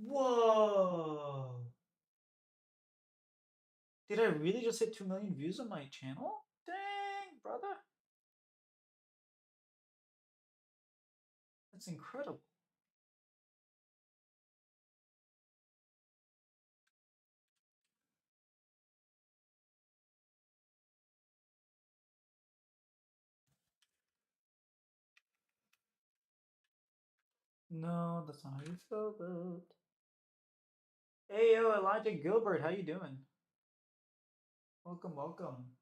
Whoa! Did I really just hit 2 million views on my channel? Dang, brother. That's incredible. No, that's not how you spell it. Hey, yo, Elijah Gilbert, how you doing? Welcome, welcome.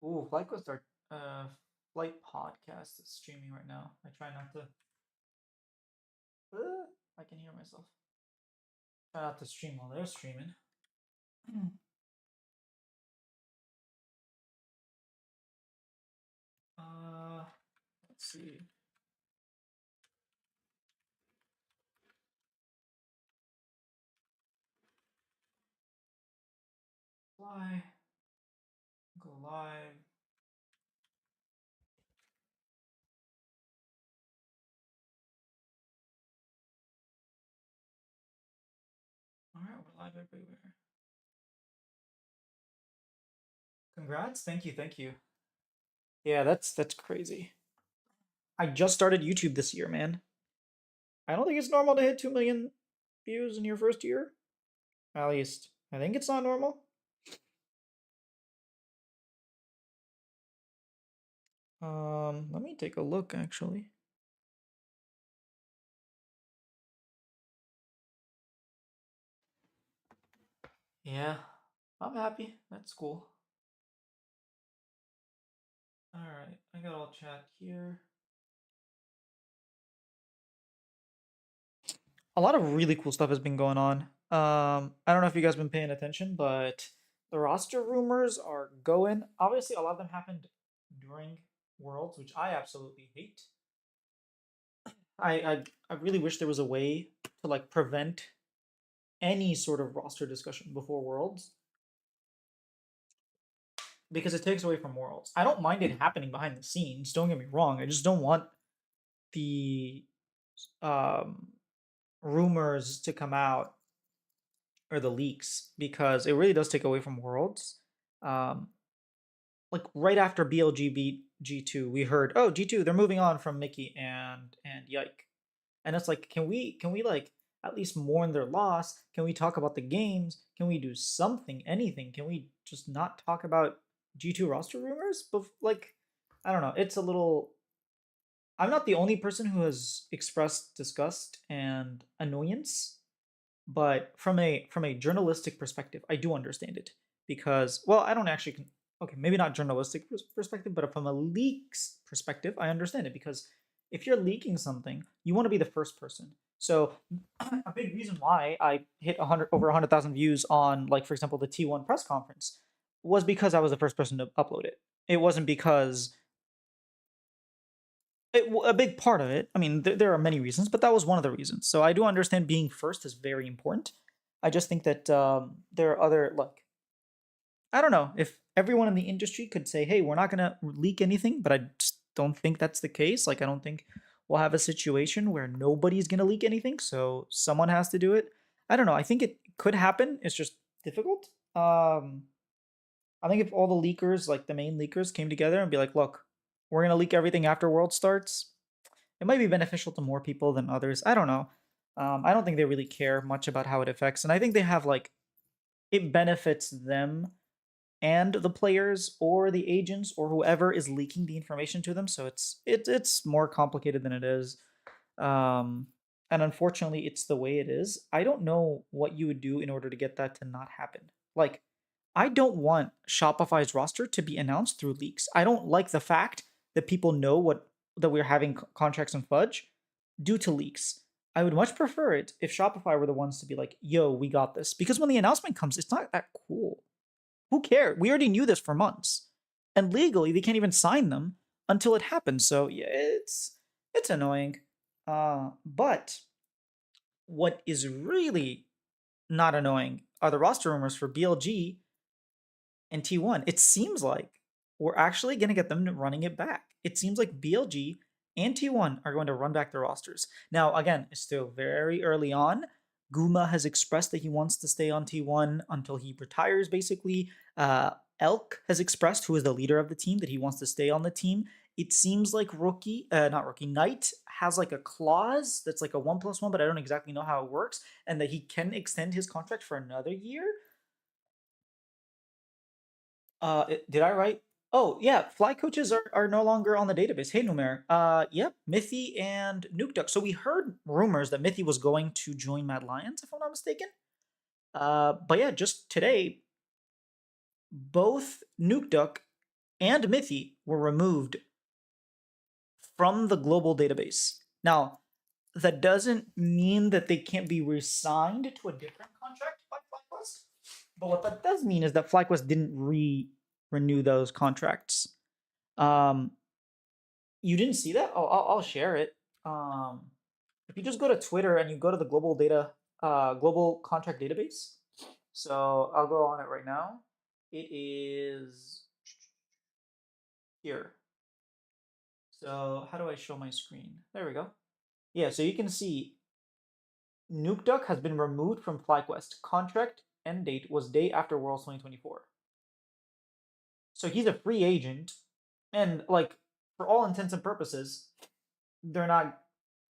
Ooh, FlyQuest our flight podcast is streaming right now. I try not to. I can hear myself. Try not to stream while they're streaming. Let's see. Fly. Go live. Alright, we're live everywhere. Congrats. Thank you, thank you. Yeah, that's crazy. I just started YouTube this year, man. I don't think it's normal to hit 2 million views in your first year. At least, I think it's not normal. Let me take a look actually. Yeah, I'm happy. That's cool. Alright, I got all chat here. A lot of really cool stuff has been going on. I don't know if you guys been paying attention, but the roster rumors are going. Obviously, a lot of them happened during Worlds, which I absolutely hate. I really wish there was a way to like prevent any sort of roster discussion before Worlds because it takes away from Worlds. I don't mind it happening behind the scenes. Don't get me wrong. I just don't want the um, rumors to come out or the leaks because it really does take away from Worlds. Um, like right after BLG beat G2, we heard, oh, G2 they're moving on from Mickey and Yike, and it's like, can we like at least mourn their loss? Can we talk about the games? Can we do something, anything? Can we just not talk about G2 roster rumors? But like, I don't know. It's a little. I'm not the only person who has expressed disgust and annoyance, but from a journalistic perspective, I do understand it because well, I don't actually okay, maybe not journalistic perspective, but from a leaks perspective, I understand it because if you're leaking something, you want to be the first person. So a big reason why I hit 100 over 100,000 views on like for example the T1 press conference was because I was the first person to upload it. It wasn't because a big part of it. I mean, there are many reasons, but that was one of the reasons. So I do understand being first is very important. I just think that there are other like I don't know if everyone in the industry could say, "Hey, we're not gonna leak anything," but I just don't think that's the case. Like, I don't think we'll have a situation where nobody's gonna leak anything, so someone has to do it. I don't know. I think it could happen. It's just difficult. I think if all the leakers, like the main leakers, came together and be like, "Look, we're gonna leak everything after World starts," it might be beneficial to more people than others. I don't know. I don't think they really care much about how it affects, and I think they have like it benefits them and the players or the agents or whoever is leaking the information to them. So it's more complicated than it is. Um, and unfortunately, it's the way it is. I don't know what you would do in order to get that to not happen. Like, I don't want Shopify's roster to be announced through leaks. I don't like the fact that people know what that we're having contracts and fudge due to leaks. I would much prefer it if Shopify were the ones to be like, "Yo, we got this," because when the announcement comes, it's not that cool. Who cares? We already knew this for months, and legally they can't even sign them until it happens. So yeah, it's annoying. But what is really not annoying are the roster rumors for BLG and T1. It seems like we're actually gonna get them running it back. It seems like BLG and T1 are going to run back their rosters. Now, again, it's still very early on. Guma has expressed that he wants to stay on T1 until he retires, basically. Elk has expressed, who is the leader of the team, that he wants to stay on the team. It seems like not Rookie, Knight has like a clause that's like a 1+1, but I don't exactly know how it works, and that he can extend his contract for another year. Did I write? Oh, yeah, fly coaches are no longer on the database. Hey, Numer. Yep, Mithy and Nuke Duck. So we heard rumors that Mithy was going to join Mad Lions, if I'm not mistaken. But yeah, just today, both Nuke Duck and Mithy were removed from the global database. Now, that doesn't mean that they can't be re-signed to a different contract by FlyQuest. But what that does mean is that FlyQuest didn't renew those contracts. You didn't see that? Oh, I'll share it. If you just go to Twitter and you go to the global contract database. So I'll go on it right now. It is here. So how do I show my screen? There we go. Yeah, so you can see Nuke Duck has been removed from FlyQuest. Contract end date was day after Worlds 2024. So he's a free agent, and like for all intents and purposes, they're not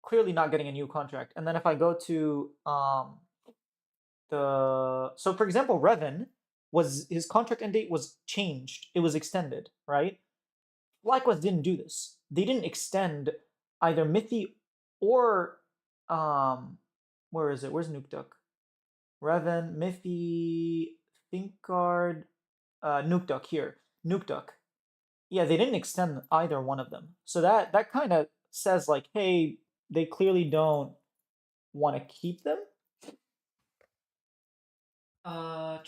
clearly not getting a new contract. And then if I go to so for example, Revan was his contract end date was changed. It was extended, right? FlyQuest didn't do this. They didn't extend either Mithy or where is it? Where's Nuke Duck? Revan, Mithy, Thinkard, Nuke Duck here. Nuke Duck. Yeah, they didn't extend either one of them. So that kind of says like, hey, they clearly don't want to keep them. I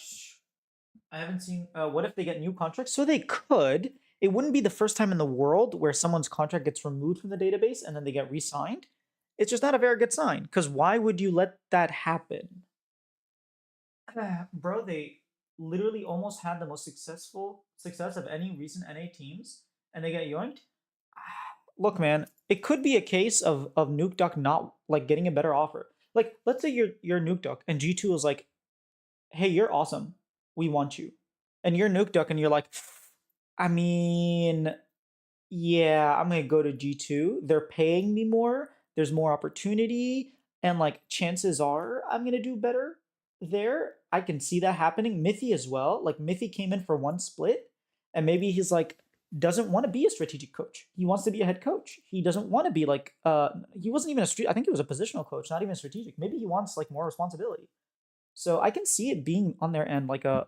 haven't seen. What if they get new contracts? So they could. It wouldn't be the first time in the world where someone's contract gets removed from the database and then they get re-signed. It's just not a very good sign. Because why would you let that happen? Bro, they literally almost had the most successful success of any recent NA teams, and they get yoinked. Look, man, it could be a case of Nuke Duck not like getting a better offer. Like, let's say you're Nuke Duck and G2 is like, hey, you're awesome. We want you. And you're Nuke Duck and you're like, I mean, yeah, I'm gonna go to G2. They're paying me more. There's more opportunity, and like chances are I'm gonna do better there. I can see that happening. Mithy as well. Like Mithy came in for one split, and maybe he's like doesn't want to be a strategic coach. He wants to be a head coach. He doesn't want to be like he wasn't even I think he was a positional coach, not even strategic. Maybe he wants like more responsibility. So I can see it being on their end like a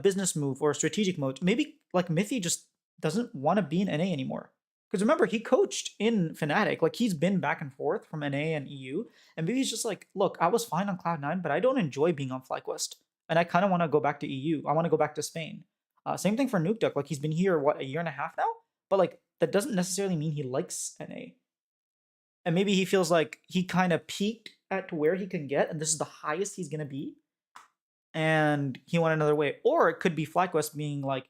business move or a strategic mode. Maybe like Mithy just doesn't want to be in NA anymore. Because remember, he coached in Fnatic. Like he's been back and forth from NA and EU. And maybe he's just like, look, I was fine on Cloud9, but I don't enjoy being on FlyQuest. And I kind of want to go back to EU. I want to go back to Spain. Same thing for Nuke Duck. Like he's been here, what, a year and a half now? But like that doesn't necessarily mean he likes NA. And maybe he feels like he kind of peaked at where he can get, and this is the highest he's going to be and he went another way. Or it could be FlyQuest being like,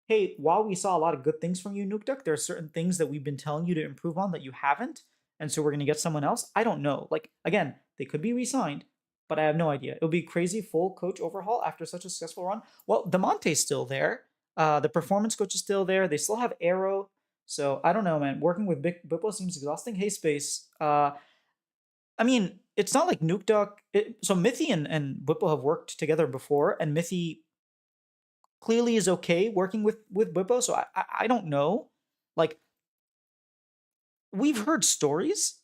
hey, while we saw a lot of good things from you, Nuke Duck, there are certain things that we've been telling you to improve on that you haven't. And so we're going to get someone else. I don't know. Like, again, they could be re-signed, but I have no idea. It would be crazy full coach overhaul after such a successful run. Well, Demonte's still there. The performance coach is still there. They still have Arrow. So I don't know, man. Working with Bippo seems exhausting. Hey, Space. I mean, it's not like Nuke Duck. So Mithy and Whipple have worked together before, and Mithy clearly is okay working with Whippo. So I don't know. Like, we've heard stories,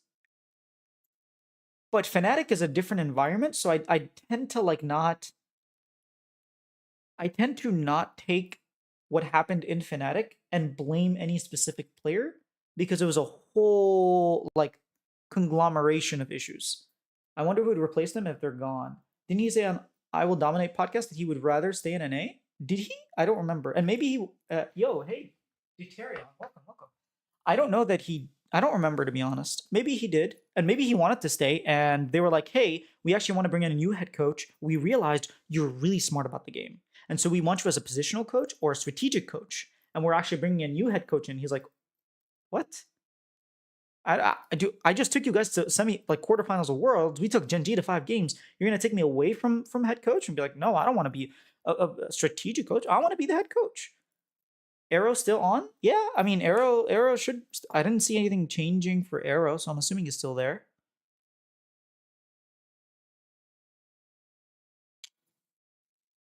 but Fnatic is a different environment. So I tend to like not. I tend to not take what happened in Fnatic and blame any specific player because it was a whole like conglomeration of issues. I wonder who would replace them if they're gone. Didn't he say on I Will Dominate podcast that he would rather stay in NA? Did he? I don't remember. And maybe he, yo, hey, Deuterion, welcome. I don't know that he, I don't remember to be honest. Maybe he did. And maybe he wanted to stay and they were like, hey, we actually want to bring in a new head coach. We realized you're really smart about the game. And so we want you as a positional coach or a strategic coach. And we're actually bringing a new head coach in. He's like, what? I just took you guys to quarterfinals of Worlds. We took Gen G to 5 games. You're gonna take me away from head coach and be like, no, I don't want to be a strategic coach. I want to be the head coach. Arrow still on? Yeah, I mean Arrow should. I didn't see anything changing for Arrow, so I'm assuming he's still there.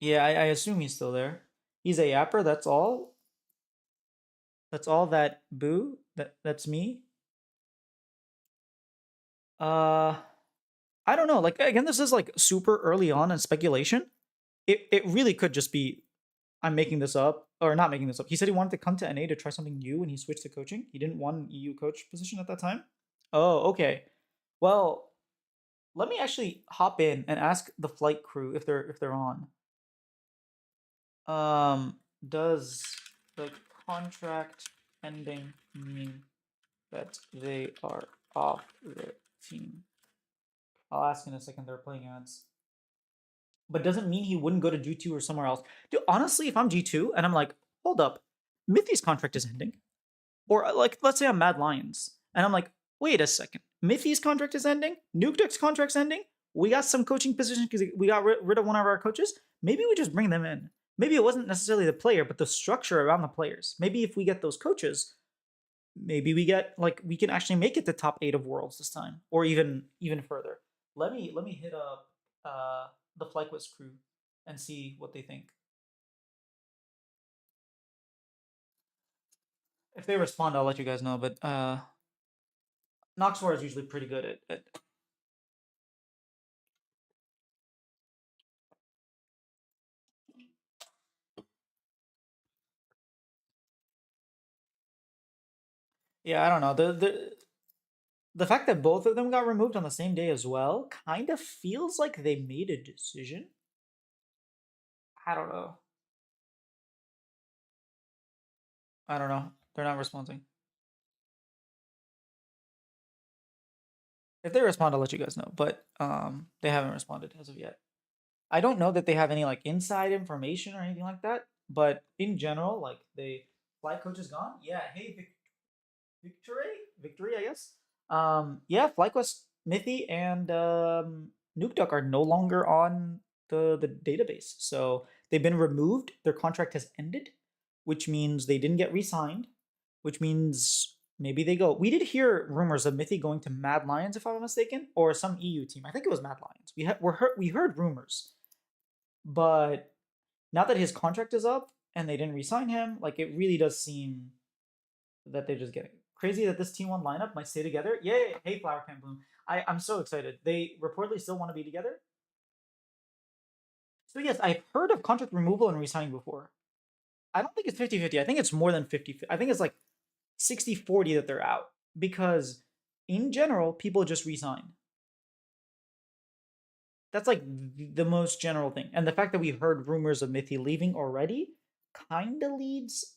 Yeah, I assume he's still there. He's a yapper. That's all. That's all. That boo. That's me. Uh, I don't know. Like again, this is like super early on in speculation. It really could just be I'm making this up or not making this up. He said he wanted to come to NA to try something new and he switched to coaching. He didn't want an EU coach position at that time. Oh, okay. Well, let me actually hop in and ask the flight crew if they're on. Does the contract ending mean that they are off the team? I'll ask in a second. They're playing ads. But doesn't mean he wouldn't go to G2 or somewhere else. Dude, honestly, if I'm G2 and I'm like, hold up, Mithy's contract is ending. Or like, let's say I'm Mad Lions and I'm like, wait a second, Mithy's contract is ending, Nukeduck's contract's ending. We got some coaching positions because we got rid of one of our coaches. Maybe we just bring them in. Maybe it wasn't necessarily the player, but the structure around the players. Maybe if we get those coaches, maybe we get like we can actually make it the top 8 of Worlds this time, or even further. Let me hit up the FlyQuest crew and see what they think. If they respond, I'll let you guys know. But Noxwar is usually pretty good at yeah, I don't know. The fact that both of them got removed on the same day as well kind of feels like they made a decision. I don't know. I don't know. They're not responding. If they respond, I'll let you guys know. But they haven't responded as of yet. I don't know that they have any like inside information or anything like that. But in general, like flight coach is gone. Yeah. Hey, victory, I guess. Yeah, FlyQuest, Mithy, and Nukeduck are no longer on the database, so they've been removed. Their contract has ended, which means they didn't get re-signed, which means maybe they go. We did hear rumors of Mithy going to Mad Lions, if I'm not mistaken, or some EU team. I think it was Mad Lions. We heard rumors, but now that his contract is up and they didn't re-sign him, like it really does seem that they're just getting crazy that this T1 lineup might stay together. Yay! Hey, Flower Can Bloom. I'm so excited. They reportedly still want to be together. So yes, I've heard of contract removal and resigning before. I don't think it's 50-50. I think it's more than 50. I think it's like 60-40 that they're out because in general, people just resign. That's like the most general thing. And the fact that we heard rumors of Mithy leaving already kind of leads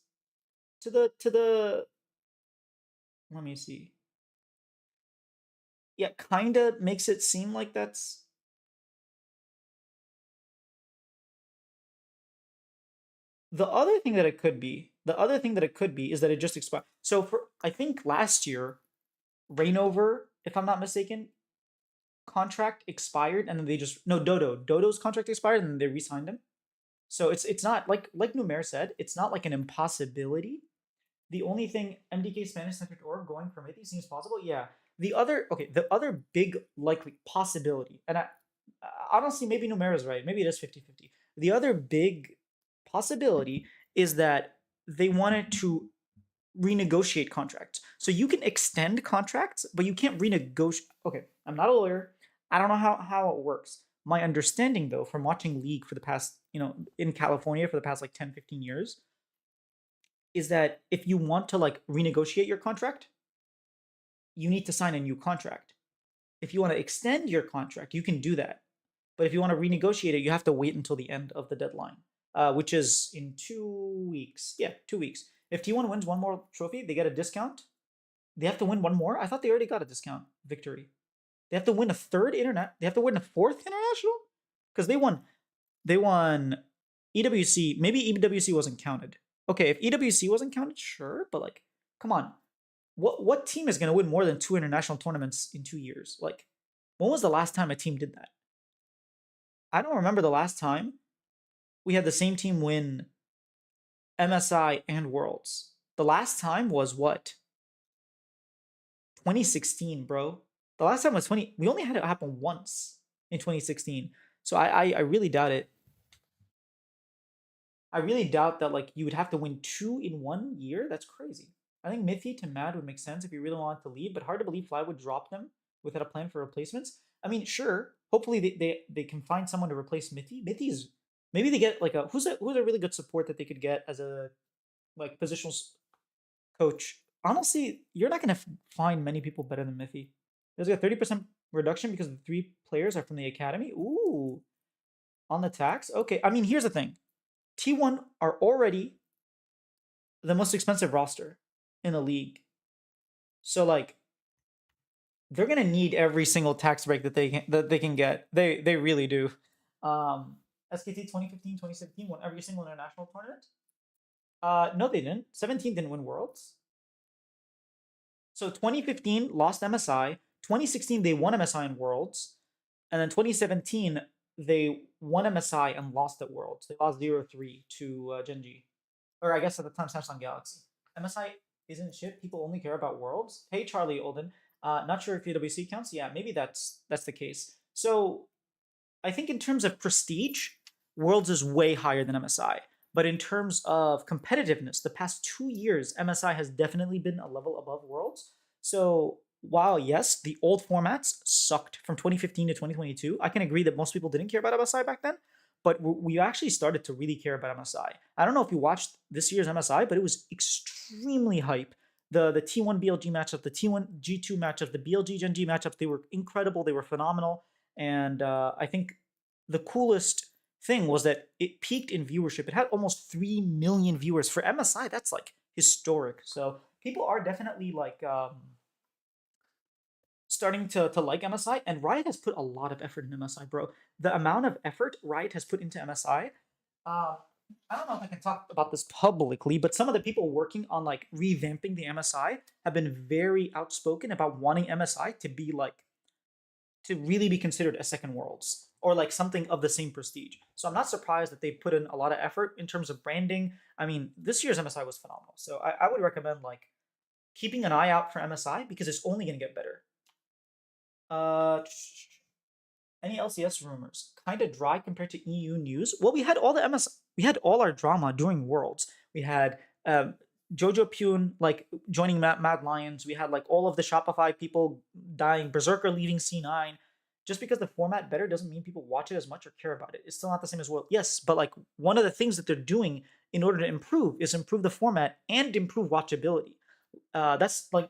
to the let me see. Yeah, kind of makes it seem like that's the other thing that it could be. The other thing that it could be is that it just expired. So for I think last year, Rainover, if I'm not mistaken, contract expired and then they just no Dodo's contract expired and then they re-signed him. So it's not like Numer said, it's not like an impossibility. The only thing MDK Spanish centric org going for Mithy seems possible. Yeah. The other big likely possibility, and I honestly maybe Numer is right. Maybe it is 50-50. The other big possibility is that they wanted to renegotiate contracts. So you can extend contracts, but you can't renegotiate. Okay, I'm not a lawyer. I don't know how it works. My understanding, though, from watching League for the past, in California for the past like 10, 15 years, is that if you want to like renegotiate your contract, you need to sign a new contract. If you want to extend your contract, you can do that. But if you want to renegotiate it, you have to wait until the end of the deadline, which is in 2 weeks. Yeah, 2 weeks. If T1 wins one more trophy, they get a discount. They have to win one more. I thought they already got a discount victory. They have to win a third internet. They have to win a fourth international because they won. They won EWC. Maybe EWC wasn't counted. Okay, if EWC wasn't counted, sure, but like, come on. what team is going to win more than 2 international tournaments in 2 years? Like, when was the last time a team did that? I don't remember the last time we had the same team win MSI and Worlds. The last time was what? 2016, bro. The last time was 20. We only had it happen once in 2016. So I really doubt it. I really doubt that like you would have to win 2 in 1 year. That's crazy. I think Mithy to Mad would make sense if you really wanted to leave, but hard to believe Fly would drop them without a plan for replacements. I mean, sure. Hopefully they can find someone to replace Mithy. Mithy's maybe they get like who's a really good support that they could get as a like positional coach. Honestly, you're not gonna find many people better than Mithy. There's a 30% reduction because the 3 players are from the academy. Ooh, on the tax. Okay, I mean here's the thing. T1 are already the most expensive roster in the league. So like they're gonna need every single tax break that they can get. They really do. SKT 2015, 2017 won every single international tournament. No, they didn't. 17 didn't win Worlds. So 2015 lost MSI. 2016 they won MSI in Worlds, and then 2017 they won MSI and lost at Worlds. They lost 0-3 to Genji, or I guess at the time Samsung Galaxy. MSI isn't shit. People only care about Worlds. Hey Charlie Olden, not sure if UWC counts. Yeah, maybe that's the case. So I think in terms of prestige, Worlds is way higher than MSI. But in terms of competitiveness, the past 2 years, MSI has definitely been a level above Worlds. So while yes, the old formats sucked from 2015 to 2022, I can agree that most people didn't care about MSI back then. But we actually started to really care about MSI. I don't know if you watched this year's MSI, but it was extremely hype. The T1 BLG matchup, the T1 G2 matchup, the BLG Gen G matchups, they were incredible. They were phenomenal. And I think the coolest thing was that it peaked in viewership. It had almost 3 million viewers for MSI. That's like historic. So people are definitely like starting to like MSI, and Riot has put a lot of effort in MSI, bro. The amount of effort Riot has put into MSI, I don't know if I can talk about this publicly, but some of the people working on like revamping the MSI have been very outspoken about wanting MSI to be like to really be considered a second Worlds or like something of the same prestige. So I'm not surprised that they put in a lot of effort in terms of branding. I mean, this year's MSI was phenomenal. So I would recommend like keeping an eye out for MSI because it's only going to get better. Any LCS rumors? Kind of dry compared to EU news. Well, we had all the we had all our drama during Worlds. We had Jojo Pune like joining Mad Lions. We had like all of the Shopify people dying. Berserker leaving C9. Just because the format better doesn't mean people watch it as much or care about it. It's still not the same as World. Yes, but like one of the things that they're doing in order to improve is improve the format and improve watchability. That's like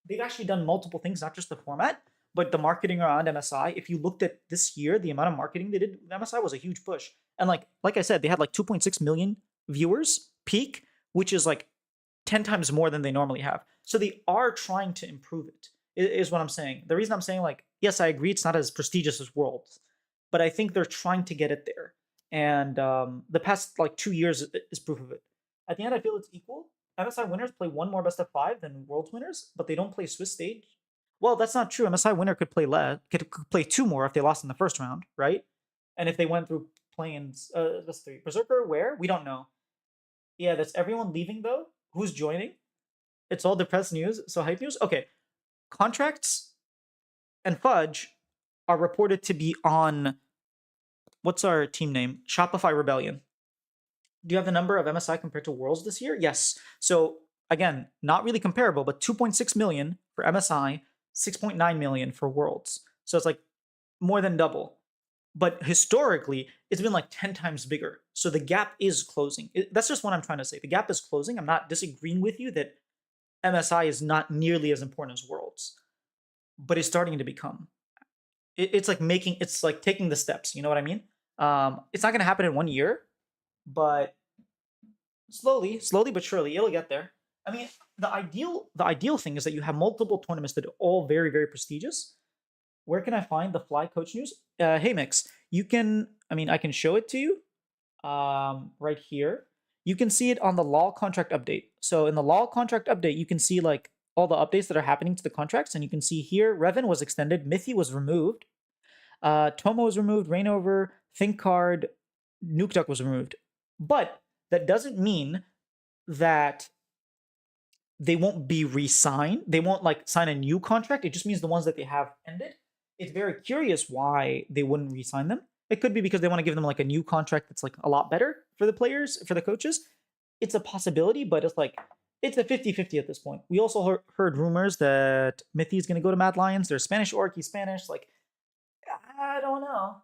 they've actually done multiple things, not just the format, but the marketing around MSI. If you looked at this year, the amount of marketing they did with MSI was a huge push. And like I said, they had like 2.6 million viewers peak, which is like 10 times more than they normally have. So they are trying to improve it, is what I'm saying. The reason I'm saying, like, yes, I agree it's not as prestigious as Worlds, but I think they're trying to get it there. And the past like 2 years is proof of it. At the end, I feel it's equal. MSI winners play one more best of 5 than Worlds winners, but they don't play Swiss stage. Well, that's not true. MSI winner could play could play 2 more if they lost in the first round, right? And if they went through play-ins, that's 3. Berserker, where? We don't know. Yeah, that's everyone leaving though. Who's joining? It's all depressed news. So hype news. Okay, contracts and Fudge are reported to be on. What's our team name? Shopify Rebellion. Do you have the number of MSI compared to Worlds this year? Yes. So again, not really comparable, but 2.6 million for MSI, 6.9 million for Worlds. So it's like more than double. But historically, it's been like 10 times bigger. So the gap is closing. That's just what I'm trying to say. The gap is closing. I'm not disagreeing with you that MSI is not nearly as important as Worlds, but it's starting to become. It's like taking the steps. You know what I mean? It's not going to happen in 1 year, but slowly but surely, it'll get there. I mean, the ideal thing is that you have multiple tournaments that are all very, very prestigious. Where can I find the Fly Coach news? Hey Mix, you can. I mean, I can show it to you. Right here, you can see it on the LoL contract update. So in the LoL contract update, you can see like all the updates that are happening to the contracts, and you can see here, Revan was extended, Mithy was removed, Tomo was removed, Reignover, Think Card, Nuke Duck was removed. But that doesn't mean that they won't be re-signed. They won't like sign a new contract. It just means the ones that they have ended. It's very curious why they wouldn't re-sign them. It could be because they want to give them like a new contract that's like a lot better for the players, for the coaches. It's a possibility, but it's like it's a 50-50 at this point. We also heard rumors that Mithy is going to go to Mad Lions. They're Spanish orc, he's Spanish. Like, I don't know.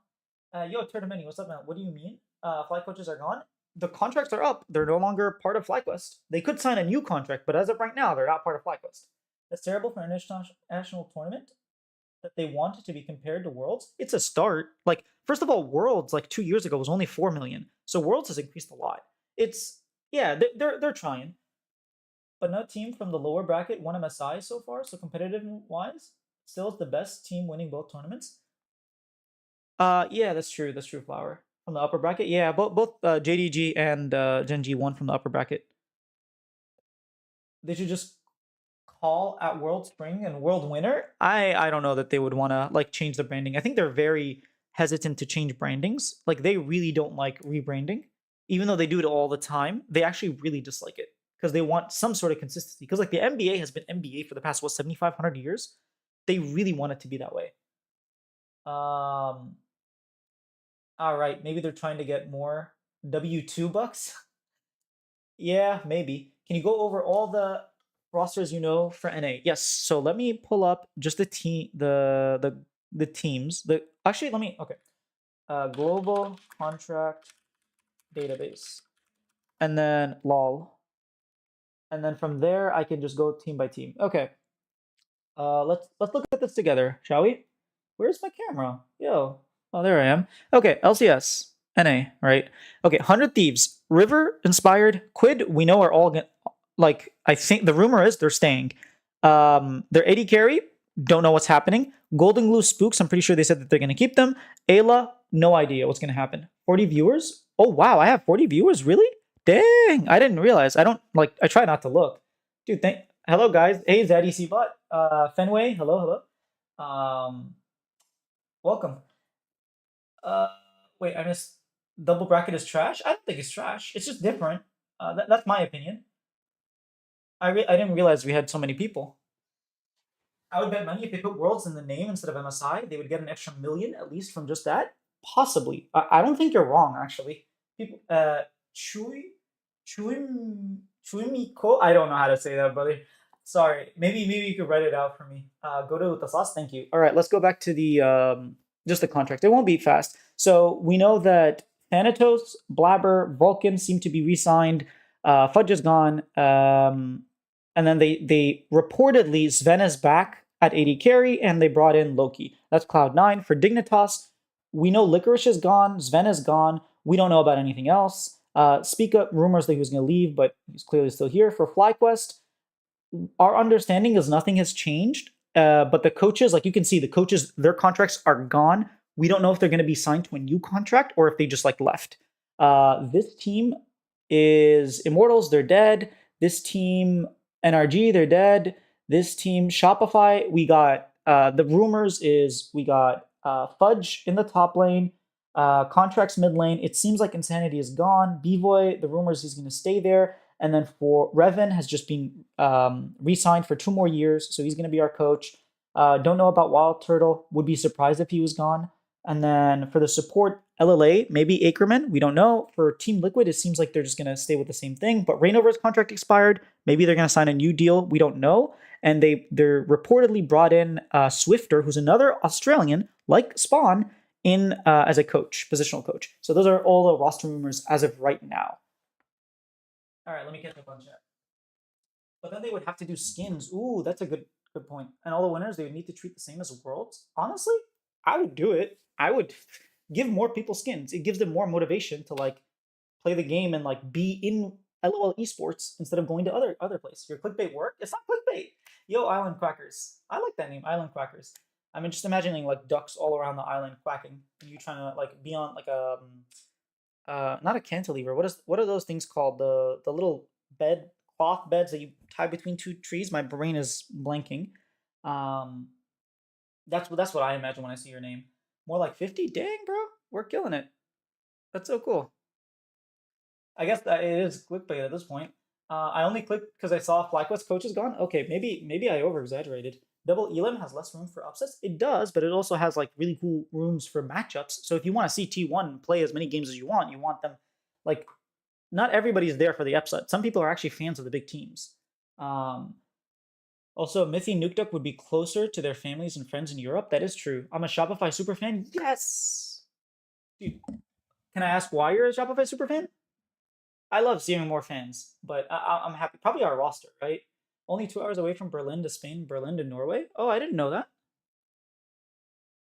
Yo, Tournamenti, what's up, man? What do you mean? Fly coaches are gone? The contracts are up. They're no longer part of FlyQuest. They could sign a new contract, but as of right now, they're not part of FlyQuest. That's terrible for an international tournament that they want to be compared to Worlds. It's a start. Like, first of all, Worlds like 2 years ago was only 4 million, so Worlds has increased a lot. It's yeah, they're trying, but no team from the lower bracket won MSI so far. So competitive wise, still is the best team winning both tournaments. Yeah, that's true. That's true. Flower from the upper bracket. Yeah, both JDG and Gen G won from the upper bracket. They should just call at World Spring and World Winter. I don't know that they would want to like change the branding. I think they're very hesitant to change brandings. Like they really don't like rebranding, even though they do it all the time. They actually really dislike it because they want some sort of consistency. Because like the NBA has been NBA for the past 7,500 years. They really want it to be that way. All right, maybe they're trying to get more W2 bucks. Yeah, maybe. Can you go over all the rosters you know for NA? Yes. So let me pull up just the team, the teams. The actually, let me okay. Global contract database, and then lol, and then from there I can just go team by team. Okay. Let's look at this together, shall we? Where's my camera? Yo. Oh, there I am. Okay, LCS, NA, right? Okay, 100 Thieves, River, Inspired, Quid, we know are all like, I think the rumor is they're staying. They're 80 carry, don't know what's happening. Golden Glue Spooks, I'm pretty sure they said that they're going to keep them. Ayla, no idea what's going to happen. 40 viewers? Oh, wow, I have 40 viewers? Really? Dang, I didn't realize. I don't, like, I try not to look. Dude, hello, guys. Hey, ZDC Bot. Fenway, hello. Welcome. Uh, wait, I missed. Double bracket is trash. I don't think it's trash. It's just different. That's my opinion. I didn't realize we had so many people. I would bet money if they put Worlds in the name instead of MSI, they would get an extra million at least from just that. Possibly. I don't think you're wrong actually. People. Chuimiko. I don't know how to say that, brother. Sorry. Maybe you could write it out for me. Go to Utasas. Thank you. All right, let's go back to the just the contract. It won't be fast. So we know that Thanatos, Blabber, Vulcan seem to be re-signed. Fudge is gone. And then they reportedly Sven is back at 80 carry, and they brought in Loki. That's Cloud9. For Dignitas, we know Licorice is gone, Sven is gone. We don't know about anything else. Speak Up rumors that he was going to leave, but he's clearly still here. For FlyQuest, our understanding is nothing has changed. But the coaches, like you can see, the coaches, their contracts are gone. We don't know if they're going to be signed to a new contract or if they just like left. This team is Immortals, they're dead. This team, NRG, they're dead. This team, Shopify, we got, the rumors is we got Fudge in the top lane, Contracts mid lane. It seems like Insanity is gone. Bvoy, the rumors he's going to stay there. And then for Revan has just been re-signed for 2 more years, so he's going to be our coach. Don't know about Wild Turtle. Would be surprised if he was gone. And then for the support, LLA, maybe Ackerman. We don't know. For Team Liquid, it seems like they're just going to stay with the same thing. But Reignover's contract expired. Maybe they're going to sign a new deal. We don't know. And they're reportedly brought in Swifter, who's another Australian, like Spawn, in as a coach, positional coach. So those are all the roster rumors as of right now. All right, let me catch up on chat. But then they would have to do skins. Ooh, that's a good point. And all the winners, they would need to treat the same as Worlds. Honestly, I would do it. I would give more people skins. It gives them more motivation to like play the game and like be in LOL esports instead of going to other places. Your clickbait work? It's not clickbait. Yo, Island Quackers. I like that name, Island Quackers. I mean, just imagining like ducks all around the island quacking, and you trying to like be on like not a cantilever. What are those things called? The little bed cloth beds that you tie between two trees. My brain is blanking. Um, that's what I imagine when I see your name. More like 50? Dang, bro, we're killing it. That's so cool. I guess that it is clickbait at this point. I only clicked because I saw FlyQuest coach is gone. Okay, maybe I over exaggerated. Double Elim has less room for upsets. It does, but it also has like really cool rooms for matchups. So if you want to see T1 play as many games as you want them like not everybody's there for the upset. Some people are actually fans of the big teams. Um, Also, Mithy Nukduk would be closer to their families and friends in Europe. That is true. I'm a Shopify super fan. Yes. Dude, can I ask why you're a Shopify super fan? I love seeing more fans, but I'm happy. Probably our roster, right? Only 2 hours away from Berlin to Spain, Berlin to Norway. Oh, I didn't know that.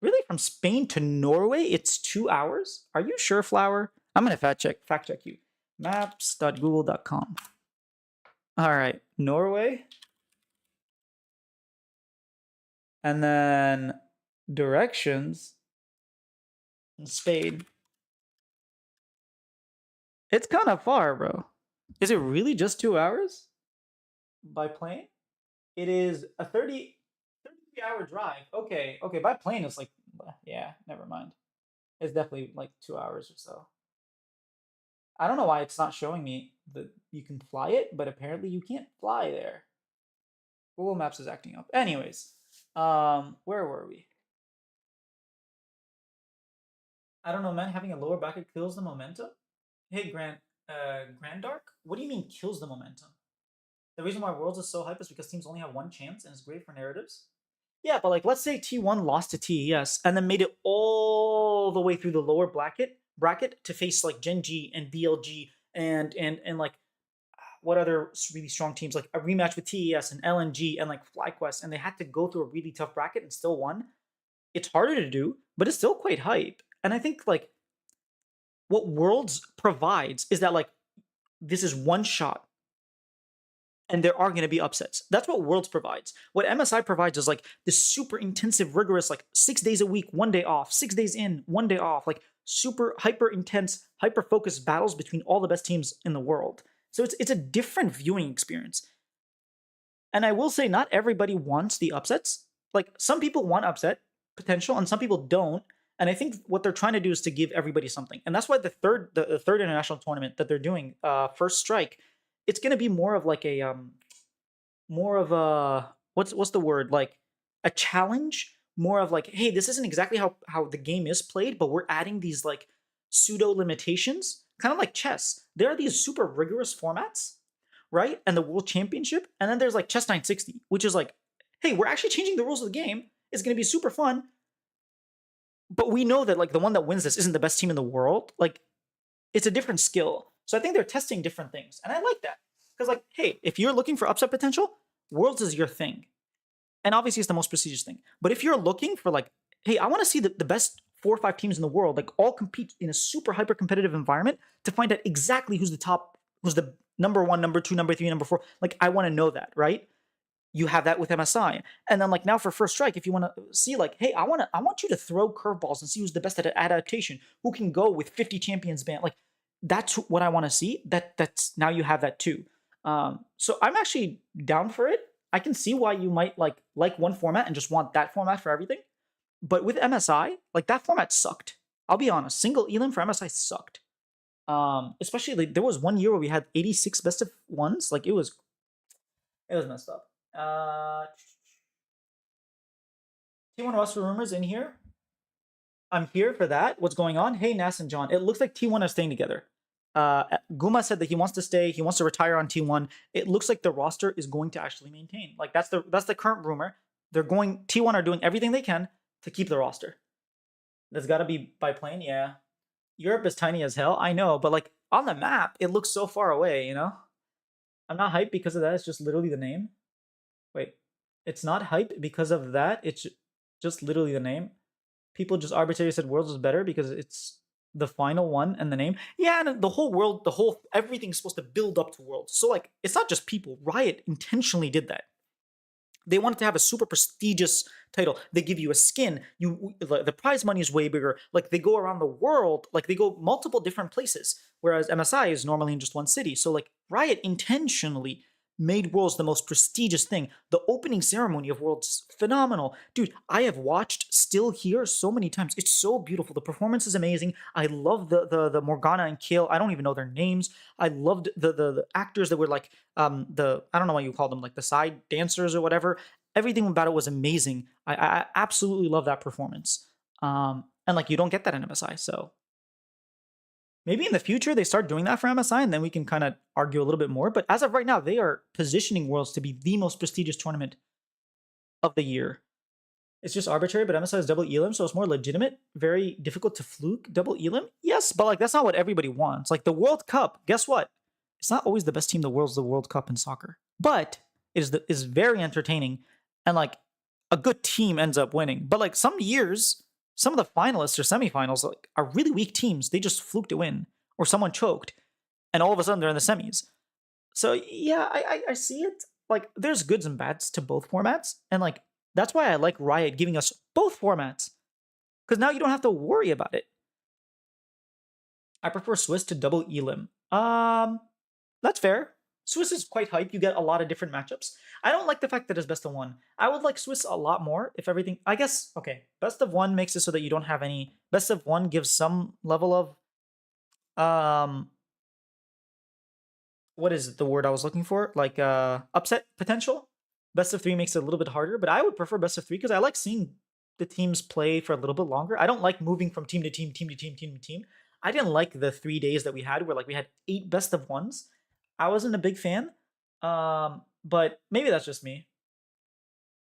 Really, from Spain to Norway, it's 2 hours? Are you sure, Flower? I'm gonna fact check you. Maps.google.com. All right, Norway, and then directions in Spain. It's kind of far, bro. Is it really just 2 hours by plane? It is a 33-hour drive. Okay, okay. By plane, it's like, yeah, never mind. It's definitely like 2 hours or so. I don't know why it's not showing me that you can fly it, but apparently you can't fly there. Google Maps is acting up. Anyways, where were we? I don't know, man. Having a lower bracket kills the momentum. Hey, Grandark, what do you mean kills the momentum? The reason why Worlds is so hype is because teams only have one chance and it's great for narratives. Yeah, but like let's say T1 lost to TES and then made it all the way through the lower bracket to face like Gen G and BLG and like what other really strong teams, like a rematch with TES and LNG and like FlyQuest, and they had to go through a really tough bracket and still won. It's harder to do, but it's still quite hype. And I think like what Worlds provides is that like this is one shot and there are going to be upsets. That's what Worlds provides. What MSI provides is like this super intensive, rigorous, like 6 days a week, 1 day off, 6 days in, 1 day off, like super hyper intense, hyper focused battles between all the best teams in the world. So it's a different viewing experience. And I will say, not everybody wants the upsets. Like some people want upset potential, and some people don't. And I think what they're trying to do is to give everybody something. And that's why the third international tournament that they're doing, First Strike, it's going to be more of like a more of a what's the word, like a challenge, more of like, hey, this isn't exactly how the game is played, but we're adding these like pseudo limitations, kind of like chess. There are these super rigorous formats, right? And the World Championship, and then there's like Chess 960, which is like, hey, we're actually changing the rules of the game. It's going to be super fun, but we know that like the one that wins this isn't the best team in the world. Like it's a different skill. So I think they're testing different things. And I like that. Because like, hey, if you're looking for upset potential, Worlds is your thing. And obviously it's the most prestigious thing. But if you're looking for like, hey, I want to see the best 4 or 5 teams in the world, like all compete in a super hyper competitive environment to find out exactly who's the number 1, number 2, number 3, number 4. Like I want to know that, right? You have that with MSI. And then like now for First Strike, if you want to see like, hey, I want you to throw curveballs and see who's the best at adaptation, who can go with 50 champions band. Like that's what I want to see. That's now you have that too. So I'm actually down for it. I can see why you might like one format and just want that format for everything. But with MSI, like that format sucked. I'll be honest, single Elim for MSI sucked. Especially like there was 1 year where we had 86 best of ones. Like it was messed up. T1 roster rumors in here. I'm here for that. What's going on? Hey, Nas and John. It looks like T1 are staying together. Guma said that he wants to stay. He wants to retire on T1. It looks like the roster is going to actually maintain. Like that's the current rumor. T1 are doing everything they can to keep the roster. That's got to be by plane, yeah. Europe is tiny as hell. I know, but like on the map, it looks so far away. You know, I'm not hyped because of that. It's just literally the name. Wait, it's not hype because of that. It's just literally the name. People just arbitrarily said Worlds was better because it's the final one and the name. Yeah, and the whole world, everything's supposed to build up to Worlds. So like, it's not just people. Riot intentionally did that. They wanted to have a super prestigious title. They give you a skin. The prize money is way bigger. Like they go around the world. Like they go multiple different places. Whereas MSI is normally in just one city. So like Riot intentionally made Worlds the most prestigious thing. The opening ceremony of Worlds is phenomenal. Dude, I have watched Still Here so many times. It's so beautiful. The performance is amazing. I love the Morgana and Kale. I don't even know their names. I loved the actors that were like the, I don't know what you call them, like the side dancers or whatever. Everything about it was amazing. I absolutely love that performance. And like you don't get that in MSI, so maybe in the future they start doing that for MSI, and then we can kind of argue a little bit more. But as of right now, they are positioning Worlds to be the most prestigious tournament of the year. It's just arbitrary, but MSI is double elim, so it's more legitimate. Very difficult to fluke double elim. Yes, but like that's not what everybody wants. Like the World Cup, guess what? It's not always the best team. The world's the World Cup in soccer, but it is very entertaining, and like a good team ends up winning. But like some years, some of the finalists or semifinals like are really weak teams. They just fluked to win, or someone choked, and all of a sudden they're in the semis. So yeah, I see it. Like there's goods and bads to both formats, and like that's why I like Riot giving us both formats, because now you don't have to worry about it. I prefer Swiss to double elim. That's fair. Swiss is quite hype. You get a lot of different matchups. I don't like the fact that it's best of one. I would like Swiss a lot more if everything. I guess okay. Best of one makes it so that you don't have any. Best of one gives some level of what is the word I was looking for? Like upset potential. Best of three makes it a little bit harder, but I would prefer best of three because I like seeing the teams play for a little bit longer. I don't like moving from team to team, team to team, team to team. I didn't like the 3 days that we had where like we had 8 best of ones. I wasn't a big fan. But maybe that's just me.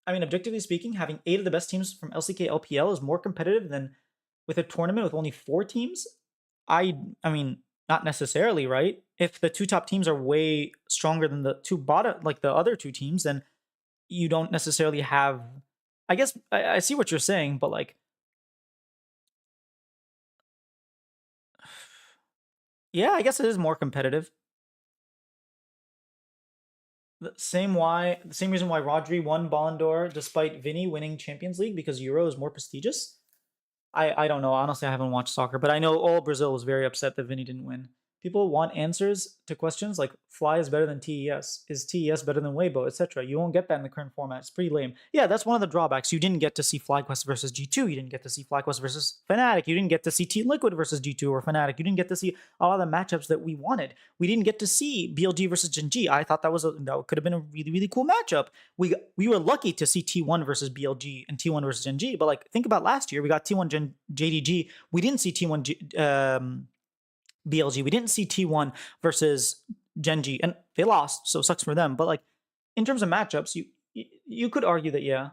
I mean, objectively speaking, having 8 of the best teams from LCK LPL is more competitive than with a tournament with only 4 teams. I mean, not necessarily, right? If the 2 top teams are way stronger than the 2 bottom, like the other 2 teams, then you don't necessarily have. I guess I see what you're saying, but like, yeah, I guess it is more competitive. The same reason why Rodri won Ballon d'Or despite Vinny winning Champions League, because Euro is more prestigious. I don't know. Honestly, I haven't watched soccer, but I know all Brazil was very upset that Vinny didn't win. People want answers to questions like Fly is better than TES, is TES better than Weibo, etc. You won't get that in the current format. It's pretty lame. Yeah, that's one of the drawbacks. You didn't get to see FlyQuest versus G2. You didn't get to see FlyQuest versus Fnatic. You didn't get to see Team Liquid versus G2 or Fnatic. You didn't get to see a lot of the matchups that we wanted. We didn't get to see BLG versus Gen G. I thought that could have been a really, really cool matchup. We were lucky to see T1 versus BLG and T1 versus Gen G, but like think about last year, we got T1 JDG. We didn't see T1 BLG. We didn't see T1 versus Gen G, and they lost, so sucks for them. But like in terms of matchups, you could argue that yeah.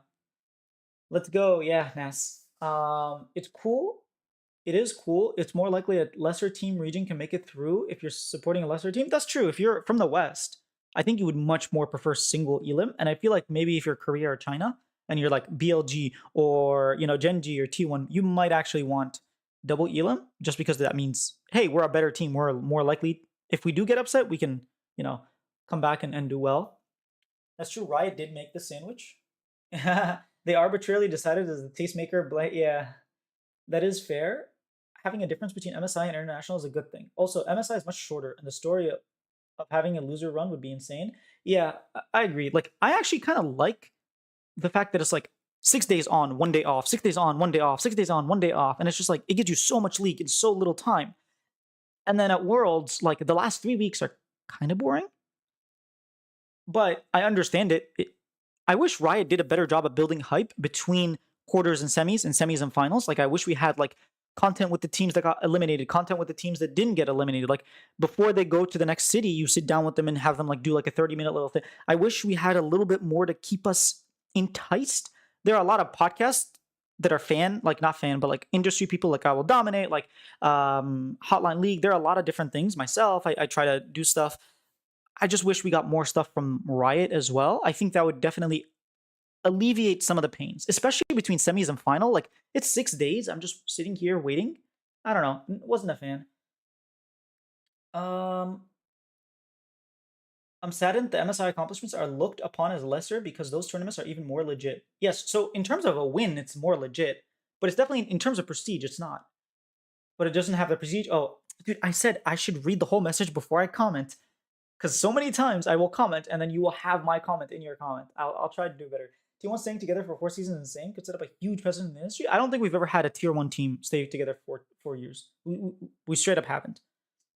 Let's go, yeah, Nas. It's cool. It is cool. It's more likely a lesser team region can make it through if you're supporting a lesser team. That's true. If you're from the West, I think you would much more prefer single elim. And I feel like maybe if you're Korea or China and you're like BLG or Gen G or T1, you might actually want double elim, just because that means, hey, we're a better team. We're more likely, if we do get upset, we can, come back and do well. That's true. Riot did make the sandwich. They arbitrarily decided as the tastemaker. Yeah, that is fair. Having a difference between MSI and international is a good thing. Also, MSI is much shorter, and the story of having a loser run would be insane. Yeah, I agree. Like, I actually kind of like the fact that it's like 6 days on, 1 day off, 6 days on, 1 day off, 6 days on, 1 day off. And it's just like, it gives you so much league in so little time. And then at Worlds, like the last 3 weeks are kind of boring. But I understand it. I wish Riot did a better job of building hype between quarters and semis and finals. Like I wish we had like content with the teams that got eliminated, content with the teams that didn't get eliminated. Like before they go to the next city, you sit down with them and have them like do like a 30-minute little thing. I wish we had a little bit more to keep us enticed. There are a lot of podcasts that are not fan, but like industry people, like I Will Dominate, like Hotline League. There are a lot of different things. Myself, I try to do stuff. I just wish we got more stuff from Riot as well. I think that would definitely alleviate some of the pains, especially between semis and final. Like it's 6 days. I'm just sitting here waiting. I don't know. Wasn't a fan. I'm saddened the MSI accomplishments are looked upon as lesser because those tournaments are even more legit. Yes, so in terms of a win, it's more legit, but it's definitely in terms of prestige, it's not. But it doesn't have the prestige. Oh, dude, I said I should read the whole message before I comment Because so many times I will comment and then you will have my comment in your comment. I'll try to do better. T1 staying together for 4 seasons is insane. Could set up a huge precedent in the industry. I don't think we've ever had a tier 1 team stay together for 4 years. We straight up haven't.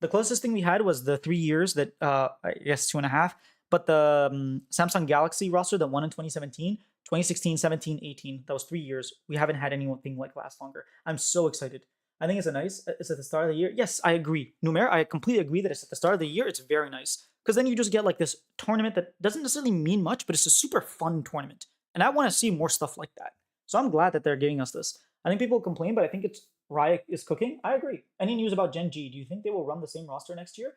The closest thing we had was the 3 years that, I guess 2.5, but the Samsung Galaxy roster that won in 2017, 2016, 17, 18, that was 3 years. We haven't had anything like last longer. I'm so excited. I think it's at the start of the year. Yes, I agree. Numer, I completely agree that it's at the start of the year. It's very nice. Because then you just get like this tournament that doesn't necessarily mean much, but it's a super fun tournament. And I want to see more stuff like that. So I'm glad that they're giving us this. I think people complain, but I think it's Riot is cooking. I agree. Any news about Gen G? Do you think they will run the same roster next year?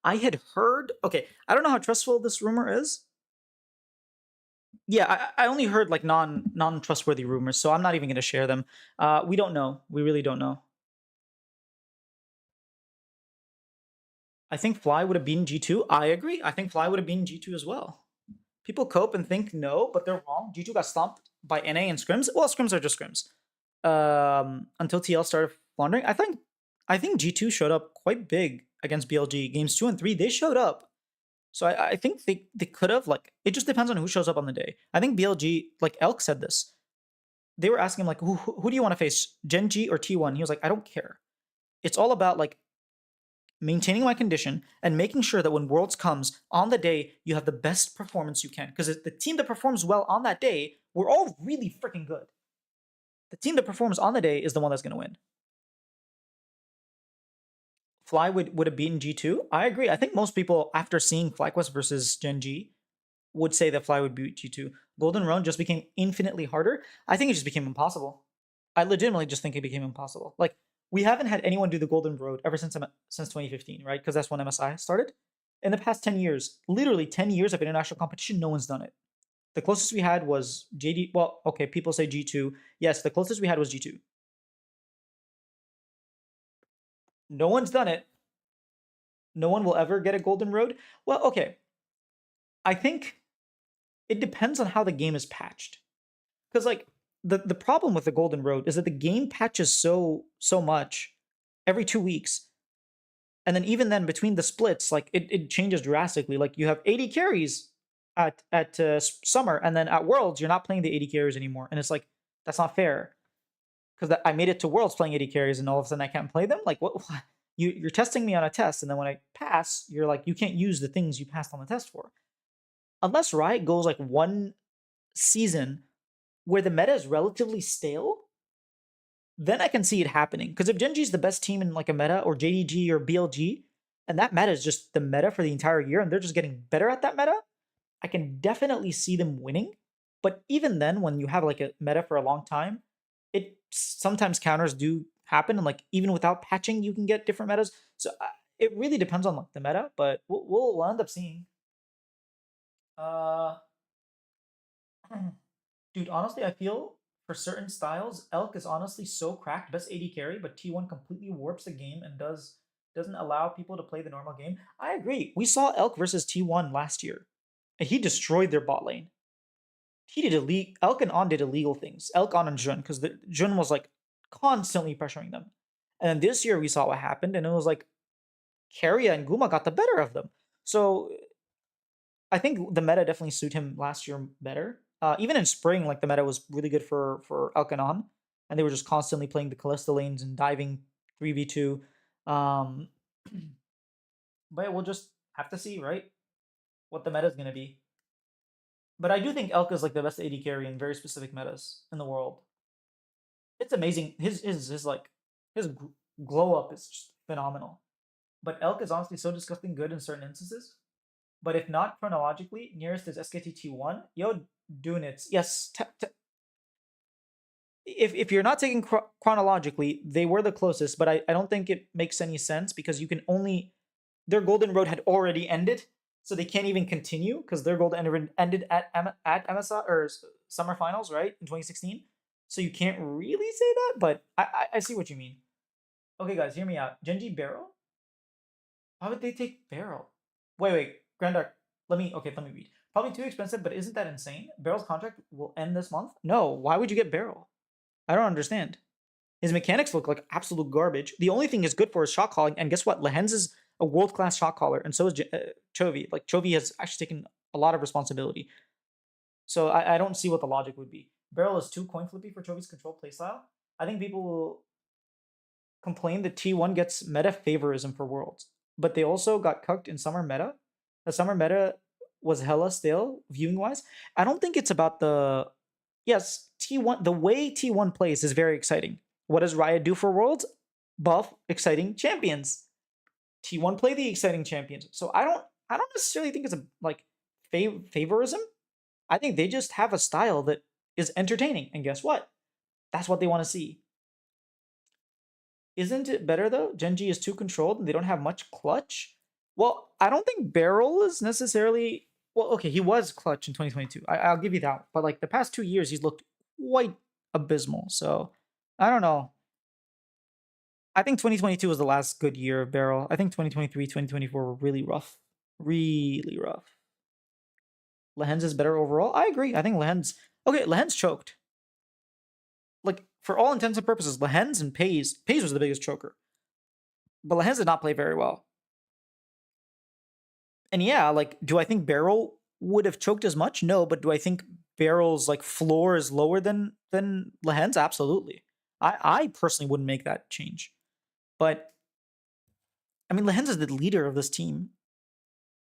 I had heard. Okay, I don't know how trustful this rumor is. Yeah, I only heard like non trustworthy rumors, so I'm not even going to share them. We don't know. We really don't know. I think Fly would have beaten G2. I agree. I think Fly would have beaten G2 as well. People cope and think no, but they're wrong. G2 got stomped by NA and scrims. Well, scrims are just scrims. Until TL started floundering. I think G2 showed up quite big against BLG. Games 2 and 3, they showed up. So I think they could have, like, it just depends on who shows up on the day. I think BLG, like Elk said this. They were asking him, like, who do you want to face, Gen G or T1? He was like, I don't care. It's all about, like, maintaining my condition and making sure that when Worlds comes on the day, you have the best performance you can. Because the team that performs well on that day, we're all really freaking good. The team that performs on the day is the one that's going to win. Fly would have beaten G2. I agree. I think most people, after seeing FlyQuest versus Gen G, would say that Fly would beat G2. Golden Run just became infinitely harder. I think it just became impossible. I legitimately just think it became impossible. Like, we haven't had anyone do the Golden Road ever since 2015, right? Because that's when MSI started. In the past 10 years, literally 10 years of international competition, no one's done it. The closest we had was JD. Well, okay, people say G2. Yes, the closest we had was G2. No one's done it. No one will ever get a Golden Road. Well, okay. I think it depends on how the game is patched. Because, like, the problem with the Golden Road is that the game patches so much every 2 weeks. And then even then, between the splits, like, it changes drastically. Like, you have 80 carries at Summer, and then at Worlds, you're not playing the 80 carries anymore. And it's like, that's not fair. Because I made it to Worlds playing 80 carries, and all of a sudden I can't play them? Like, what? You're testing me on a test, and then when I pass, you're like, you can't use the things you passed on the test for. Unless Riot goes like one season where the meta is relatively stale, then I can see it happening. Because if Gen G is the best team in like a meta, or JDG or BLG, and that meta is just the meta for the entire year, and they're just getting better at that meta, I can definitely see them winning. But even then, when you have like a meta for a long time, it sometimes counters do happen, and like even without patching, you can get different metas. So it really depends on like the meta, but we'll end up seeing. Uh, Dude, honestly, I feel for certain styles, Elk is honestly so cracked, best AD carry, but T1 completely warps the game and doesn't allow people to play the normal game. I agree. We saw Elk versus T1 last year, and he destroyed their bot lane. He did Elk and On did illegal things. Elk, On, and Jun, because Jun was like constantly pressuring them. And then this year we saw what happened, and it was like Keria and Guma got the better of them. So I think the meta definitely suited him last year better. Even in spring, like the meta was really good for Elk and On, and they were just constantly playing the Kalista lanes and diving 3v2. But yeah, we'll just have to see, right? What the meta is going to be. But I do think Elk is like the best AD carry in very specific metas in the world. It's amazing. His glow up is just phenomenal. But Elk is honestly so disgusting good in certain instances. But if not chronologically, nearest is SKT-T1. Yo, Dunits. Yes. If you're not taking chronologically, they were the closest, but I don't think it makes any sense because you can only... Their Golden Road had already ended, so they can't even continue because their Golden ended at MSI or Summer Finals, right, in 2016. So you can't really say that, but I see what you mean. Okay, guys, hear me out. Gen G Barrel? Why would they take Barrel? Wait, Grandark, let me read. Probably too expensive, but isn't that insane? Barrel's contract will end this month? No, why would you get Barrel? I don't understand. His mechanics look like absolute garbage. The only thing he's good for is shot calling, and guess what? Lehens is a world class shot caller, and so is Chovy. Like Chovy has actually taken a lot of responsibility. So I don't see what the logic would be. Beryl is too coin flippy for Chovy's control playstyle. I think people will complain that T1 gets meta favorism for Worlds, but they also got cucked in summer meta. The summer meta was hella stale viewing wise. I don't think it's about the yes, T1 the way T1 plays is very exciting. What does Riot do for Worlds? Buff exciting champions. T1 play the exciting champions. So I don't necessarily think it's a like favorism. I think they just have a style that is entertaining. And guess what? That's what they want to see. Isn't it better though? Genji is too controlled and they don't have much clutch. Well, I don't think Beryl is necessarily. Well, okay, he was clutch in 2022. I'll give you that. But like the past 2 years, he's looked quite abysmal. So I don't know. I think 2022 was the last good year of Beryl. I think 2023, 2024 were really rough. Really rough. Lehens is better overall. I agree. I think Lehens. Okay, Lehens choked. Like for all intents and purposes, Lehens and Pays was the biggest choker, but Lehens did not play very well. And yeah, like, do I think Beryl would have choked as much? No, but do I think Beryl's like floor is lower than Lehens? Absolutely. I personally wouldn't make that change, but I mean, Lehens is the leader of this team.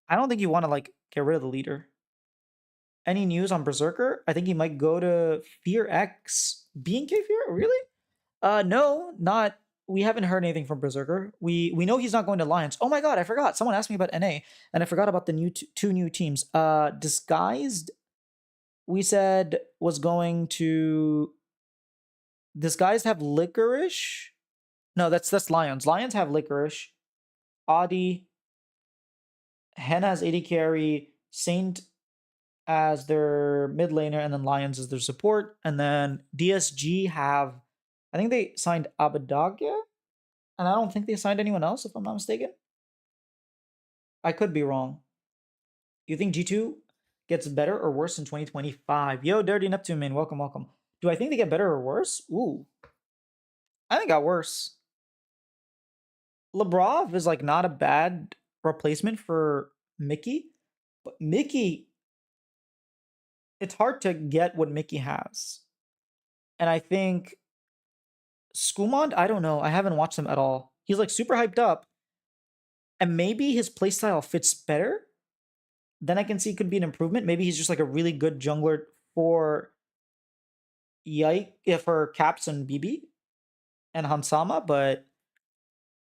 I don't think you want to like get rid of the leader. Any news on Berserker? I think he might go to Fear X. B&K Fear? Really? No, not. We haven't heard anything from Berserker. We know he's not going to Lions. Oh my god, I forgot. Someone asked me about NA, and I forgot about the new two new teams. Disguised. We said was going to. Disguised have Licorice. No, that's Lions. Lions have Licorice. Audi. Hen has AD carry. Saint as their mid laner, and then Lions as their support. And then DSG have, I think they signed Abadagia, and I don't think they signed anyone else, if I'm not mistaken. I could be wrong. You think G2 gets better or worse in 2025? Yo, Dirty Neptune, man, welcome, welcome. Do I think they get better or worse? Ooh, I think it got worse. Labrov is like not a bad replacement for Mickey, but Mickey, it's hard to get what Mickey has. And I think Skumond, I don't know. I haven't watched him at all. He's like super hyped up. And maybe his playstyle fits better. Then I can see could be an improvement. Maybe he's just like a really good jungler for for Caps and BB and Hansama, but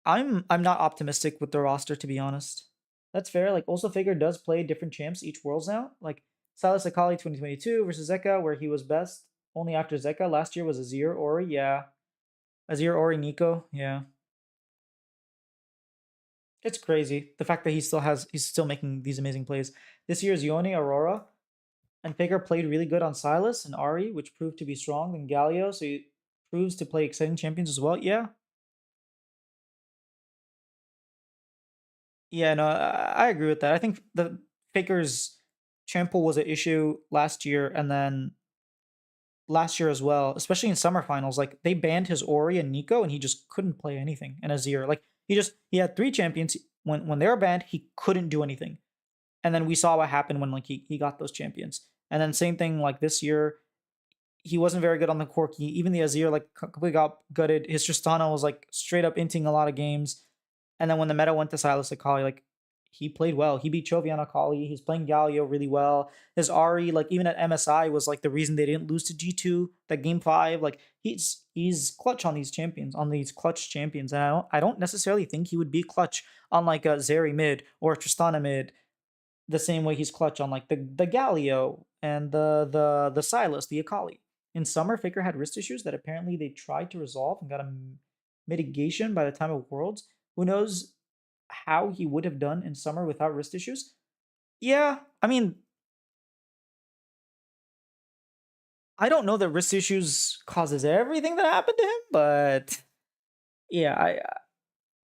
I'm not optimistic with the roster, to be honest. That's fair. Like also Figure does play different champs each Worlds now. Like Silas Akali 2022 versus Zeka, where he was best only after Zeka. Last year was Azir Ori, yeah. Azir Ori Nico, yeah. It's crazy. The fact that he's still making these amazing plays. This year's Yone Aurora and Faker played really good on Silas and Ari, which proved to be strong than Galio, so he proves to play exciting champions as well. Yeah. Yeah, no, I agree with that. I think the Faker's champ pool was an issue last year, and then last year as well, especially in summer finals. Like they banned his Ori and Nico, and he just couldn't play anything. And Azir, like he had three champions. When they were banned, he couldn't do anything. And then we saw what happened when like he got those champions. And then same thing like this year, he wasn't very good on the Corki. Even the Azir like completely got gutted. His Tristana was like straight up inting a lot of games. And then when the meta went to Silas Akali, like he played well. He beat Chovy on Akali. He's playing Galio really well. His Ari, like even at MSI, was like the reason they didn't lose to G2 that game 5. Like he's clutch on these champions, on these clutch champions. And I don't necessarily think he would be clutch on like a Zeri mid or a Tristana mid the same way he's clutch on like the Galio and the Silas, the Akali. In summer, Faker had wrist issues that apparently they tried to resolve and got a mitigation by the time of Worlds. Who knows how he would have done in summer without wrist issues? Yeah, I mean, I don't know that wrist issues causes everything that happened to him, but yeah,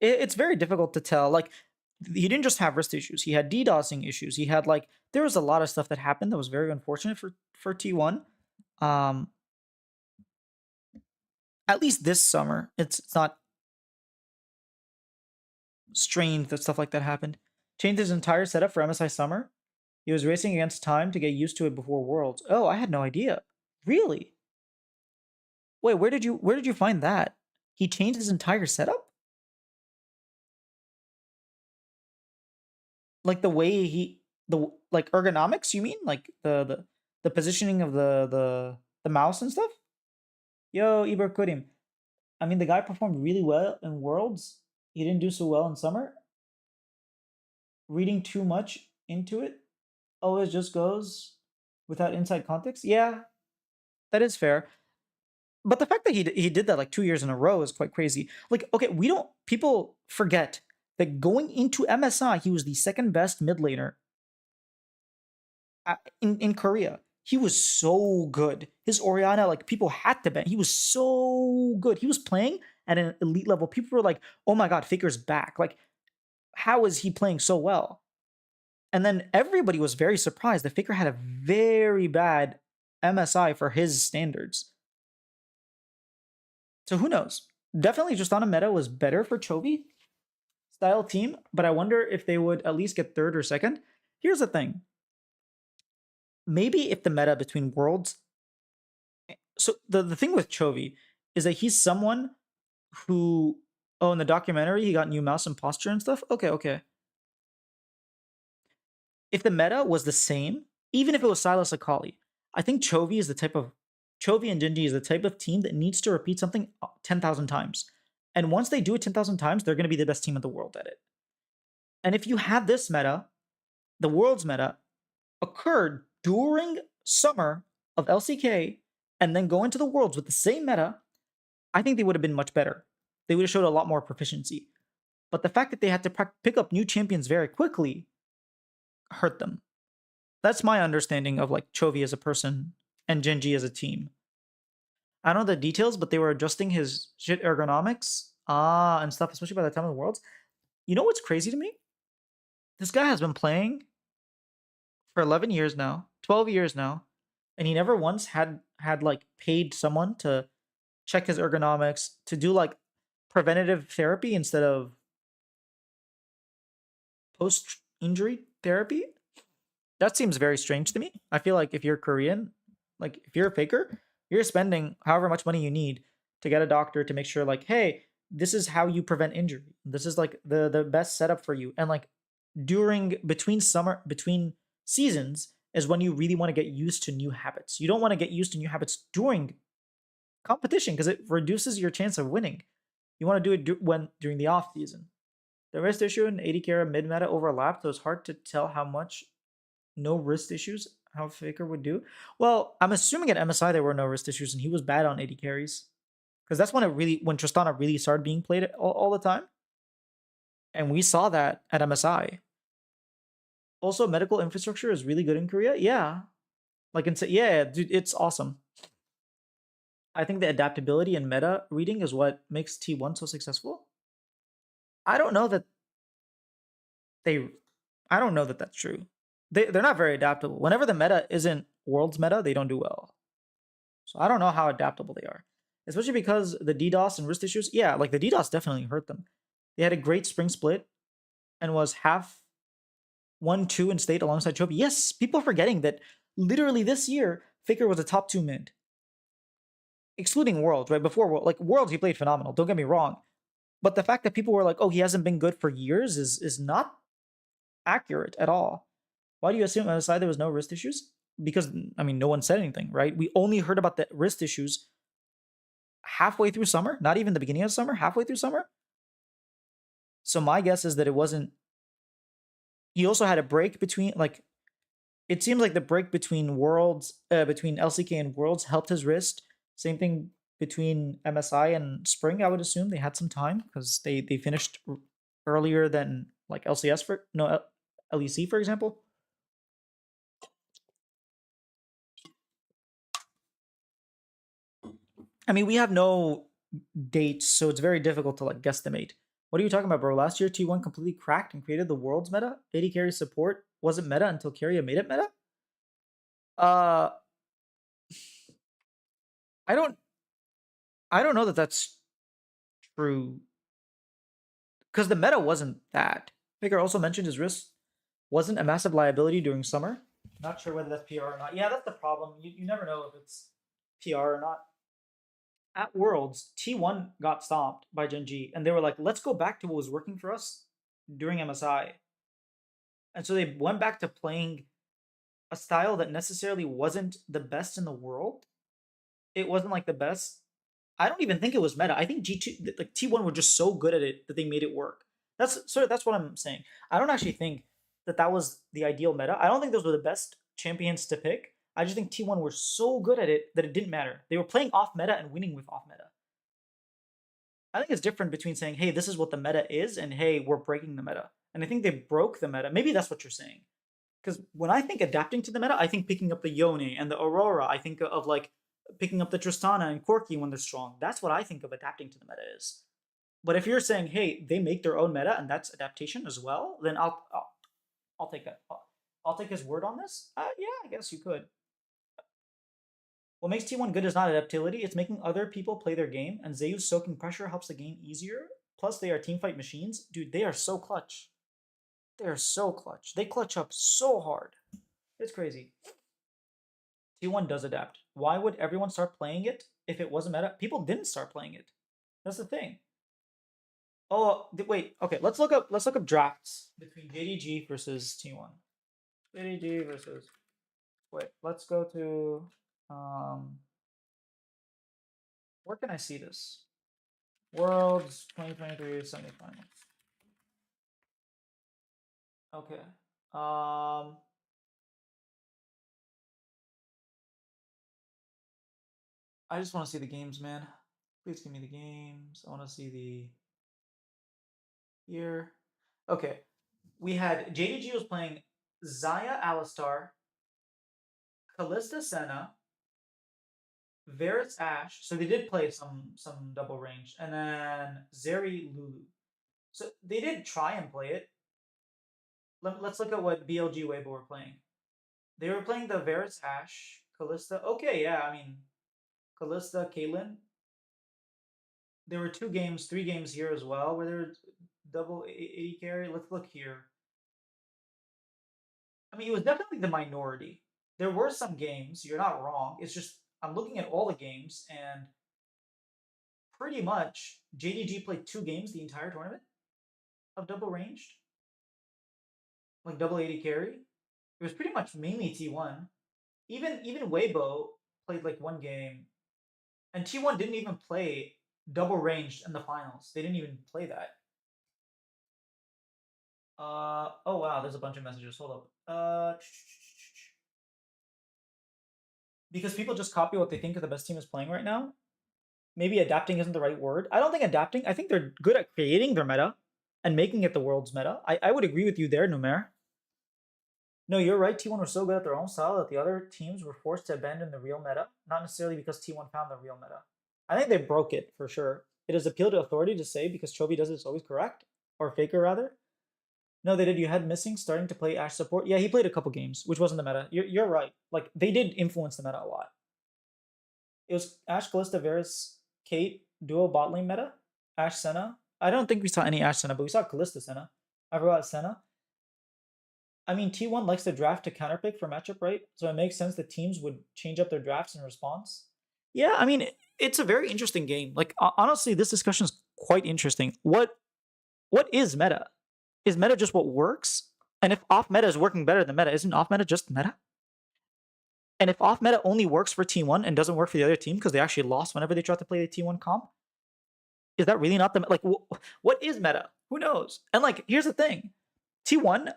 it's very difficult to tell. Like he didn't just have wrist issues; he had DDoSing issues. He had like there was a lot of stuff that happened that was very unfortunate for T1. Um, at least this summer, it's not strange that stuff like that happened. Changed his entire setup for MSI Summer. He was racing against time to get used to it before Worlds. Oh, I had no idea. Really? Wait, where did you find that? He changed his entire setup? Like the way he the like ergonomics, you mean? Like the positioning of the mouse and stuff? Yo, Ibra Kudim. I mean, the guy performed really well in Worlds. He didn't do so well in Summer. Reading too much into it always just goes without inside context. Yeah, that is fair. But the fact that he did that like 2 years in a row is quite crazy. Like, okay, we don't people forget that going into MSI, he was the second best mid laner in Korea. He was so good. His Oriana, like people had to bet. He was so good. He was playing at an elite level. People were like, "Oh my god, Faker's back!" Like, how is he playing so well? And then everybody was very surprised that Faker had a very bad MSI for his standards. So who knows? Definitely Justana meta was better for Chovy style team, but I wonder if they would at least get third or second. Here's the thing. Maybe if the meta between worlds. So the thing with Chovy is that he's someone who, oh, in the documentary he got new mouse and posture and stuff. Okay. If the meta was the same, even if it was Silas Akali, I think Chovy and Genji is the type of team that needs to repeat something 10,000 times. And once they do it 10,000 times, they're going to be the best team in the world at it. And if you have this meta, the world's meta, occurred during summer of LCK and then go into the worlds with the same meta, I think they would have been much better. They would have showed a lot more proficiency. But the fact that they had to pick up new champions very quickly hurt them. That's my understanding of like Chovy as a person and Genji as a team. I don't know the details, but they were adjusting his shit ergonomics and stuff, especially by the time of the worlds. You know what's crazy to me? This guy has been playing for 11 years now, 12 years now, and he never once had like paid someone to check his ergonomics, to do like preventative therapy instead of post injury therapy. That seems very strange to me. I feel like if you're Korean, like if you're a faker, you're spending however much money you need to get a doctor to make sure like, hey, this is how you prevent injury. This is like the best setup for you. And like between seasons is when you really want to get used to new habits. You don't want to get used to new habits during competition because it reduces your chance of winning. You want to do it during the off season. The wrist issue and AD carry mid meta overlapped, so it's hard to tell how much no wrist issues how Faker would do. Well, I'm assuming at MSI there were no wrist issues and he was bad on AD carries because that's when Tristana really started being played all the time, and we saw that at MSI. Also, medical infrastructure is really good in Korea. Yeah, yeah, dude, it's awesome. I think the adaptability and meta reading is what makes T1 so successful. I don't know that they. I don't know that that's true. They're not very adaptable. Whenever the meta isn't world's meta, they don't do well. So I don't know how adaptable they are, especially because the DDoS and wrist issues. Yeah, like the DDoS definitely hurt them. They had a great spring split and was half 1-2 in state alongside Chovy. Yes, people are forgetting that literally this year Faker was a top 2 mid, excluding Worlds. Right before Worlds, he played phenomenal. Don't get me wrong, but the fact that people were like, "Oh, he hasn't been good for years," is not accurate at all. Why do you assume on the side there was no wrist issues? Because I mean, no one said anything, right? We only heard about the wrist issues halfway through summer, not even the beginning of summer, halfway through summer. So my guess is that it wasn't. He also had a break between like. It seems like the break between worlds, between LCK and worlds, helped his wrist. Same thing between MSI and Spring. I would assume they had some time because they finished earlier than like LCS for no LEC for example. I mean, we have no dates, so it's very difficult to like guesstimate. What are you talking about, bro? Last year, T1 completely cracked and created the world's meta. AD carry support wasn't meta until Carrier made it meta. Uh, I don't, I don't know that that's true because the meta wasn't that. Faker also mentioned his wrist wasn't a massive liability during summer. Not sure whether that's PR or not. Yeah, that's the problem. You never know if it's PR or not. At Worlds, T1 got stomped by Gen G, and they were like, let's go back to what was working for us during MSI. And so they went back to playing a style that necessarily wasn't the best in the world. It wasn't like the best. I don't even think it was meta. I think G2 like T1 were just so good at it that they made it work. That's what I'm saying. I don't actually think that was the ideal meta. I don't think those were the best champions to pick. I just think T1 were so good at it that it didn't matter. They were playing off meta and winning with off meta. I think it's different between saying, hey, this is what the meta is, and hey, we're breaking the meta. And I think they broke the meta. Maybe that's what you're saying. Because when I think adapting to the meta, I think picking up the Yone and the Aurora. I think of like picking up the Tristana and Corki when they're strong. That's what I think of adapting to the meta is. But if you're saying, hey, they make their own meta and that's adaptation as well, then I'll take that. I'll take his word on this. Yeah, I guess you could. What makes T1 good is not adaptability, it's making other people play their game, and Zeus soaking pressure helps the game easier. Plus, they are teamfight machines. Dude, they are so clutch. They are so clutch. They clutch up so hard. It's crazy. T1 does adapt. Why would everyone start playing it if it wasn't meta? People didn't start playing it. That's the thing. Oh, wait. Okay, let's look up drafts between JDG versus T1. JDG versus. Wait, let's go to where can I see this? Worlds 2023 semifinals. Okay. I just want to see the games, man. Please give me the games. I want to see the here. Okay. We had JDG was playing Zaya Alistar, Callista Senna, Varus Ashe. So they did play some double range, and then Zeri Lulu. So they did try and play it. Let's look at what BLG Weibo were playing. They were playing the Varus Ashe, Callista. Okay, yeah, I mean, Callista, Caitlyn. There were 3 games here as well where there were double AD carry. Let's look here. I mean, it was definitely the minority. There were some games, you're not wrong. It's just, I'm looking at all the games, and pretty much JDG played 2 games the entire tournament of double ranged. Like double AD carry. It was pretty much mainly T1. Even Weibo played like 1 game. And T1 didn't even play double ranged in the finals. They didn't even play that. Oh wow, there's a bunch of messages. Hold up. Because people just copy what they think the best team is playing right now. Maybe adapting isn't the right word. I don't think adapting. I think they're good at creating their meta and making it the world's meta. I would agree with you there, Numer. No, you're right. T1 were so good at their own style that the other teams were forced to abandon the real meta, not necessarily because T1 found the real meta. I think they broke it for sure. It is appeal to authority to say because Chovy does it, it's always correct. Or Faker, rather. No, they did. You had Missing starting to play Ashe support. Yeah, he played a couple games, which wasn't the meta. You're right. Like, they did influence the meta a lot. It was Ashe, Callista, Varus, Kate, duo bot lane meta. Ashe, Senna. I don't think we saw any Ashe, Senna, but we saw Callista, Senna. I forgot Senna. I mean, T1 likes to draft to counterpick for matchup, right? So it makes sense that teams would change up their drafts in response. Yeah, I mean, it's a very interesting game. Like, honestly, this discussion is quite interesting. What is meta? Is meta just what works? And if off meta is working better than meta, isn't off meta just meta? And if off meta only works for T1 and doesn't work for the other team because they actually lost whenever they tried to play the T1 comp, is that really not the like? What is meta? Who knows? And like, here's the thing: T1,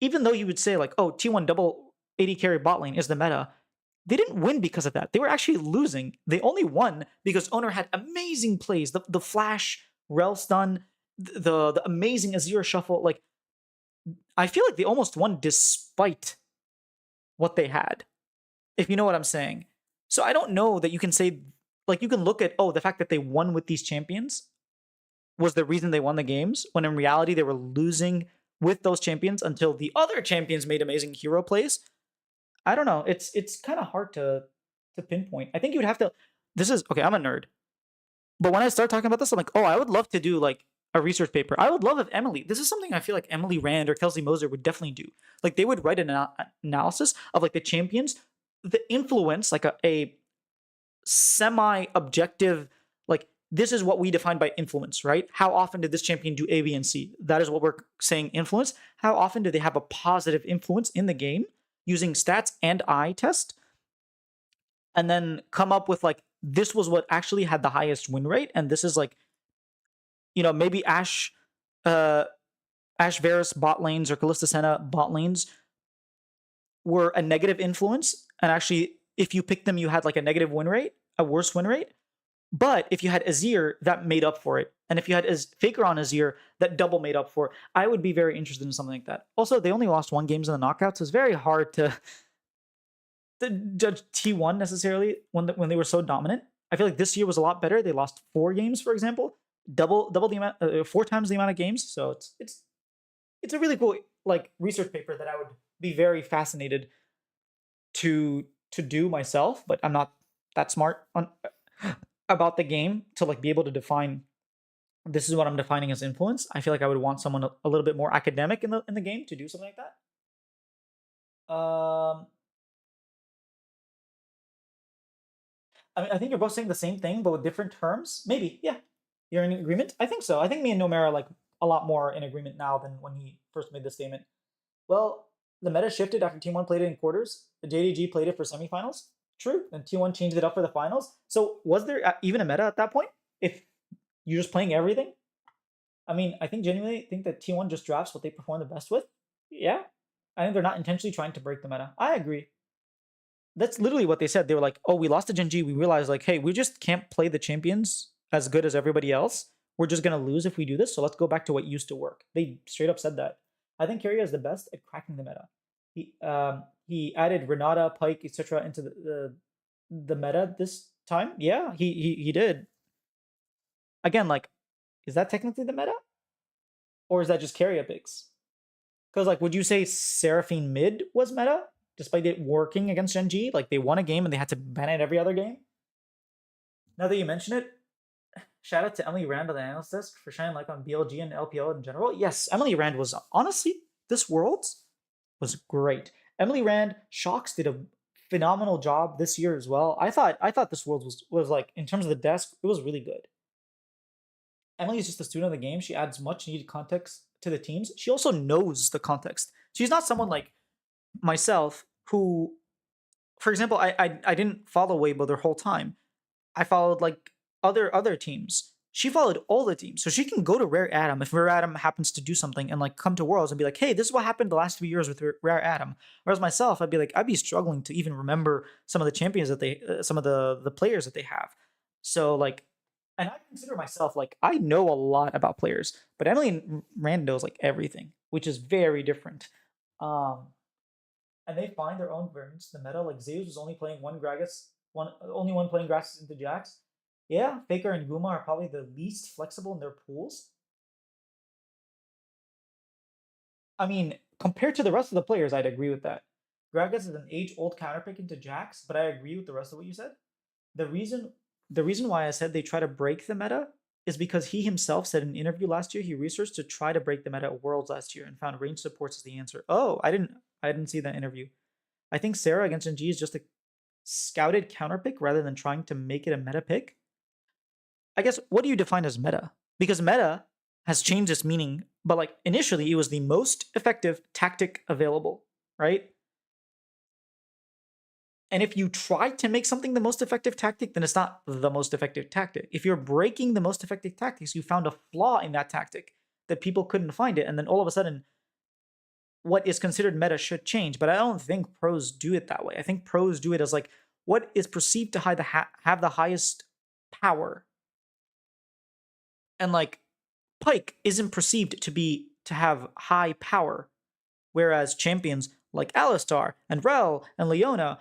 even though you would say like, oh, T1 double AD carry bot lane is the meta, they didn't win because of that. They were actually losing. They only won because Owner had amazing plays, the flash, rel stun, the amazing Azir shuffle. Like, I feel like they almost won despite what they had, if you know what I'm saying. So I don't know that you can say, like, you can look at, oh, the fact that they won with these champions was the reason they won the games, when in reality they were losing with those champions until the other champions made amazing hero plays. I don't know. It's kind of hard to pinpoint. I think you would have to. This is okay. I'm a nerd, but when I start talking about this, I'm like, oh, I would love to do like a research paper. I would love if Emily. This is something I feel like Emily Rand or Kelsey Moser would definitely do. Like they would write an analysis of like the champions, the influence, like a semi-objective, like this is what we define by influence, right? How often did this champion do A, B, and C? That is what we're saying influence. How often do they have a positive influence in the game using stats and eye test? And then come up with like, this was what actually had the highest win rate. And this is like, maybe uh, Ash Varus bot lanes or Kalista Senna bot lanes were a negative influence. And actually, if you picked them, you had like a negative win rate, a worse win rate. But if you had Azir, that made up for it. And if you had Faker on Azir, that double made up for it. I would be very interested in something like that. Also, they only lost 1 games in the knockouts. So it's very hard to judge T1 necessarily when they were so dominant. I feel like this year was a lot better. They lost 4 games, for example, double the amount, 4 times the amount of games. So it's a really cool like research paper that I would be very fascinated to do myself, but I'm not that smart on about the game to like be able to define this is what I'm defining as influence. I feel like I would want someone a little bit more academic in the game to do something like that. I mean, I think you're both saying the same thing, but with different terms. Maybe, yeah. You're in agreement? I think so. I think me and Nomera are like a lot more in agreement now than when he first made this statement. Well, the meta shifted after Team 1 played it in quarters. The JDG played it for semifinals. True. And Team 1 changed it up for the finals. So was there even a meta at that point? If you're just playing everything? I mean, I think genuinely think that T1 just drafts what they perform the best with. Yeah. I think they're not intentionally trying to break the meta. I agree. That's literally what they said. They were like, oh, we lost to Gen G. We realized, like, hey, we just can't play the champions as good as everybody else. We're just going to lose if we do this. So let's go back to what used to work. They straight up said that. I think Keria is the best at cracking the meta. He added Renata, Pike, etc. into the meta this time. Yeah, he did. Again, like, is that technically the meta? Or is that just Keria picks? Because, like, would you say Seraphine mid was meta? Despite it working against Gen G? Like, they won a game and they had to ban it every other game? Now that you mention it, shout out to Emily Rand on the analyst desk for shining light on BLG and LPL in general. Yes, Emily Rand was, honestly, this Worlds was great. Emily Rand, Shocks did a phenomenal job this year as well. I thought this Worlds was like, in terms of the desk, it was really good. Emily is just a student of the game. She adds much needed context to the teams. She also knows the context. She's not someone like myself who, for example, I didn't follow Weibo their whole time. I followed like other teams. She followed all the teams, so she can go to Rare Atom if Rare Atom happens to do something and like come to Worlds and be like, "Hey, this is what happened the last few years with Rare Atom." Whereas myself, I'd be struggling to even remember some of the champions that some of the players that they have. So like, and I consider myself like I know a lot about players, but Emily Rand knows like everything, which is very different. Um, and they find their own variants. The meta, like Zeus was only playing only one playing Gragas into Jax. Yeah, Faker and Guma are probably the least flexible in their pools. I mean, compared to the rest of the players, I'd agree with that. Gragas is an age-old counterpick into Jax, but I agree with the rest of what you said. The reason why I said they try to break the meta is because he himself said in an interview last year he researched to try to break the meta at Worlds last year and found range supports as the answer. Oh, I didn't see that interview. I think Sarah against NG is just a scouted counter pick rather than trying to make it a meta pick. I guess what do you define as meta? Because meta has changed its meaning, but like initially it was the most effective tactic available, right? And if you try to make something the most effective tactic, then it's not the most effective tactic. If you're breaking the most effective tactics, you found a flaw in that tactic that people couldn't find it, and then all of a sudden what is considered meta should change. But I don't think pros do it that way. I think pros do it as like what is perceived to have the highest power. And like Pike isn't perceived to have high power, whereas champions like Alistar and Rel and Leona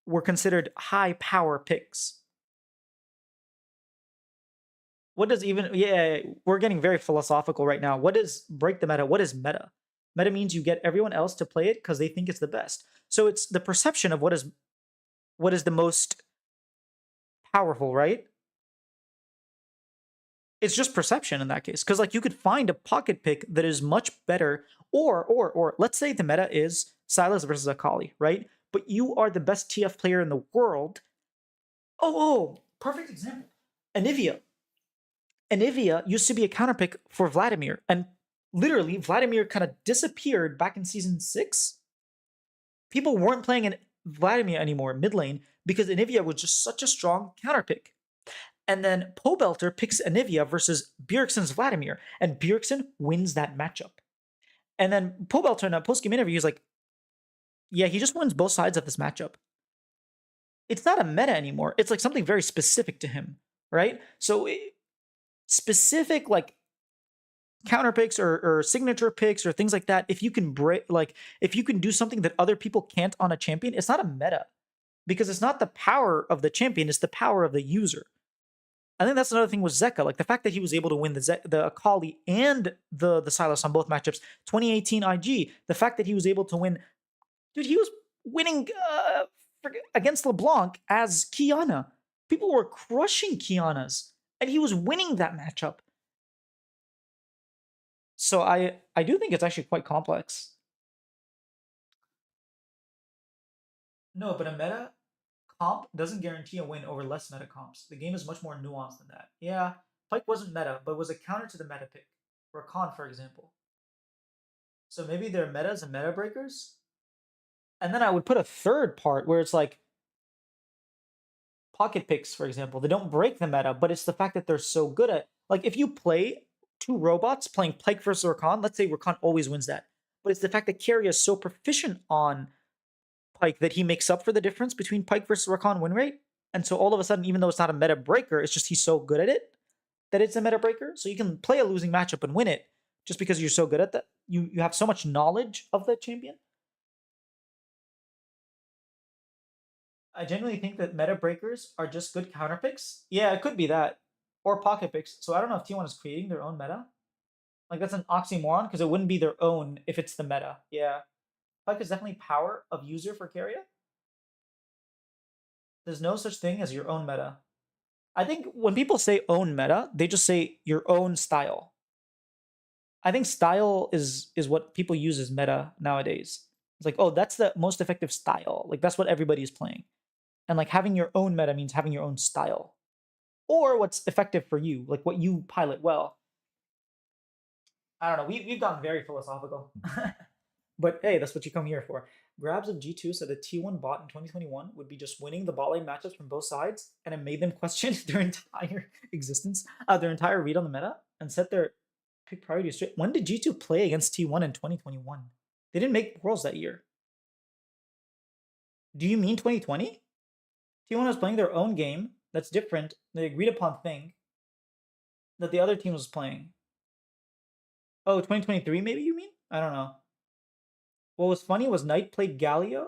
were considered high power picks. What does even we're getting very philosophical right now. What is break the meta? What is meta? Meta means you get everyone else to play it because they think it's the best. So it's the perception of what is the most powerful, right? It's just perception in that case, because like you could find a pocket pick that is much better, or let's say the meta is Silas versus Akali, right? But you are the best TF player in the world. Perfect example. Anivia. Anivia used to be a counterpick for Vladimir, and literally Vladimir kind of disappeared back in season 6. People weren't playing in Vladimir anymore mid lane because Anivia was just such a strong counterpick. And then Pobelter picks Anivia versus Bjergsen's Vladimir, and Bjergsen wins that matchup. And then Pobelter in a post-game interview is like, yeah, he just wins both sides of this matchup. It's not a meta anymore. It's like something very specific to him, right? So specific like counter picks or signature picks or things like that, if you can break, like if you can do something that other people can't on a champion, it's not a meta because it's not the power of the champion, it's the power of the user. I think that's another thing with Zeka, like the fact that he was able to win the Akali and the Sylas on both matchups. 2018 IG, the fact that he was able to win, dude, he was winning against LeBlanc as Kiana. People were crushing Kiana's, and he was winning that matchup. So I do think it's actually quite complex. No, but a meta comp doesn't guarantee a win over less meta comps. The game is much more nuanced than that. Yeah, Pike wasn't meta, but was a counter to the meta pick. Rakan, for example. So maybe they're metas and meta breakers. And then I would put a third part where it's like pocket picks, for example. They don't break the meta, but it's the fact that they're so good at, like, if you play two robots playing Pike versus Rakan, let's say Rakan always wins that. But it's the fact that Keria is so proficient on Pike that he makes up for the difference between Pike versus Rakan win rate. And so all of a sudden, even though it's not a meta breaker, it's just he's so good at it that it's a meta breaker. So you can play a losing matchup and win it just because you're so good at that. You have so much knowledge of the champion. I genuinely think that meta breakers are just good counter picks. Yeah, it could be that. Or pocket picks. So I don't know if T1 is creating their own meta. Like that's an oxymoron because it wouldn't be their own if it's the meta. Yeah. Pike is definitely power of user for Keria. There's no such thing as your own meta. I think when people say own meta, they just say your own style. I think style is what people use as meta nowadays. It's like, oh, that's the most effective style. Like that's what everybody is playing. And like having your own meta means having your own style. Or what's effective for you, like what you pilot well. I don't know. We've gotten very philosophical. But hey, that's what you come here for. Grabs of G2 said the T1 bot in 2021 would be just winning the bot lane matchups from both sides, and it made them question their entire existence, their entire read on the meta, and set their pick priority straight. When did G2 play against T1 in 2021? They didn't make Worlds that year. Do you mean 2020? T1 was playing their own game that's different, the agreed upon thing that the other team was playing. Oh, 2023 maybe you mean? I don't know. What was funny was Knight played Galio,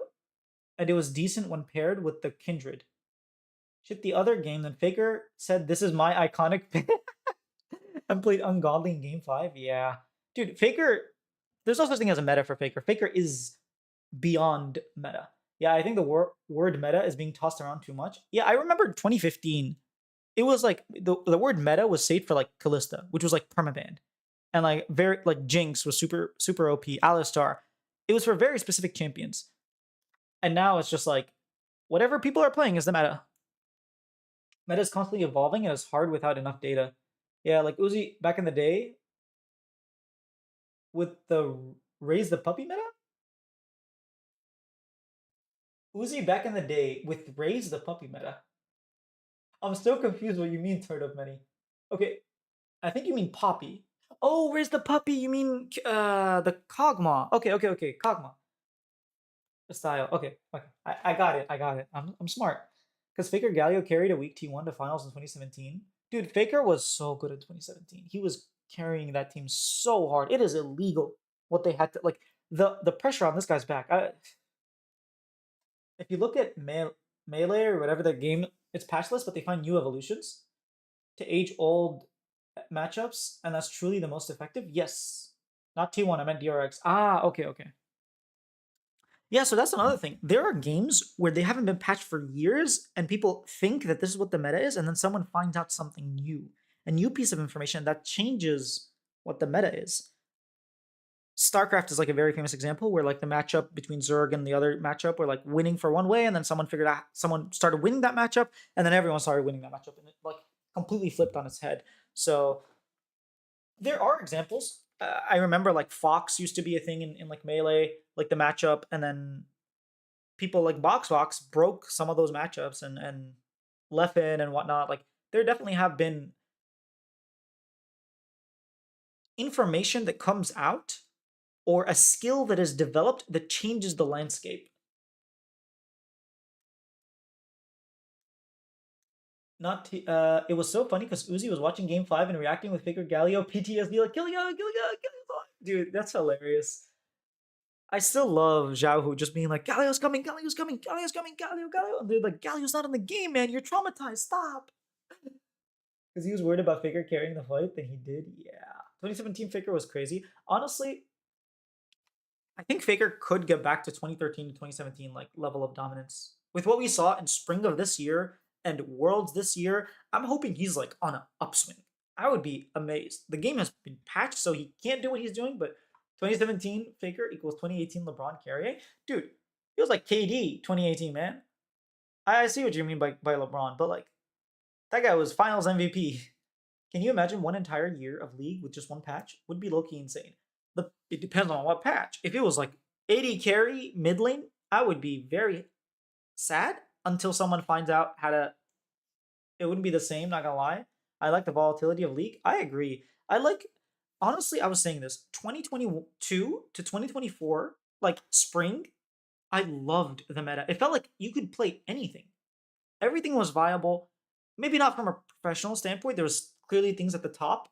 and it was decent when paired with the Kindred. Shit, the other game, then Faker said, "This is my iconic pick," and played Ungodly in Game 5. Yeah. Dude, Faker, there's no such thing as a meta for Faker. Faker is beyond meta. Yeah, I think the word meta is being tossed around too much. Yeah, I remember 2015. It was like the word meta was saved for like Kalista, which was like permabanned. And like very like Jinx was super OP, Alistar. It was for very specific champions. And now it's just like whatever people are playing is the meta. Meta is constantly evolving and it's hard without enough data. Yeah, like Uzi back in the day with the raise the puppy meta? Uzi back in the day with raise the puppy meta. I'm still confused what you mean, Third of Many. Okay, I think you mean Poppy. Oh, where's the puppy? You mean the Kog'Maw. Okay. Kog'Maw. The style. Okay. I got it. I'm smart. Because Faker Galio carried a weak T1 to finals in 2017. Dude, Faker was so good in 2017. He was carrying that team so hard. It is illegal what they had to like the pressure on this guy's back. If you look at Melee or whatever the game, it's patchless, but they find new evolutions to age old matchups, and that's truly the most effective. Yes, not T1. I meant DRX. Ah, okay. Yeah, so that's another thing. There are games where they haven't been patched for years, and people think that this is what the meta is, and then someone finds out something new, a new piece of information that changes what the meta is. StarCraft is like a very famous example where like the matchup between Zerg and the other matchup were like winning for one way, and then someone started winning that matchup, and then everyone started winning that matchup, and it like completely flipped on its head. So there are examples. I remember like Fox used to be a thing in like Melee, like the matchup, and then people like Box broke some of those matchups and Leffen and whatnot. Like there definitely have been information that comes out or a skill that is developed that changes the landscape. Not t- It was so funny because Uzi was watching Game 5 and reacting with Faker Galio PTSD like kill Galio, kill Galio, kill Galio. Dude, that's hilarious. I still love Xiaohu just being like, Galio's coming, Galio's coming, Galio's coming, Galio, Galio. And they're like, Galio's not in the game, man. You're traumatized. Stop. Because he was worried about Faker carrying the fight, then he did. Yeah. 2017 Faker was crazy. Honestly, I think Faker could get back to 2013 to 2017 like level of dominance. With what we saw in spring of this year and Worlds this year, I'm hoping he's like on an upswing. I would be amazed. The game has been patched, so he can't do what he's doing, but 2017 Faker equals 2018 LeBron Carrier. Dude, he was like KD 2018, man. I see what you mean by LeBron, but like that guy was finals MVP. Can you imagine one entire year of League with just one patch? Would be low-key insane. It depends on what patch. If it was like 80 carry mid lane, I would be very sad until someone finds out how to. It wouldn't be the same, not gonna lie. I like the volatility of League. I agree. I like, honestly, I was saying this 2022 to 2024, like spring, I loved the meta. It felt like you could play anything. Everything was viable. Maybe not from a professional standpoint. There was clearly things at the top,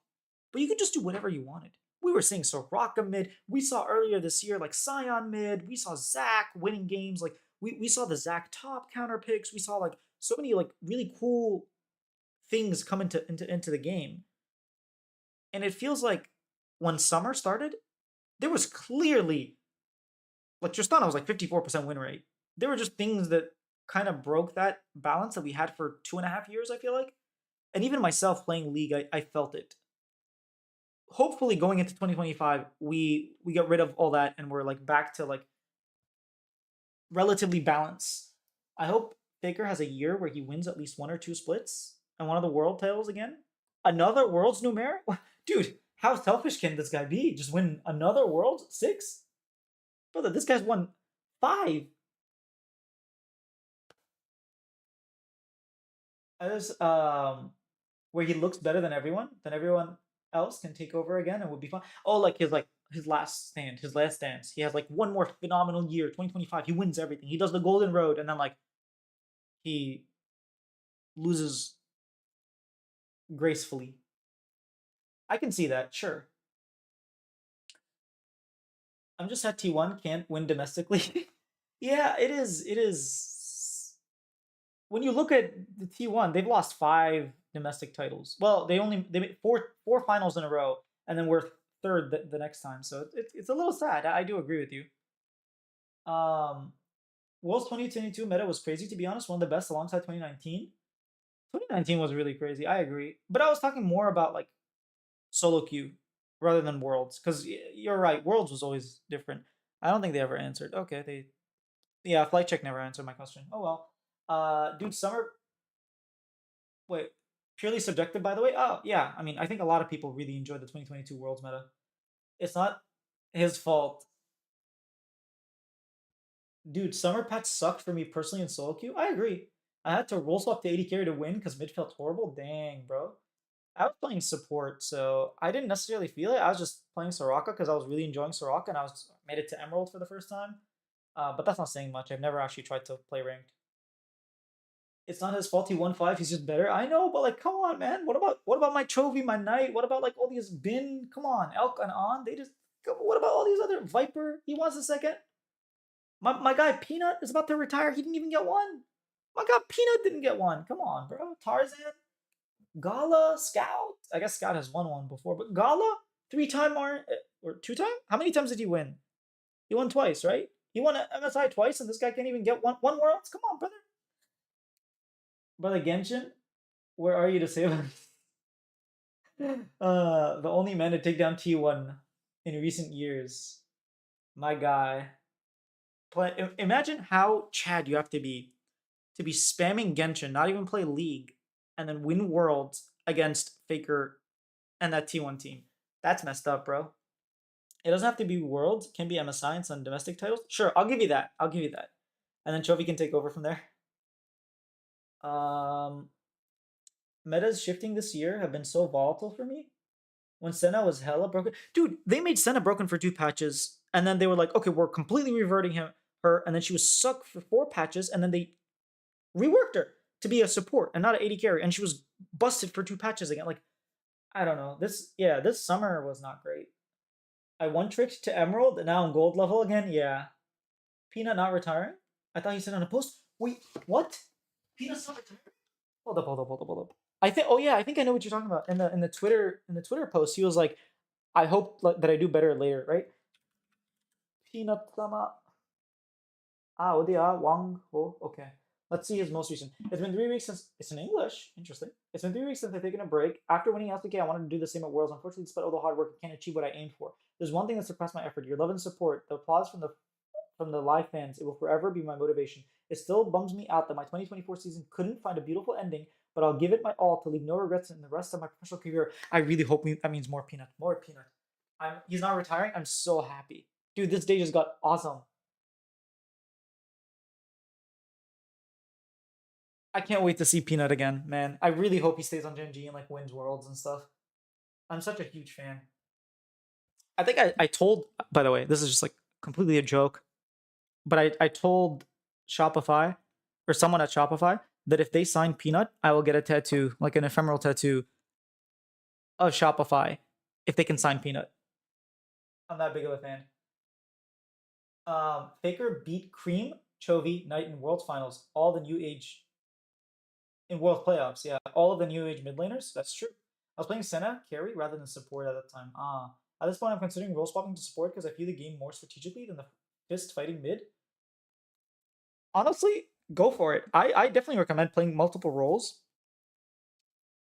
but you could just do whatever you wanted. We were seeing Soraka mid. We saw earlier this year like Sion mid. We saw Zac winning games. Like we saw the Zac top counter picks. We saw like so many like really cool things come into the game. And it feels like when summer started, there was clearly like Tristana was like 54% win rate. There were just things that kind of broke that balance that we had for 2.5 years, I feel like. And even myself playing League, I felt it. Hopefully going into 2025, we get rid of all that and we're like back to like relatively balanced. I hope Faker has a year where he wins at least one or two splits and one of the world titles again. Another world's numeric? Dude, how selfish can this guy be? Just win another world? 6? Brother, this guy's won 5. As where he looks better than everyone else can take over again and would be fine. Oh, like his last stand, his last dance. He has like one more phenomenal year, 2025. He wins everything. He does the golden road, and then like he loses gracefully. I can see that, sure. I'm just at T1, can't win domestically. Yeah, it is. It is. When you look at the T1, they've lost 5 domestic titles. Well, they made four finals in a row, and then we're third the next time. So it's a little sad. I do agree with you. Um, World's 2022 meta was crazy, to be honest. One of the best alongside 2019. 2019 was really crazy. I agree, but I was talking more about like solo queue rather than Worlds, because you're right. Worlds was always different. I don't think they ever answered. Okay, yeah, flight check never answered my question. Oh well. Dude, summer. Wait, purely subjective, by the way. Oh yeah, I mean, I think a lot of people really enjoyed the 2022 Worlds meta. It's not his fault. Dude, summer patch sucked for me personally in solo queue. I agree. I had to roll swap to 80 carry to win because mid felt horrible. Dang, bro. I was playing support, so I didn't necessarily feel it. I was just playing Soraka because I was really enjoying Soraka and I was made it to Emerald for the first time. But that's not saying much. I've never actually tried to play ranked. It's not his fault he won 5. He's just better. I know, but like, come on, man. What about my Chovy, my Knight? What about like all these Bin? Come on, Elk and On. They just. What about all these other Viper? He wants a second. My guy Peanut is about to retire. He didn't even get one. My guy Peanut didn't get one. Come on, bro. Tarzan, Gala, Scout. I guess Scout has won one before, but Gala, 3-time or 2-time? How many times did he win? He won twice, right? He won MSI twice, and this guy can't even get one Worlds. Come on, brother. Brother Genshin, where are you to save us? The only man to take down T1 in recent years. My guy. Imagine how Chad you have to be spamming Genshin, not even play League, and then win Worlds against Faker and that T1 team. That's messed up, bro. It doesn't have to be Worlds. It can be MSI and some domestic titles. Sure, I'll give you that. I'll give you that. And then Chovy can take over from there. Um, Metas shifting this year have been so volatile for me. When Senna was hella broken, dude, they made Senna broken for 2 patches, and then they were like, okay, we're completely reverting her, and then she was sucked for 4 patches, and then they reworked her to be a support and not an AD carry, and she was busted for 2 patches again. Like, I don't know. This summer was not great. I one tricked to Emerald, and now I'm gold level again. Yeah. Peanut not retiring? I thought he said on a post. Wait, what? Peanut's not retiring? Hold up. I think. Oh yeah, I think I know what you're talking about. In the Twitter post, he was like, "I hope like, that I do better later." Right? Peanut sama. Ah, Odia Wang Ho. Okay. Let's see his most recent. It's been 3 weeks since it's in English. Interesting. It's been 3 weeks since I've taken a break. After winning LPK, I wanted to do the same at Worlds. Unfortunately, despite all the hard work, I can't achieve what I aimed for. There's one thing that surpassed my effort: your love and support. The applause from the live fans. It will forever be my motivation. It still bums me out that my 2024 season couldn't find a beautiful ending, but I'll give it my all to leave no regrets in the rest of my professional career. I really hope that means more Peanut. More Peanut. He's not retiring. I'm so happy. Dude, this day just got awesome. I can't wait to see Peanut again, man. I really hope he stays on Gen G and like wins worlds and stuff. I'm such a huge fan. I think I told, by the way, this is just like completely a joke, but I told Shopify or someone at Shopify that if they sign Peanut, I will get a tattoo, like an ephemeral tattoo of Shopify if they can sign Peanut. I'm that big of a fan. Faker beat Cream, Chovy, Knight in World Finals, all the new age in World Playoffs. Yeah, all of the new age mid laners. That's true. I was playing Senna carry rather than support at that time. At this point, I'm considering role swapping to support because I view the game more strategically than the fist fighting mid. Honestly, go for it. I definitely recommend playing multiple roles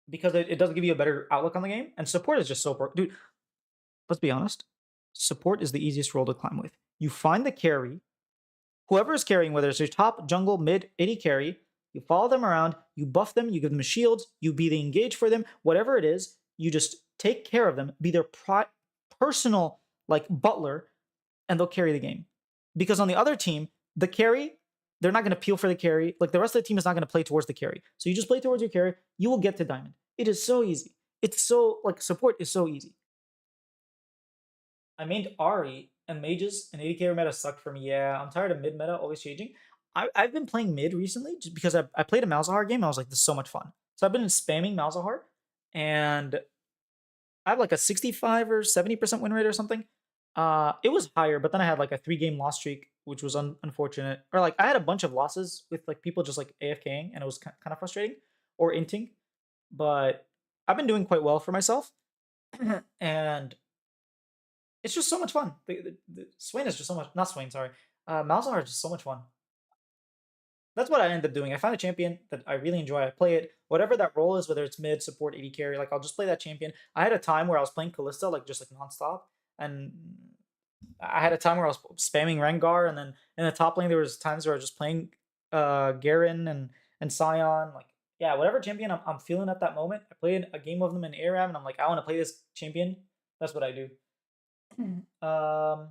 because it does give you a better outlook on the game. And support is just so broken. Dude, let's be honest. Support is the easiest role to climb with. You find the carry, whoever is carrying, whether it's your top, jungle, mid, any carry, you follow them around, you buff them, you give them shields, you be the engage for them, whatever it is, you just take care of them, be their personal like butler, and they'll carry the game. Because on the other team, the carry, they're not going to peel for the carry. Like the rest of the team is not going to play towards the carry. So you just play towards your carry, you will get to diamond. It is so easy. It's so like support is so easy. I mained Ari and mages and 80k meta sucked for me. Yeah, I'm tired of mid meta always changing. I've been playing mid recently just because I played a Malzahar game and I was like, this is so much fun. So I've been spamming Malzahar and I have like a 65 or 70% win rate or something. It was higher, but then I had like a 3 game loss streak, which was unfortunate. Or like I had a bunch of losses with like people just like AFKing and it was kind of frustrating or inting. But I've been doing quite well for myself. And it's just so much fun. The Swain is just so much. Not Swain, sorry. Malzahar is just so much fun. That's what I ended up doing. I found a champion that I really enjoy. I play it, whatever that role is, whether it's mid, support, AD carry. Like I'll just play that champion. I had a time where I was playing Kalista like just like nonstop, and I had a time where I was spamming Rengar, and then in the top lane there was times where I was just playing Garen and Sion. Like yeah, whatever champion I'm feeling at that moment. I played a game of them in ARAM, and I'm like I want to play this champion. That's what I do. Um,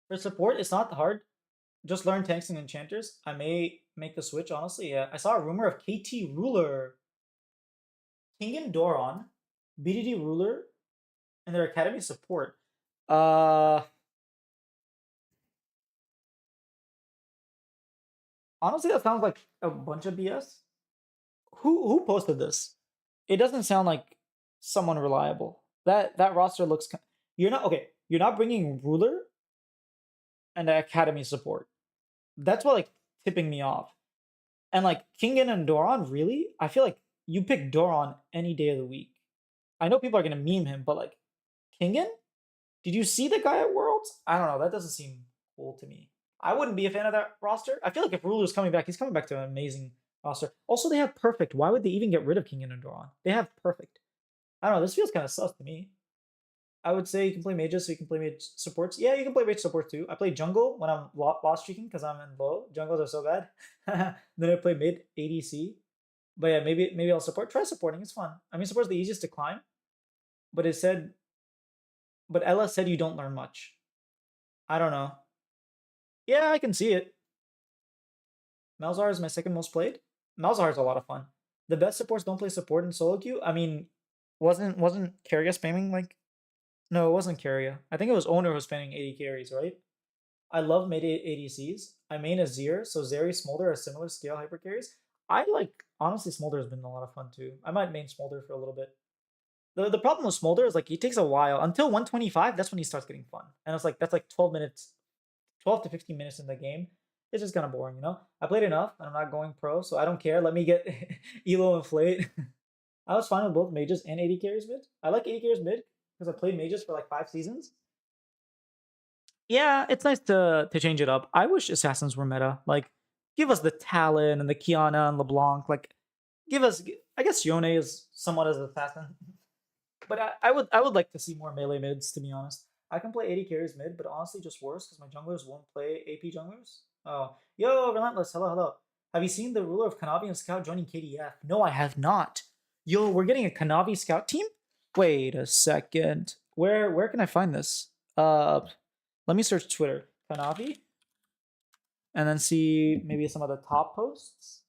for support, it's not hard. Just learn tanks and enchanters. I may make the switch, honestly. Yeah. I saw a rumor of KT Ruler, King and Doron, BDD Ruler, and their academy support. Uh Honestly, that sounds like a bunch of BS. Who posted this? It doesn't sound like someone reliable. That roster looks. You're not okay. You're not bringing Ruler and academy support. That's what like tipping me off. And like Kingen and Doron, really? I feel like you pick Doron any day of the week. I know people are gonna meme him, but like Kingen? Did you see the guy at Worlds? I don't know. That doesn't seem cool to me. I wouldn't be a fan of that roster. I feel like if Ruler's coming back, he's coming back to an amazing roster. Also, they have perfect. Why would they even get rid of King and Endoron? They have perfect. I don't know. This feels kind of sus to me. I would say you can play mages, so you can play mage supports. Yeah, you can play mage support too. I play jungle when I'm lost streaking because I'm in low. Jungles are so bad. Then I play mid ADC. But yeah, maybe I'll support. Try supporting. It's fun. I mean, support's the easiest to climb. But it said, but Ella said you don't learn much. I don't know. Yeah, I can see it. Malzahar is my second most played. Malzahar is a lot of fun. The best supports don't play support in solo queue. I mean, wasn't Keria spamming like? No, it wasn't Keria. I think it was Owner who was spamming 80 carries, right? I love mid ADCs. I main Azir, so Zeri, Smolder are similar scale hyper carries. I like honestly Smolder has been a lot of fun too. I might main Smolder for a little bit. The problem with Smolder is like it takes a while until 125. That's when he starts getting fun, and it's like that's like 12 minutes, 12 to 15 minutes in the game. It's just kind of boring, you know. I played enough, and I'm not going pro, so I don't care. Let me get Elo inflate. I was fine with both mages and 80 carries mid. I like 80 carries mid because I played mages for like 5 seasons. Yeah, it's nice to change it up. I wish assassins were meta. Like, give us the Talon and the Kiana and LeBlanc. Like, give us. I guess Yone is somewhat as an assassin, but I would like to see more melee mids. To be honest, I can play 80 carries mid, but honestly, just worse because my junglers won't play AP junglers. Oh, yo, relentless. Hello, hello. Have you seen the ruler of Kanavi and Scout joining KDF? No, I have not. Yo, we're getting a Kanavi Scout team. Wait a second. Where can I find this? Let me search Twitter, Kanavi, and then see maybe some of the top posts.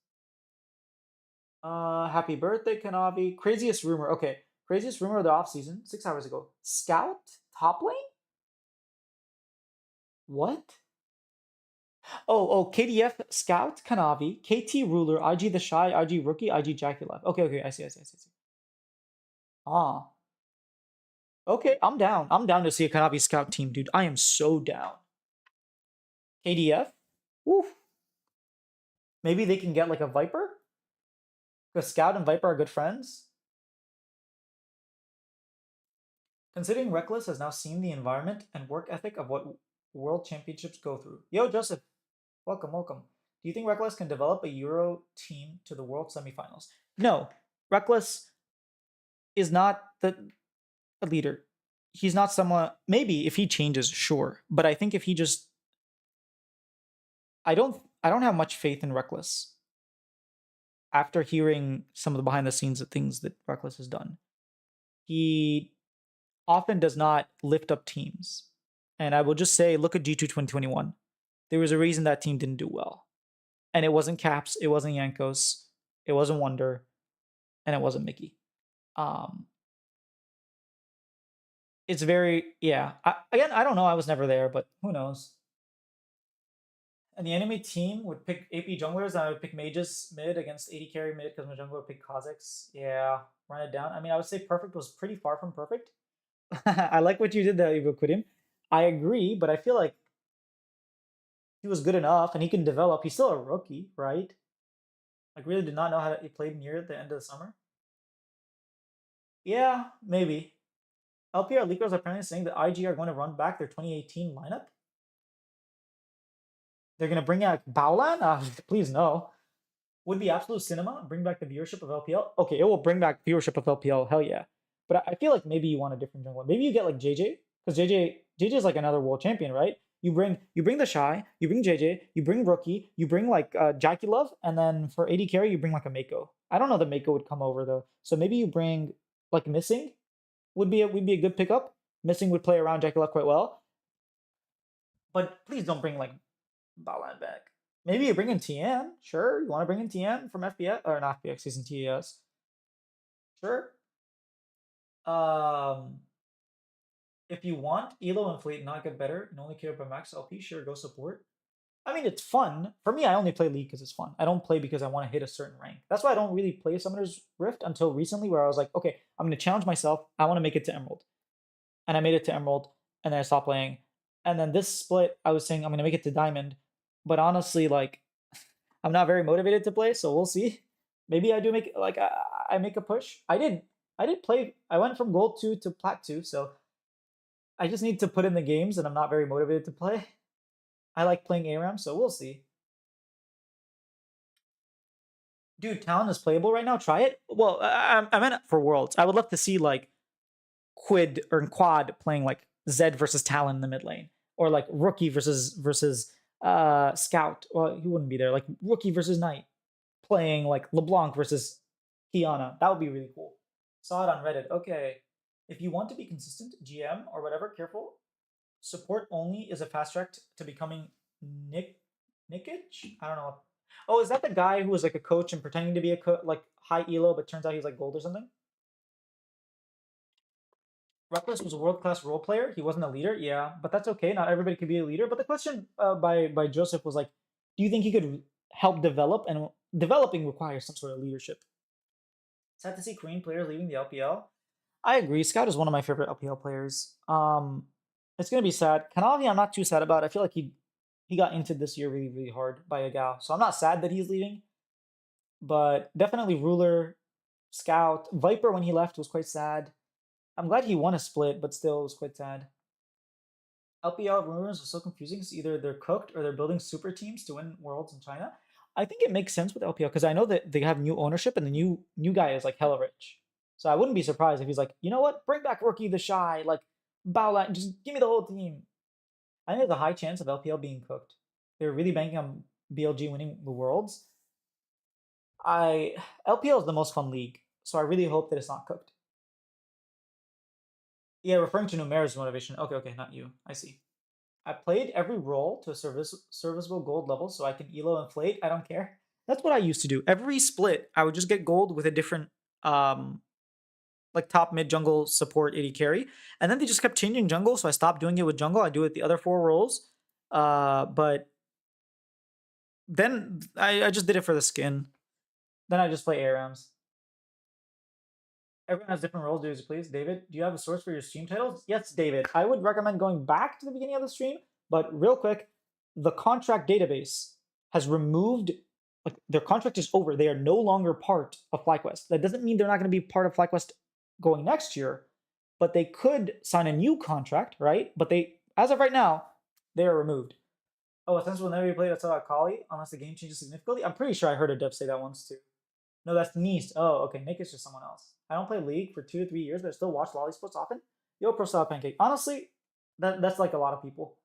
Happy birthday, Kanavi. Craziest rumor. Okay, craziest rumor of the off season. 6 hours ago. Scout top lane. What? Oh, KDF Scout Kanavi, KT Ruler, IG the Shy, IG Rookie, IG Jackie Love. Okay, I see. Ah, okay, I'm down. I'm down to see a Kanavi Scout team, dude. I am so down. KDF. Woof. Maybe they can get like a Viper. Because Scout and Viper are good friends. Considering Reckless has now seen the environment and work ethic of what world championships go through. Yo, Joseph, welcome, welcome. Do you think Reckless can develop a Euro team to the world semifinals? No, Reckless is not a leader. He's not someone. Maybe if he changes, sure. But I think if he just, I don't have much faith in Reckless after hearing some of the behind the scenes of things that Reckless has done. He often does not lift up teams. And I will just say, look at G2 2021. There was a reason that team didn't do well. And it wasn't Caps, it wasn't Yankos, it wasn't Wonder, and it wasn't Mickey. It's very, yeah. Again, I don't know. I was never there, but who knows? And the enemy team would pick AP junglers, and I would pick mages mid against 80 carry mid because my jungler would pick Kha'Zix. Yeah, run it down. I mean, I would say perfect was pretty far from perfect. I like what you did there, Ibukudim. I agree, but I feel like he was good enough and he can develop. He's still a rookie, right? Like, really did not know how he played near the end of the summer. Yeah, maybe. LPR leakers are apparently saying that IG are going to run back their 2018 lineup. They're going to bring out Baolan? Please no. Would be absolute cinema bring back the viewership of LPL? Okay, it will bring back viewership of LPL. Hell yeah. But I feel like maybe you want a different jungler. Maybe you get like JJ because JJ is like another world champion, right? You bring the Shy, you bring JJ, you bring Rookie, you bring like Jackie Love, and then for AD carry you bring like a Mako. I don't know that Mako would come over though. So maybe you bring like Missing would be a good pickup. Missing would play around Jackie Love quite well. But please don't bring like Baolan back. Maybe you bring in TN. Sure, you want to bring in TN from FBX or not FBX season TES. Sure. Um, if you want Elo and Fleet not get better and only care about max LP, sure, go support. I mean, it's fun. For me, I only play League because it's fun. I don't play because I want to hit a certain rank. That's why I don't really play Summoner's Rift until recently, where I was like, okay, I'm going to challenge myself. I want to make it to Emerald. And I made it to Emerald, and then I stopped playing. And then this split, I was saying I'm going to make it to Diamond. But honestly, like, I'm not very motivated to play, so we'll see. Maybe I do make like I make a push. I did play. I went from Gold 2 to Plat 2, so I just need to put in the games, and I'm not very motivated to play. I like playing ARAM, so we'll see. Dude, Talon is playable right now. Try it. Well, I meant for Worlds. I would love to see like Quid or Quad playing like Zed versus Talon in the mid lane, or like Rookie versus Scout. Well, he wouldn't be there. Like Rookie versus Knight playing like LeBlanc versus Kiana. That would be really cool. Saw it on Reddit. Okay, if you want to be consistent, GM or whatever, careful. Support only is a fast track to becoming Nick Nickage. I don't know. Oh, is that the guy who was like a coach and pretending to be a like high elo, but turns out he's like gold or something? Reckless was a world class role player. He wasn't a leader, yeah, but that's okay. Not everybody could be a leader. But the question by Joseph was like, do you think he could help develop? And developing requires some sort of leadership. Sad to see Korean players leaving the LPL. I agree. Scout is one of my favorite LPL players. It's gonna be sad. Kanavi, I'm not too sad about. I feel like he got into this year really hard by a gal, so I'm not sad that he's leaving. But definitely Ruler, Scout, Viper when he left was quite sad. I'm glad he won a split, but still it was quite sad. LPL rumors are so confusing. It's either they're cooked or they're building super teams to win worlds in China. I think it makes sense with LPL because I know that they have new ownership and the new guy is like hella rich. So I wouldn't be surprised if he's like, you know what, bring back Rookie the Shy, like Bowlat, just give me the whole team. I think there's a high chance of LPL being cooked. They're really banking on BLG winning the worlds. I LPL is the most fun league, so I really hope that it's not cooked. Yeah, referring to Numera's motivation. Okay, okay, not you. I see. I played every role to a serviceable gold level so I can elo inflate. I don't care. That's what I used to do. Every split, I would just get gold with a different um like top mid jungle support AD carry. And then they just kept changing jungle, so I stopped doing it with jungle. I do it the other four roles. But then I just did it for the skin. Then I just play ARAMs. Everyone has different roles, do as you please. David, do you have a source for your stream titles? Yes, David. I would recommend going back to the beginning of the stream, but real quick, the contract database has removed, like, their contract is over. They are no longer part of FlyQuest. That doesn't mean they're not going to be part of FlyQuest going next year, but they could sign a new contract, right? But they, as of right now, they are removed. Oh, since we'll never be played outside Kali unless the game changes significantly. I'm pretty sure I heard a dev say that once too. No, that's Nice. Oh, okay. Nick is just someone else. I don't play League for 2 to 3 years, but I still watch Lolly Sports often. Yo, Pro Style Pancake. Honestly, that's like a lot of people.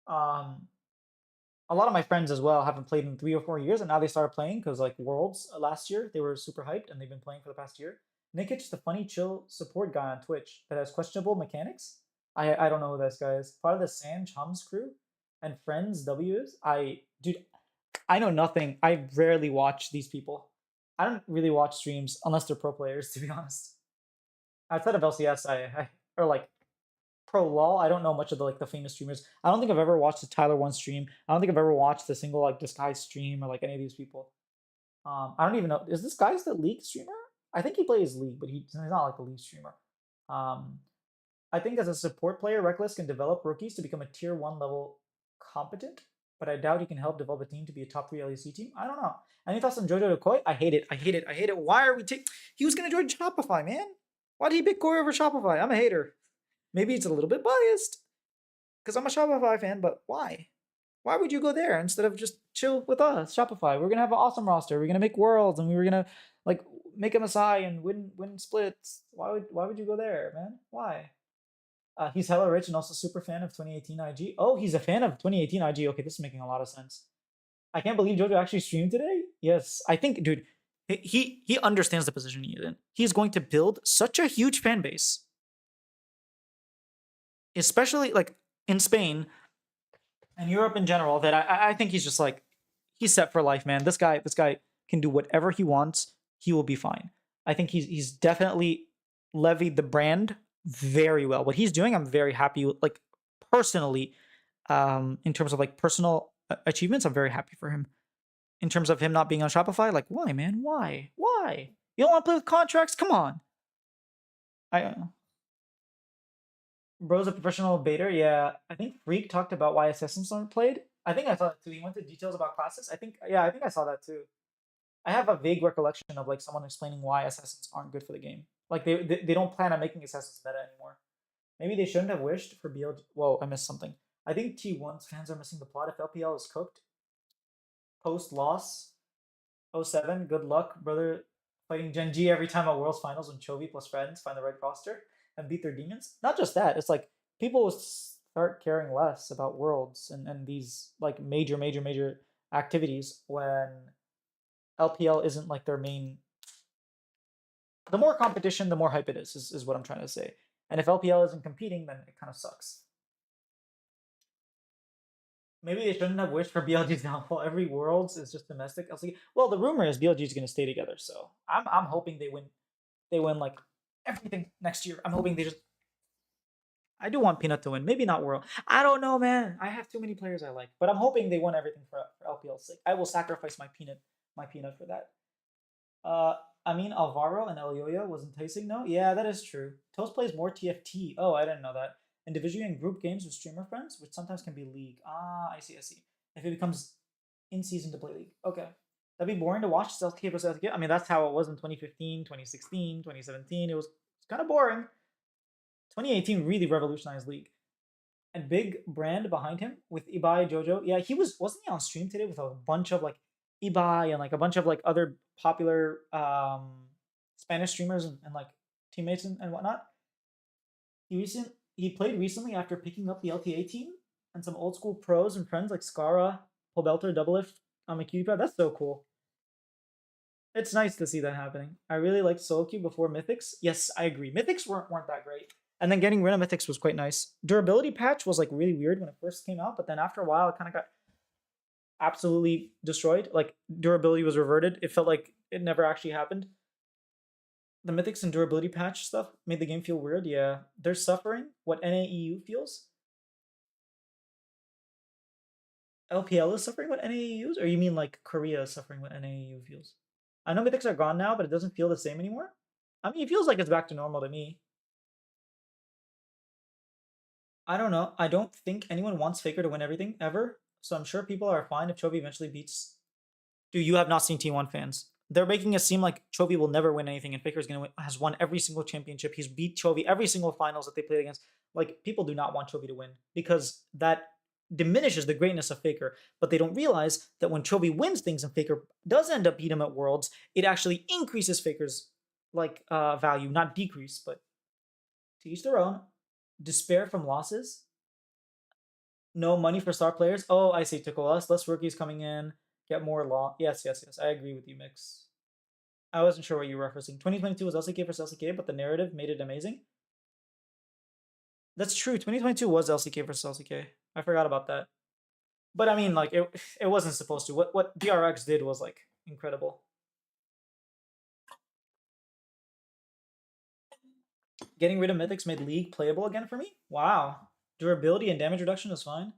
Um, a lot of my friends as well haven't played in 3 or 4 years, and now they started playing because like Worlds last year they were super hyped, and they've been playing for the past year. Nick is just a funny, chill support guy on Twitch that has questionable mechanics. I don't know who this guy is. Part of the Sanj Hums crew and Friends W's. Dude, I know nothing. I rarely watch these people. I don't really watch streams unless they're pro players, to be honest. Outside of LCS, I or like pro LOL, I don't know much of the like the famous streamers. I don't think I've ever watched the Tyler One stream. I don't think I've ever watched a single like Disguise stream or like any of these people. I don't even know. Is this guy's the League streamer? I think he plays League, but he's not like a League streamer. Um, I think as a support player, Reckless can develop rookies to become a tier 1 level competent, but I doubt he can help develop a team to be a top 3 LEC team. I don't know. Any thoughts on Jojo Koi? I hate it. I hate it. I hate it. Why are we taking. He was going to join Shopify, man. Why did he pick Koi over Shopify? I'm a hater. Maybe it's a little bit biased because I'm a Shopify fan, but why? Why would you go there instead of just chill with us, Shopify? We're going to have an awesome roster. We're going to make worlds and we were going to like make a Messiah and win splits. Why would you go there, man? Why? He's hella rich and also super fan of 2018 IG. Oh, he's a fan of 2018 IG. Okay, this is making a lot of sense. I can't believe Jojo actually streamed today. Yes, I think, dude, he understands the position he's in. He's going to build such a huge fan base, especially like in Spain and Europe in general. That I think he's just like he's set for life, man. This guy can do whatever he wants. He will be fine. I think he's definitely levied the brand very well. What he's doing, I'm very happy with. Like personally, in terms of like personal achievements, I'm very happy for him. In terms of him not being on Shopify, like why, man? Why? You don't want to play with contracts? Come on. I Bro's a professional baiter. Yeah, I think Freak talked about why assassins aren't played. I think I saw that too. He went to details about classes. I think I saw that too. I have a vague recollection of like someone explaining why assassins aren't good for the game. Like they don't plan on making assassins meta anymore. Maybe they shouldn't have wished for BLG. Whoa, I missed something. I think T1's fans are missing the plot. If LPL is cooked post loss, 07, good luck, brother. Fighting Gen G every time at Worlds Finals when Chovy plus friends find the right roster and beat their demons. Not just that, it's like people will start caring less about Worlds and these like major activities when LPL isn't like their main. The more competition, the more hype it is what I'm trying to say. And if LPL isn't competing, then it kind of sucks. Maybe they shouldn't have wished for BLG's downfall. Every Worlds is just domestic LCK. Well, the rumor is BLG is going to stay together, so I'm hoping they win. They win like everything next year. I'm hoping they just. I do want Peanut to win. Maybe not World. I don't know, man. I have too many players I like, but I'm hoping they win everything for LPL's sake. I will sacrifice my peanut for that. Uh, I mean, Alvaro and Elioya was enticing. No, yeah, that is true. Toast plays more TFT. Oh, I didn't know that. Individually and group games with streamer friends, which sometimes can be league. Ah, I see, I see. If it becomes in season to play league. Okay. That'd be boring to watch LCK versus LCK. I mean, that's how it was in 2015, 2016, 2017. It was kind of boring. 2018 really revolutionized league. And big brand behind him with Ibai Jojo. Yeah, wasn't he on stream today with a bunch of like Ibai and like a bunch of like other popular Spanish streamers and like teammates and whatnot. He played recently after picking up the LTA team and some old school pros and friends like Skara, Pobelter, Doublelift on McCuty. That's so cool. It's nice to see that happening. I really liked solo queue before Mythics. Yes, I agree. Mythics weren't that great. And then getting rid of Mythics was quite nice. Durability patch was like really weird when it first came out, but then after a while it kind of got absolutely destroyed. Like durability was reverted. It felt like it never actually happened. The Mythics and durability patch stuff made the game feel weird. Yeah, they're suffering what NAEU feels. LPL is suffering what NAEUs, or you mean like Korea is suffering what NAEU feels? I know Mythics are gone now, but it doesn't feel the same anymore. I mean, it feels like it's back to normal to me. I don't know. I don't think anyone wants Faker to win everything ever. So I'm sure people are fine if Chovy eventually beats. Dude, you have not seen T1 fans. They're making it seem like Chovy will never win anything, and Faker's gonna has won every single championship. He's beat Chovy every single finals that they played against. Like people do not want Chovy to win because that diminishes the greatness of Faker. But they don't realize that when Chovy wins things and Faker does end up beat him at Worlds, it actually increases Faker's value, not decrease. But to each their own. Despair from losses. No money for star players. Oh, I see. Tickle us. Less rookies coming in. Get more law. Yes. I agree with you, Mix. I wasn't sure what you were referencing. 2022 was LCK versus LCK, but the narrative made it amazing. That's true. 2022 was LCK versus LCK. I forgot about that. But I mean, like it wasn't supposed to. What DRX did was like incredible. Getting rid of mythics made League playable again for me. Wow. Durability and damage reduction is fine.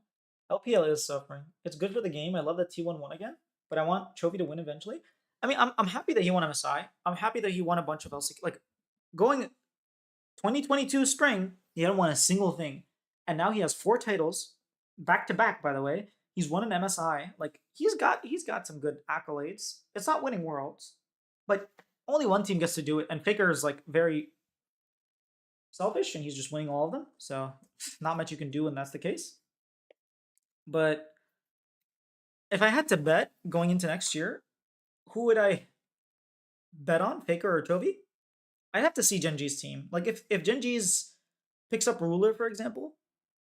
LPL is suffering. It's good for the game. I love that T1 won again, but I want Chovy to win eventually. I mean, I'm happy that he won MSI. I'm happy that he won a bunch of LCK. Like going 2022 spring, he hadn't won a single thing, and now he has 4 titles back to back. By the way, he's won an MSI. Like he's got some good accolades. It's not winning worlds, but only one team gets to do it, and Faker is like very selfish, and he's just winning all of them. So not much you can do when that's the case. But if I had to bet going into next year, who would I bet on, Faker or Chovy? I'd have to see Genji's team. Like if Genji's picks up Ruler, for example,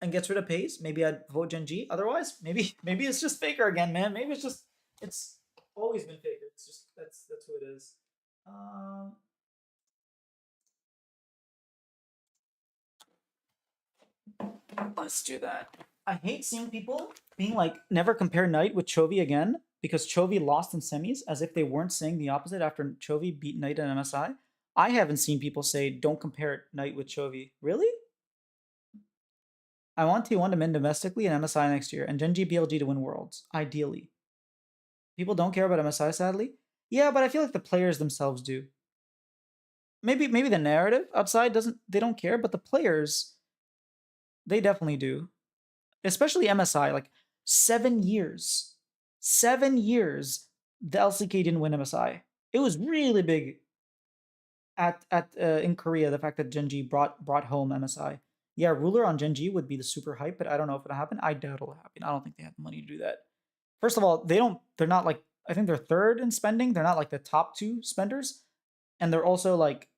and gets rid of Pace, maybe I'd vote Genji. Otherwise, maybe it's just Faker again, man. Maybe it's always been Faker. It's just that's who it is. Let's do that. I hate seeing people being like, never compare Knight with Chovy again because Chovy lost in semis, as if they weren't saying the opposite after Chovy beat Knight in MSI. I haven't seen people say, don't compare Knight with Chovy. Really? I want T1 to win domestically and MSI next year, and Genji BLG to win Worlds, ideally. People don't care about MSI, sadly. Yeah, but I feel like the players themselves do. Maybe the narrative outside they don't care, but the players, they definitely do. Especially MSI, like 7 years. 7 years the LCK didn't win MSI. It was really big at in Korea, the fact that Genji brought home MSI. Yeah, Ruler on Genji would be the super hype, but I don't know if it'll happen. I doubt it'll happen. I don't think they have the money to do that. First of all, they're not like I think they're third in spending. They're not like the top two spenders, and they're also like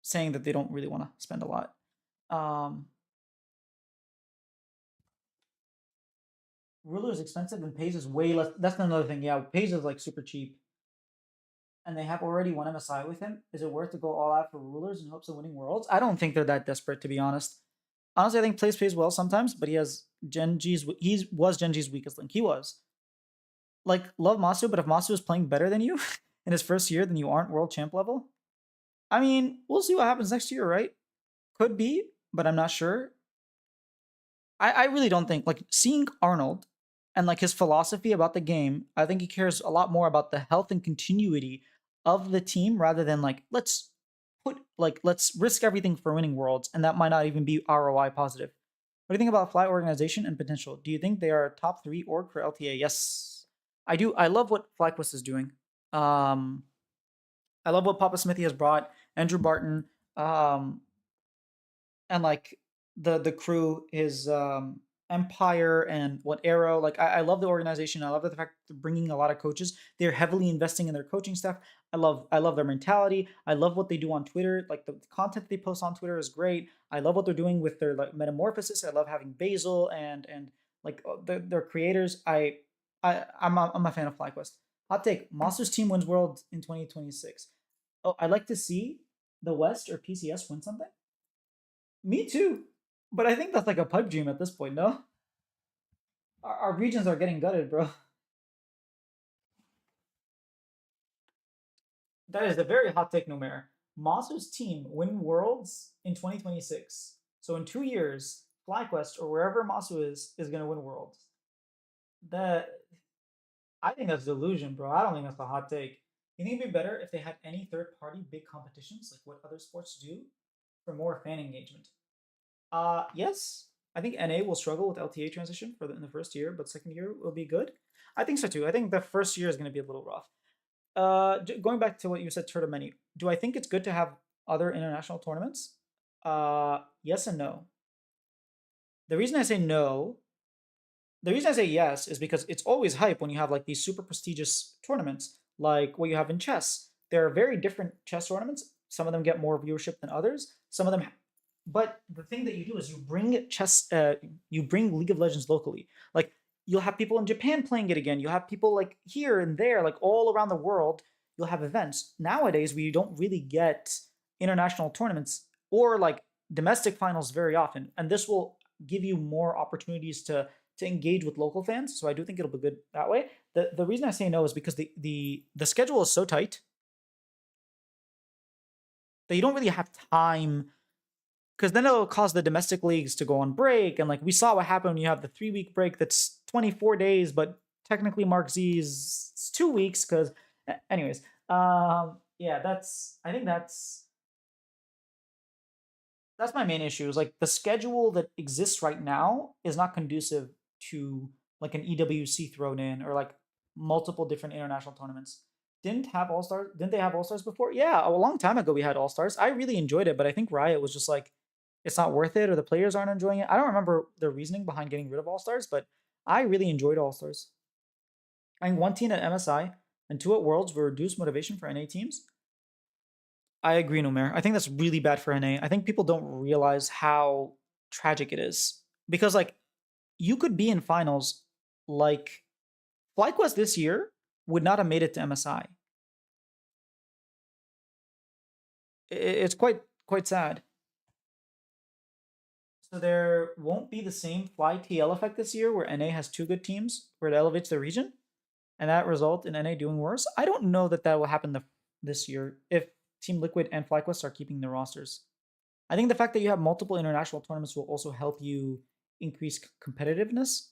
saying that they don't really want to spend a lot. Um, Ruler is expensive and Pays is way less. That's another thing. Yeah, Pays is like super cheap, and they have already one MSI with him. Is it worth to go all out for Rulers in hopes of winning Worlds? I don't think they're that desperate, to be honest. Honestly, I think Plays pays well sometimes, but he has Genji's. He was Genji's weakest link. He was like love Masu, but if Masu is playing better than you in his first year, then you aren't world champ level. I mean, we'll see what happens next year, right? Could be, but I'm not sure. I really don't think like seeing Arnold and like his philosophy about the game. I think he cares a lot more about the health and continuity of the team rather than like let's risk everything for winning worlds, and that might not even be ROI positive. What do you think about Fly organization and potential? Do you think they are top three org for LTA? Yes, I do. I love what FlyQuest is doing. Um, I love what Papa Smithy has brought. Andrew Barton. And like the crew, his Empire and what Arrow. Like I love the organization. I love the fact they're bringing a lot of coaches. They're heavily investing in their coaching staff. I love their mentality. I love what they do on Twitter. Like the content they post on Twitter is great. I love what they're doing with their like metamorphosis. I love having Basil and like their creators. I'm a fan of FlyQuest. Hot take: Monsters team wins World in 2026. Oh, I'd like to see the West or PCS win something. Me too. But I think that's like a pipe dream at this point, no? Our regions are getting gutted, bro. That is a very hot take, Numer. Monster's team win worlds in 2026. So in 2 years, FlyQuest or wherever Masu is gonna win worlds. That I think that's delusion, bro. I don't think that's a hot take. You think it'd be better if they had any third party big competitions like what other sports do for more fan engagement? Yes. I think NA will struggle with LTA transition in the first year, but second year will be good. I think so too. I think the first year is going to be a little rough. Going back to what you said, tournament. Do I think it's good to have other international tournaments? Yes and no. The reason I say no, the reason I say yes is because it's always hype when you have like these super prestigious tournaments, like what you have in chess. There are very different chess tournaments. Some of them get more viewership than others. Some of them but the thing that you do is you bring League of Legends locally. Like you'll have people in Japan playing it again. You'll have people like here and there, like all around the world. You'll have events. Nowadays, we don't really get international tournaments or like domestic finals very often, and this will give you more opportunities to engage with local fans. So I do think it'll be good that way. The reason I say no is because the schedule is so tight that you don't really have time because then it'll cause the domestic leagues to go on break. And like we saw what happened when you have the 3 week break that's 24 days, but technically Mark Z is 2 weeks. Because, anyways, yeah, I think that's my main issue. Is like the schedule that exists right now is not conducive to like an EWC thrown in or like multiple different international tournaments. Didn't they have All Stars before? Yeah, a long time ago we had All Stars. I really enjoyed it, but I think Riot was just like it's not worth it or the players aren't enjoying it. I don't remember the reasoning behind getting rid of All Stars, but I really enjoyed All Stars. I think one team at MSI and two at Worlds will reduce motivation for NA teams. I agree, Numer. I think that's really bad for NA. I think people don't realize how tragic it is because like you could be in finals like FlyQuest this year would not have made it to MSI. It's quite sad. So there won't be the same Fly TL effect this year where NA has two good teams where it elevates the region and that result in NA doing worse. I don't know that will happen this year if Team Liquid and FlyQuest are keeping their rosters. I think the fact that you have multiple international tournaments will also help you increase competitiveness.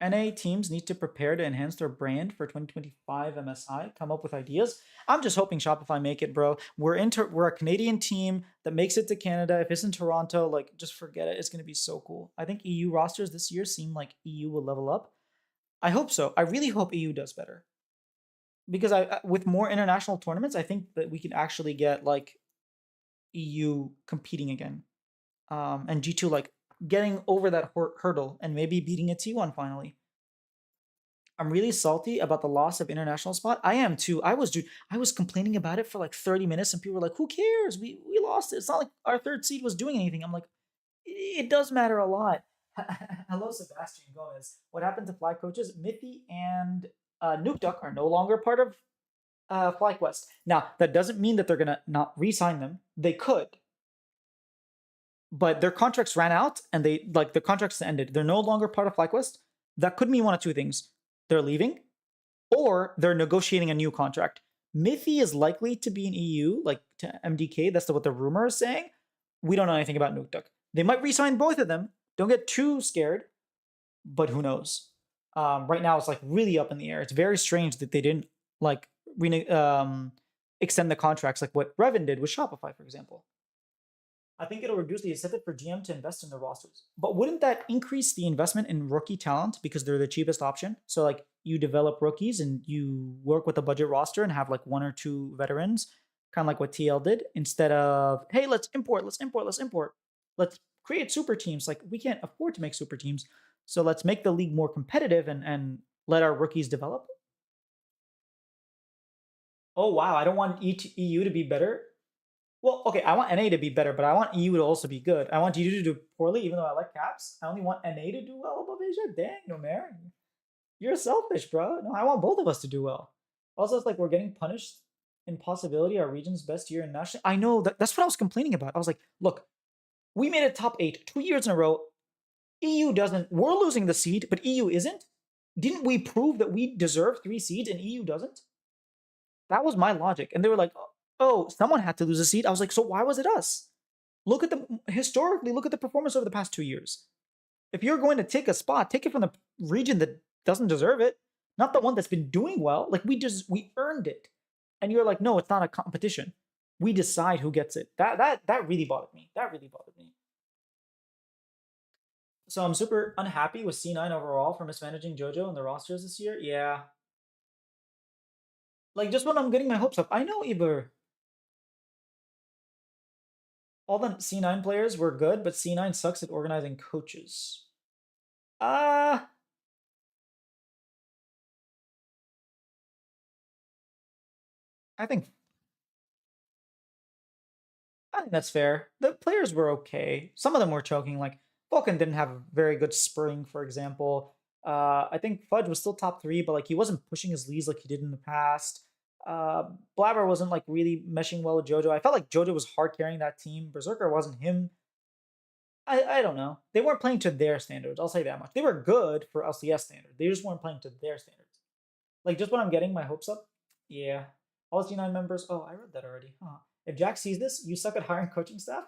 NA teams need to prepare to enhance their brand for 2025 MSI, come up with ideas. I'm just hoping Shopify make it, bro. We're a Canadian team that makes it to Canada. If it's in Toronto, like just forget it. It's gonna be so cool. I think EU rosters this year seem like EU will level up. I hope so. I really hope EU does better. Because with more international tournaments, I think that we can actually get like EU competing again. And G2 like getting over that hurdle and maybe beating a T1 finally. I'm really salty about the loss of international spot. I am too. I was complaining about it for like 30 minutes and people were like, "Who cares? We lost it. It's not like our third seed was doing anything." I'm like, "It does matter a lot." Hello, Sebastian Gomez. What happened to flag coaches? Mithy and Nuke Duck are no longer part of FlyQuest. Now, that doesn't mean that they're gonna not re-sign them. They could, but their contracts ran out and they like the contracts ended. They're no longer part of FlyQuest. That could mean one of two things: they're leaving, or they're negotiating a new contract. Mithy is likely to be in EU, like to MDK. That's what the rumor is saying. We don't know anything about Nuke Duck. They might re-sign both of them. Don't get too scared, but who knows? Right now, it's like really up in the air. It's very strange that they didn't like extend the contracts like what Revin did with Shopify, for example. I think it'll reduce the incentive for GM to invest in their rosters. But wouldn't that increase the investment in rookie talent because they're the cheapest option? So like you develop rookies and you work with a budget roster and have like one or two veterans, kind of like what TL did, instead of hey, let's import, let's import, let's import. Let's create super teams. Like we can't afford to make super teams. So let's make the league more competitive and let our rookies develop. Oh wow, I don't want EU to be better. Well, okay, I want NA to be better, but I want EU to also be good. I want EU to do poorly, even though I like Caps. I only want NA to do well above Asia. Dang, no, man. You're selfish, bro. No, I want both of us to do well. Also, it's like we're getting punished in possibility, our region's best year in national. I know that's what I was complaining about. I was like, look, we made it top 8 2 years in a row. EU doesn't. We're losing the seed, but EU isn't. Didn't we prove that we deserve 3 seeds and EU doesn't? That was my logic. And they were like, oh, someone had to lose a seat. I was like, so why was it us? Look at look at the performance over the past 2 years. If you're going to take a spot, take it from the region that doesn't deserve it, not the one that's been doing well. Like we earned it. And you're like, no, it's not a competition. We decide who gets it. That really bothered me. That really bothered me. So I'm super unhappy with C9 overall for mismanaging JoJo and the rosters this year. Yeah. Like just when I'm getting my hopes up, I know either all the C9 players were good, but C9 sucks at organizing coaches. Uh I think I think that's fair. The players were okay. Some of them were choking. Like Vulcan didn't have a very good spring, for example. I think Fudge was still top 3, but like he wasn't pushing his leads like he did in the past. Uh, Blabber wasn't like really meshing well with JoJo. I felt like JoJo was hard carrying that team. Berserker wasn't him. I don't know. They weren't playing to their standards. I'll say that much. They were good for LCS standards. They just weren't playing to their standards. Like just when I'm getting my hopes up. Yeah. All C9 members. Oh, I read that already. Huh. If Jack sees this, you suck at hiring coaching staff.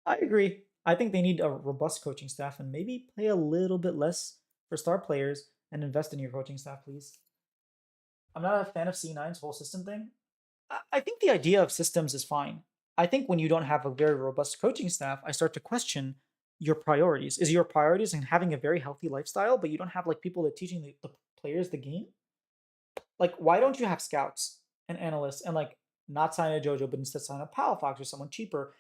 I agree. I think they need a robust coaching staff and maybe play a little bit less for star players and invest in your coaching staff, please. I'm not a fan of C9's whole system thing. I think the idea of systems is fine. I think when you don't have a very robust coaching staff, I start to question your priorities. Is your priorities in having a very healthy lifestyle, but you don't have like people that are teaching the players the game? Like, why don't you have scouts and analysts and like not sign a JoJo, but instead sign a Palafox or someone cheaper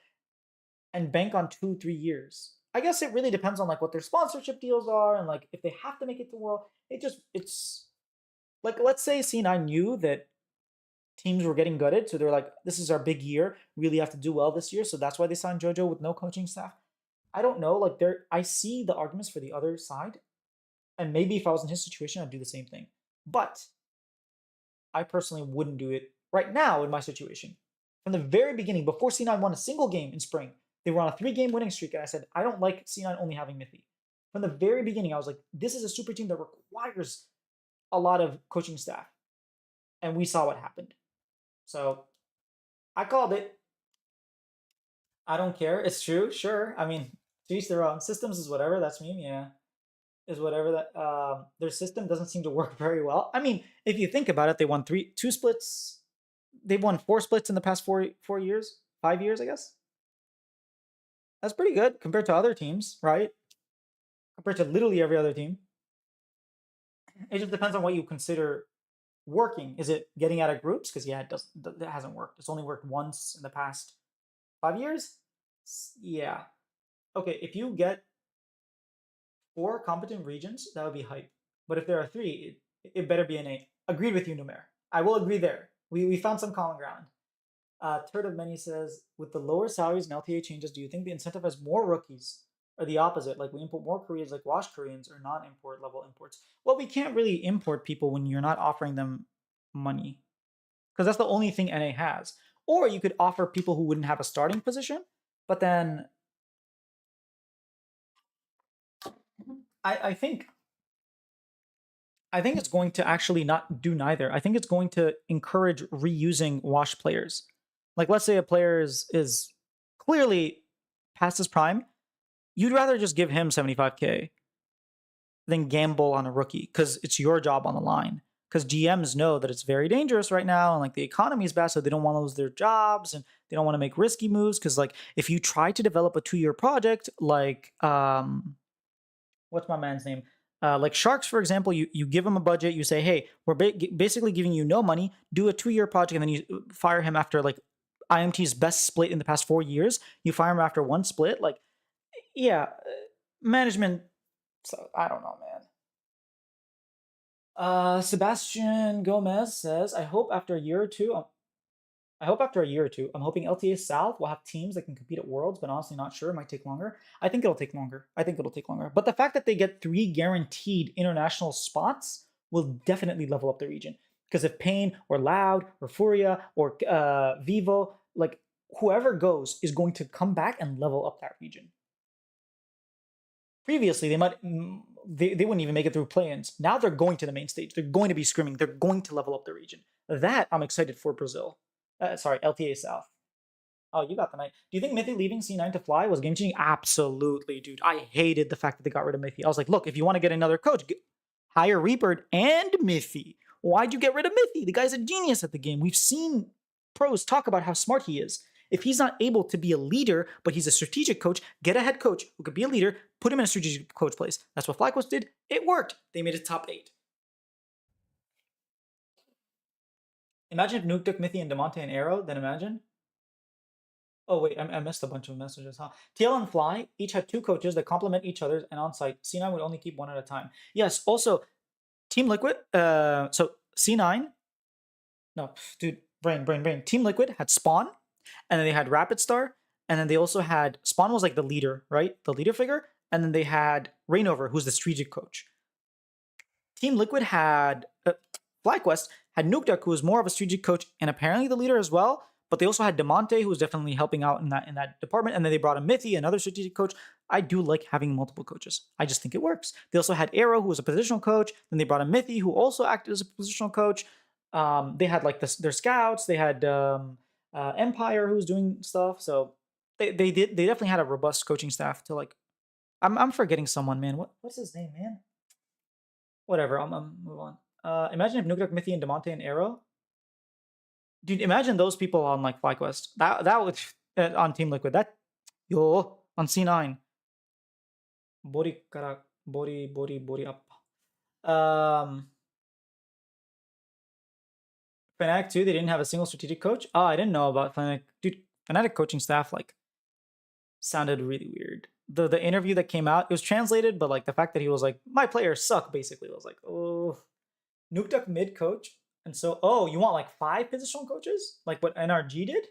and bank on 2 3 years? I guess it really depends on like what their sponsorship deals are and like if they have to make it to World. It's like let's say C9 knew that teams were getting gutted, so they're like, this is our big year. We really have to do well this year, so that's why they signed JoJo with no coaching staff. I don't know. Like I see the arguments for the other side, and maybe if I was in his situation, I'd do the same thing. But I personally wouldn't do it right now in my situation. From the very beginning, before C9 won a single game in spring, they were on a 3 game winning streak, and I said, I don't like C9 only having Mithy. From the very beginning, I was like, this is a super team that requires a lot of coaching staff. And we saw what happened. So I called it. I don't care. It's true, sure. I mean, to each their own. Systems is whatever. That's me. Yeah, is whatever that. Their system doesn't seem to work very well. I mean, if you think about it, they won 2 splits. They've won 4 splits in the past 4 years, 5 years, I guess. That's pretty good compared to other teams, right? Compared to literally every other team. It just depends on what you consider working. Is it getting out of groups? Because yeah, it hasn't worked. It's only worked once in the past 5 years. Yeah. Okay, if you get 4 competent regions, that would be hype. But if there are three, it better be an eight. Agreed with you, Numer. I will agree there. We found some common ground. Turd of Many says, with the lower salaries and LTA changes, do you think the incentive has more rookies or the opposite? Like we import more Koreans, like Wash Koreans, or non-import level imports? Well, we can't really import people when you're not offering them money because that's the only thing NA has. Or you could offer people who wouldn't have a starting position, but then I think it's going to actually not do neither. I think it's going to encourage reusing wash players. Like let's say a player is clearly past his prime, you'd rather just give him 75K than gamble on a rookie because it's your job on the line. Because GMs know that it's very dangerous right now and like the economy is bad, so they don't want to lose their jobs and they don't want to make risky moves. Because like if you try to develop a 2-year project, like what's my man's name? Like Sharks, for example, you give him a budget, you say, hey, we're basically giving you no money, do a 2-year project, and then you fire him after like IMT's best split in the past 4 years. You fire him after one split. Like, yeah, management. So I don't know, man. Sebastian Gomez says, I hope after a year or two, I'm hoping LTA South will have teams that can compete at Worlds, but honestly not sure. It might take longer. I think it'll take longer. I think it'll take longer. But the fact that they get 3 guaranteed international spots will definitely level up the region. Because if Pain or Loud or Furia or Vivo, like whoever goes is going to come back and level up that region. Previously, they wouldn't even make it through play-ins. Now they're going to the main stage. They're going to be screaming. They're going to level up the region. That I'm excited for Brazil. Sorry, LTA South. Oh, you got the night. Do you think Mithy leaving C9 to Fly was game changing? Absolutely, dude. I hated the fact that they got rid of Mithy. I was like, look, if you want to get another coach, hire Reaper and Mithy. Why'd you get rid of Mithy? The guy's a genius at the game. We've seen pros talk about how smart he is. If he's not able to be a leader, but he's a strategic coach, get a head coach who could be a leader, put him in a strategic coach place. That's what FlyQuest did. It worked. They made it top 8. Imagine if Nuke took Mithy and Demonte and Arrow, then imagine. Oh wait, I missed a bunch of messages, huh? TL and Fly each had 2 coaches that complement each other, and on site, C9 would only keep one at a time. Yes, also, Team Liquid, so C9, no, dude, brain. Team Liquid had Spawn, and then they had Rapid Star, and then they also had, Spawn was like the leader, right? The leader figure, and then they had Rainover, who's the strategic coach. Team Liquid had, FlyQuest had Nukeduck, who was more of a strategic coach and apparently the leader as well. But they also had Demonte, who was definitely helping out in that department. And then they brought in Mithy, another strategic coach. I do like having multiple coaches. I just think it works. They also had Arrow, who was a positional coach. Then they brought in Mithy, who also acted as a positional coach. They had like their scouts. They had Empire, who was doing stuff. So they definitely had a robust coaching staff to like. I'm forgetting someone, man. What's his name, man? Whatever. I'm move on. Imagine if Nukeduck, Mithy, and Demonte and Arrow. Dude, imagine those people on like FlyQuest. That would on Team Liquid. That yo on C9. Bori kara bori up. Fnatic 2, they didn't have a single strategic coach. Oh, I didn't know about Fnatic. Dude, Fnatic coaching staff like sounded really weird. The interview that came out, it was translated, but like the fact that he was like, my players suck, basically. I was like, oh, Nukeduck mid coach. And so, oh, you want like 5 positional coaches? Like what NRG did?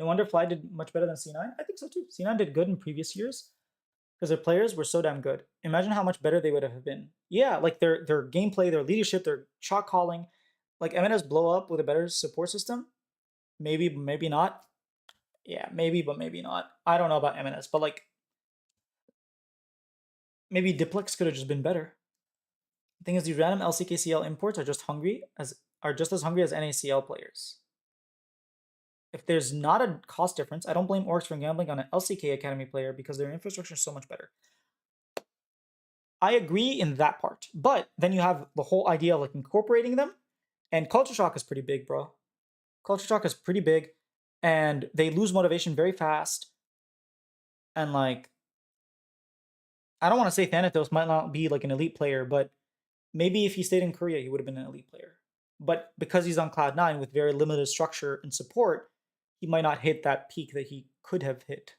No wonder Fly did much better than C9. I think so too. C9 did good in previous years because their players were so damn good. Imagine how much better they would have been. Yeah, like their gameplay, their leadership, their shot calling. Like MNS blow up with a better support system. Maybe, maybe not. Yeah, maybe, but maybe not. I don't know about MNS, but like maybe Diplex could have just been better. The thing is, these random LCKCL imports are just as hungry as NACL players. If there's not a cost difference, I don't blame orgs for gambling on an LCK Academy player because their infrastructure is so much better. I agree in that part, but then you have the whole idea of like incorporating them, and culture shock is pretty big, bro. Culture shock is pretty big, and they lose motivation very fast. And like, I don't want to say Thanatos might not be like an elite player, but maybe if he stayed in Korea, he would have been an elite player. But because he's on Cloud9 with very limited structure and support, he might not hit that peak that he could have hit.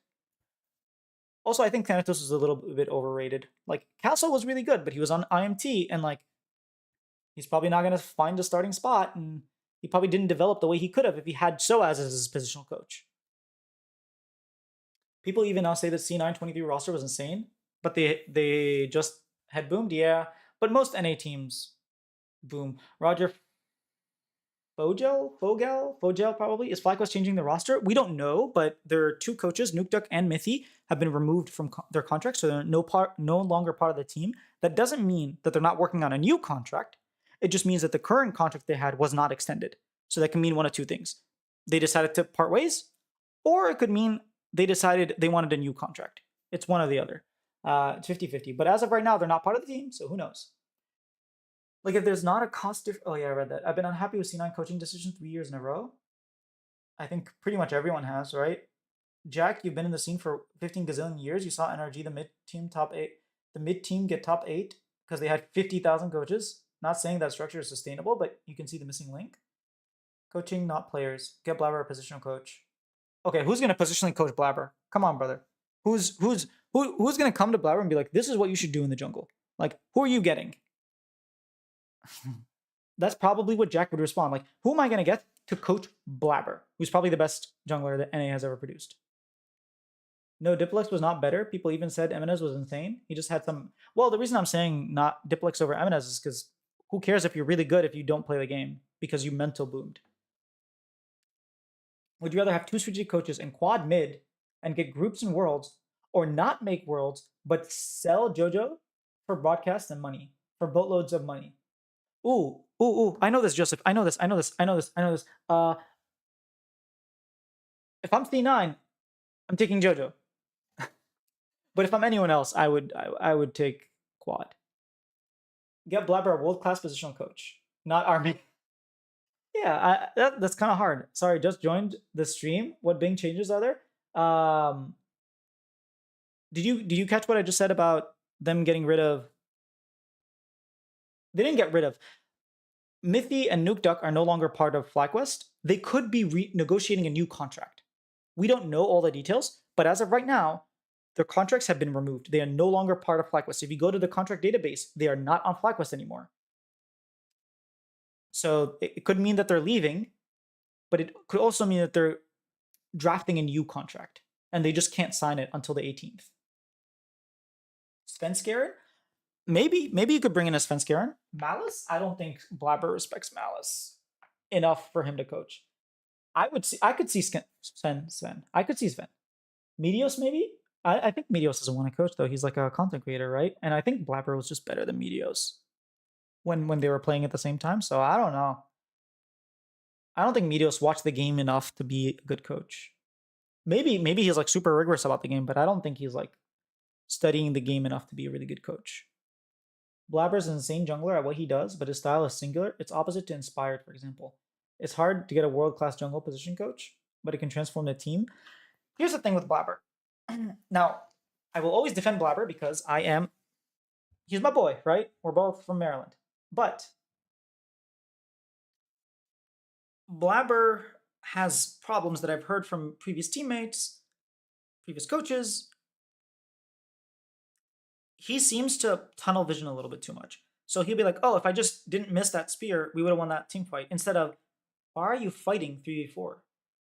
Also, I think Thanatos is a little bit overrated. Like, Castle was really good, but he was on IMT, and like, He's probably not going to find a starting spot, and he probably didn't develop the way he could have if he had Soaz as his positional coach. People even now say that C9 23 roster was insane, but they just had boomed, yeah. But most NA teams boom. Roger Fogel probably. Is FlyQuest changing the roster? We don't know, but their two coaches, Nukeduck and Mithy, have been removed from their contracts, so they're no longer part of the team. That doesn't mean that they're not working on a new contract. It just means that the current contract they had was not extended. So that can mean one of two things. They decided to part ways, or it could mean they decided they wanted a new contract. It's one or the other. It's 50-50. But as of right now, they're not part of the team, so who knows? Like, if there's not a cost difference. Oh, yeah, I read that. I've been unhappy with C9 coaching decisions 3 years in a row. I think pretty much everyone has, right? Jack, you've been in the scene for 15 gazillion years. You saw NRG, the mid team get top 8 because they had 50,000 coaches. Not saying that structure is sustainable, but you can see the missing link. Coaching, not players. Get Blabber a positional coach. Okay, who's gonna positionally coach Blabber? Come on, brother. Who's gonna come to Blabber and be like, this is what you should do in the jungle? Like, who are you getting? That's probably what Jack would respond. Like, who am I going to get to coach Blabber, who's probably the best jungler that NA has ever produced? No, Diplex was not better. People even said Eminez was insane. He just had some. Well, the reason I'm saying not Diplex over Eminez is because who cares if you're really good if you don't play the game because you mental boomed. Would you rather have two strategic coaches in quad mid and get groups in worlds, or not make worlds but sell JoJo for broadcast and money, for boatloads of money? Ooh. I know this, Joseph. I know this. If I'm C9, I'm taking JoJo. But if I'm anyone else, I would take quad. Get Blabber a world-class positional coach, not Army. Yeah, that's kind of hard. Sorry, just joined the stream. What Bing changes are there? Did you catch what I just said about them getting rid of? They didn't get rid of. Mithy and Nukeduck are no longer part of FlyQuest. They could be renegotiating a new contract. We don't know all the details, but as of right now, their contracts have been removed. They are no longer part of FlyQuest. If you go to the contract database, they are not on FlyQuest anymore. So it could mean that they're leaving, but it could also mean that they're drafting a new contract and they just can't sign it until the 18th. Svenskeren? Maybe you could bring in a Svenskeren. Malice? I don't think Blabber respects Malice enough for him to coach. I could see Sven. I could see Sven. Meteos maybe? I think Meteos doesn't want to coach though. He's like a content creator, right? And I think Blabber was just better than Meteos when they were playing at the same time. So I don't know. I don't think Meteos watched the game enough to be a good coach. Maybe he's like super rigorous about the game, but I don't think he's like studying the game enough to be a really good coach. Blabber's an insane jungler at what he does, but his style is singular. It's opposite to Inspired, for example. It's hard to get a world-class jungle position coach, but it can transform the team. Here's the thing with Blabber. Now, I will always defend Blabber because he's my boy, right? We're both from Maryland. But Blabber has problems that I've heard from previous teammates, previous coaches. He seems to tunnel vision a little bit too much. So he'll be like, oh, if I just didn't miss that spear, we would have won that team fight. Instead of, why are you fighting 3v4?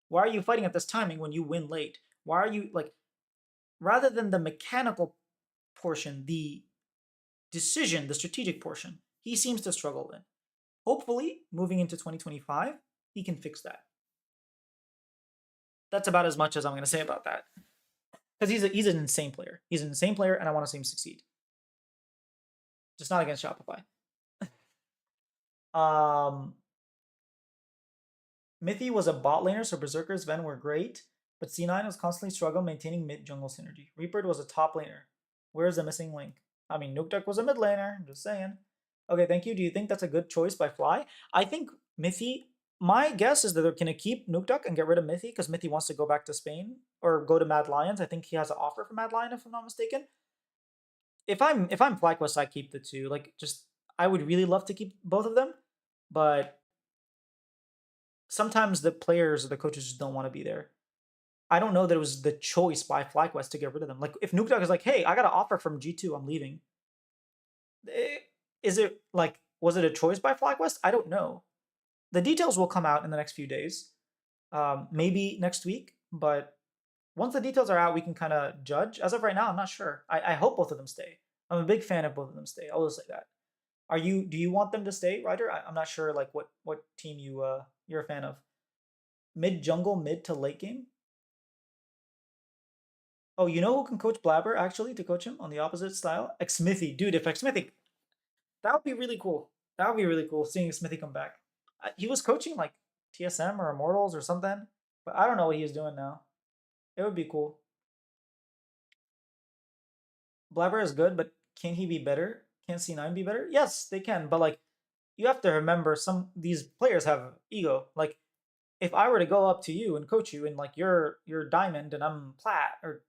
Why are you fighting at this timing when you win late? Why are you, like, rather than the mechanical portion, the decision, the strategic portion, he seems to struggle in. Hopefully, moving into 2025, he can fix that. That's about as much as I'm going to say about that. Because he's an insane player. He's an insane player, and I want to see him succeed. Just not against Shopify. Mithy was a bot laner, so Berserker's Ven were great, but C9 was constantly struggling maintaining mid-jungle synergy. Reaper was a top laner. Where's the missing link? I mean, Nukeduck was a mid laner, I'm just saying. Okay, thank you. Do you think that's a good choice by Fly? I think Mithy, my guess is that they're going to keep Nukeduck and get rid of Mithy because Mithy wants to go back to Spain or go to Mad Lions. I think he has an offer for Mad Lion, if I'm not mistaken. If I'm FlyQuest, I keep the two. Like, just, I would really love to keep both of them, but sometimes the players or the coaches just don't want to be there. I don't know that it was the choice by FlyQuest to get rid of them. Like, if Nukeduck is like, hey, I got an offer from G2, I'm leaving. Is it like, Was it a choice by FlyQuest? I don't know. The details will come out in the next few days, maybe next week. But once the details are out, we can kind of judge. As of right now, I'm not sure. I hope both of them stay. I'm a big fan of both of them stay. I'll just say that. Are you? Do you want them to stay, Ryder? I'm not sure. Like what team you're a fan of? Mid jungle, mid to late game. Oh, you know who can coach Blabber actually to coach him on the opposite style? Xmithy, dude. If Xmithy, that would be really cool. That would be really cool seeing Xmithy come back. He was coaching like TSM or Immortals or something, but I don't know what he's doing now. It would be cool. Blabber is good, but can he be better? Can C9 be better? Yes, they can, but like you have to remember some these players have ego. Like if I were to go up to you and coach you and like you're diamond and I'm plat or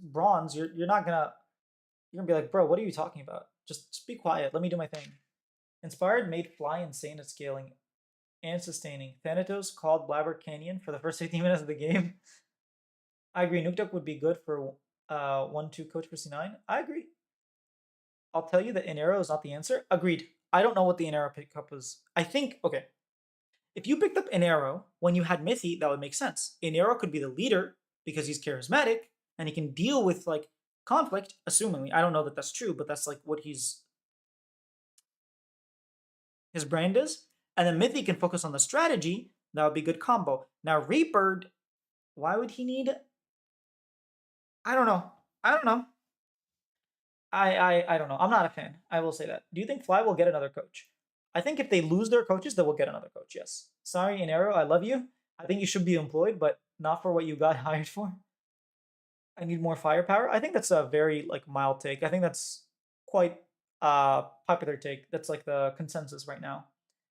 bronze, you're not gonna you're gonna be like, bro, what are you talking about? Just be quiet. Let me do my thing. Inspired made Fly insane at scaling and sustaining. Thanatos called Blabber Canyon for the first 15 minutes of the game. I agree. Nukeduk would be good for 1-2 coach for C9. I agree. I'll tell you that Inero is not the answer. Agreed. I don't know what the Inero pickup was. I think, okay, if you picked up Inero when you had Mithy, that would make sense. Inero could be the leader because he's charismatic and he can deal with like conflict, assumingly. I don't know that that's true, but that's like what his brand is. And then Mithy can focus on the strategy. That would be a good combo. Now Reaper, why would he need? I don't know. I don't know. I don't know. I'm not a fan. I will say that. Do you think Fly will get another coach? I think if they lose their coaches, they will get another coach. Yes. Sorry, Inero, I love you. I think you should be employed, but not for what you got hired for. I need more firepower. I think that's a very like mild take. I think that's quite popular take. That's like the consensus right now.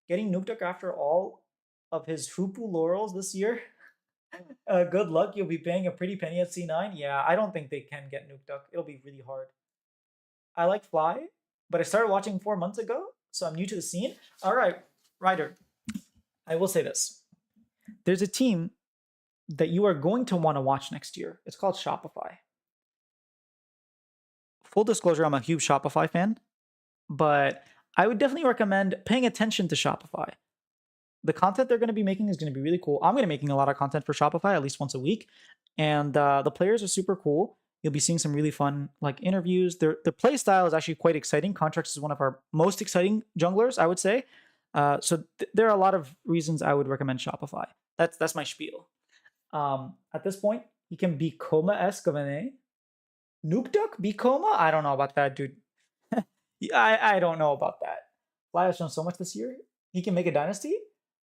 Getting Nukeduk after all of his Fupu laurels this year. Good luck. You'll be paying a pretty penny at C9. Yeah, I don't think they can get Nukeduk. It'll be really hard. I like Fly, but I started watching 4 months ago, so I'm new to the scene. All right, Ryder, I will say this. There's a team that you are going to want to watch next year. It's called Shopify. Full disclosure, I'm a huge Shopify fan, but I would definitely recommend paying attention to Shopify. The content they're going to be making is going to be really cool. I'm going to be making a lot of content for Shopify at least once a week, and the players are super cool. You'll be seeing some really fun like interviews. Their play style is actually quite exciting. Contracts is one of our most exciting junglers, I would say. So there are a lot of reasons I would recommend Shopify. That's my spiel. At this point, he can be Coma-esque of an A. Nukeduk be Coma? I don't know about that, dude. I don't know about that. Fly has shown so much this year. He can make a dynasty.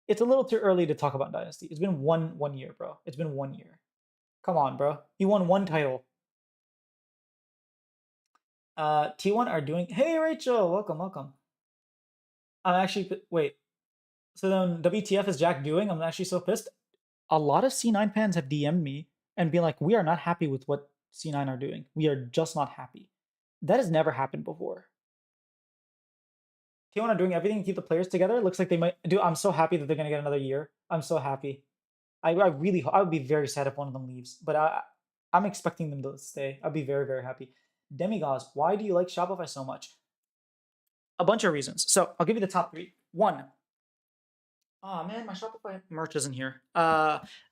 It's a little too early to talk about dynasty. It's been one year, bro. It's been 1 year. Come on, bro. He won one title. T1 are doing. Hey, Rachel, welcome. I'm actually wait. So then WTF is Jack doing? I'm actually so pissed. A lot of C9 fans have DM'd me and been like, "We are not happy with what C9 are doing. We are just not happy." That has never happened before. T1 are doing everything to keep the players together. Looks like they might do. I'm so happy that they're gonna get another year. I'm so happy. I would be very sad if one of them leaves, but I'm expecting them to stay. I'd be very, very happy. Demigods, why do you like Shopify so much? A bunch of reasons. So I'll give you the top 3. 1. Oh man, my Shopify merch isn't here.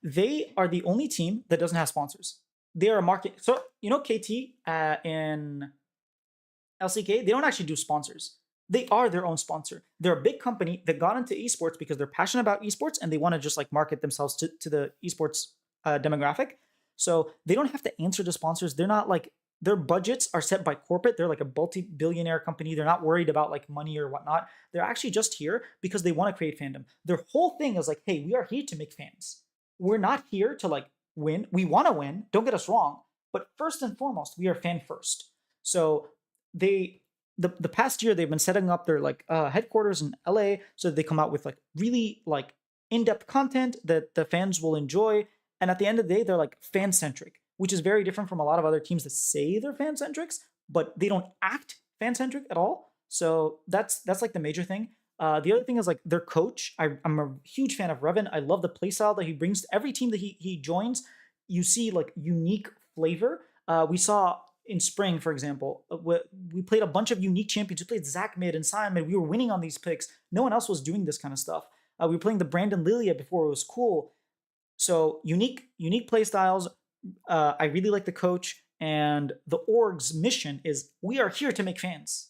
They are the only team that doesn't have sponsors. They are a market. So you know KT in LCK, they don't actually do sponsors. They are their own sponsor. They're a big company that got into esports because they're passionate about esports and they want to just like market themselves to the esports demographic. So they don't have to answer to sponsors. They're not like their budgets are set by corporate. They're like a multi-billionaire company. They're not worried about like money or whatnot. They're actually just here because they want to create fandom. Their whole thing is like, hey, we are here to make fans. We're not here to like win. We want to win. Don't get us wrong. But first and foremost, we are fan first. So the past year they've been setting up their like headquarters in LA so that they come out with like really like in-depth content that the fans will enjoy. And at the end of the day, they're like fan-centric, which is very different from a lot of other teams that say they're fan-centrics, but they don't act fan-centric at all. So that's like the major thing. The other thing is like their coach. I'm a huge fan of Revan. I love the playstyle that he brings to every team that he joins. You see like unique flavor. We saw in spring, for example, we played a bunch of unique champions. We played Zach mid and Sion mid. We were winning on these picks. No one else was doing this kind of stuff. We were playing the Brandon Lilia before it was cool. So unique play styles. I really like the coach, and the org's mission is we are here to make fans.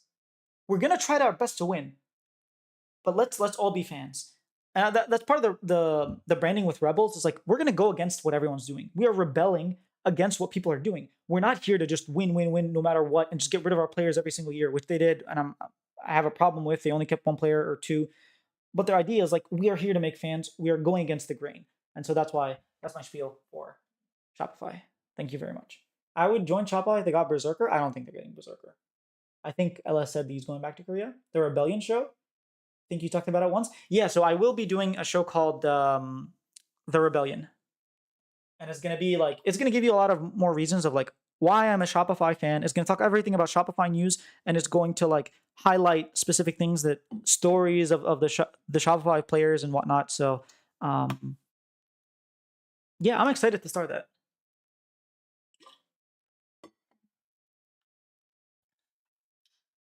We're gonna try our best to win, but let's all be fans. And that's part of the branding with Rebels. Is like we're gonna go against what everyone's doing. We are rebelling against what people are doing. We're not here to just win no matter what and just get rid of our players every single year, which they did, and I have a problem with. They only kept one player or two, but their idea is like we are here to make fans. We are going against the grain, and so that's my spiel for Shopify. Thank you very much. I would join Shopify if they got Berserker. I don't think they're getting Berserker. I think LS said he's going back to Korea. The Rebellion show. I think you talked about it once. Yeah, so I will be doing a show called The Rebellion. And it's gonna be like it's gonna give you a lot of more reasons of like why I'm a Shopify fan. It's gonna talk everything about Shopify news, and it's going to like highlight specific things that stories of the Shopify players and whatnot. So yeah, I'm excited to start that.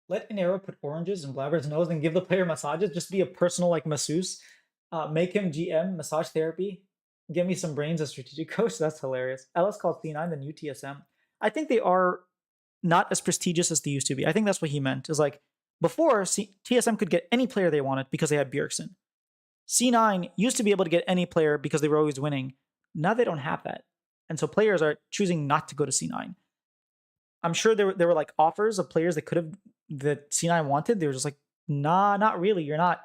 Let an arrow put oranges in Blabber's nose and give the player massages. Just be a personal like masseuse. Make him GM, massage therapy. Give me some brains as strategic coach. That's hilarious. LS called C9 the new TSM. I think they are not as prestigious as they used to be. I think that's what he meant. Is like before TSM could get any player they wanted because they had Bjergsen. C9 used to be able to get any player because they were always winning. Now they don't have that. And so players are choosing not to go to C9. I'm sure there were like offers of players that could have that C9 wanted. They were just like, nah, not really. You're not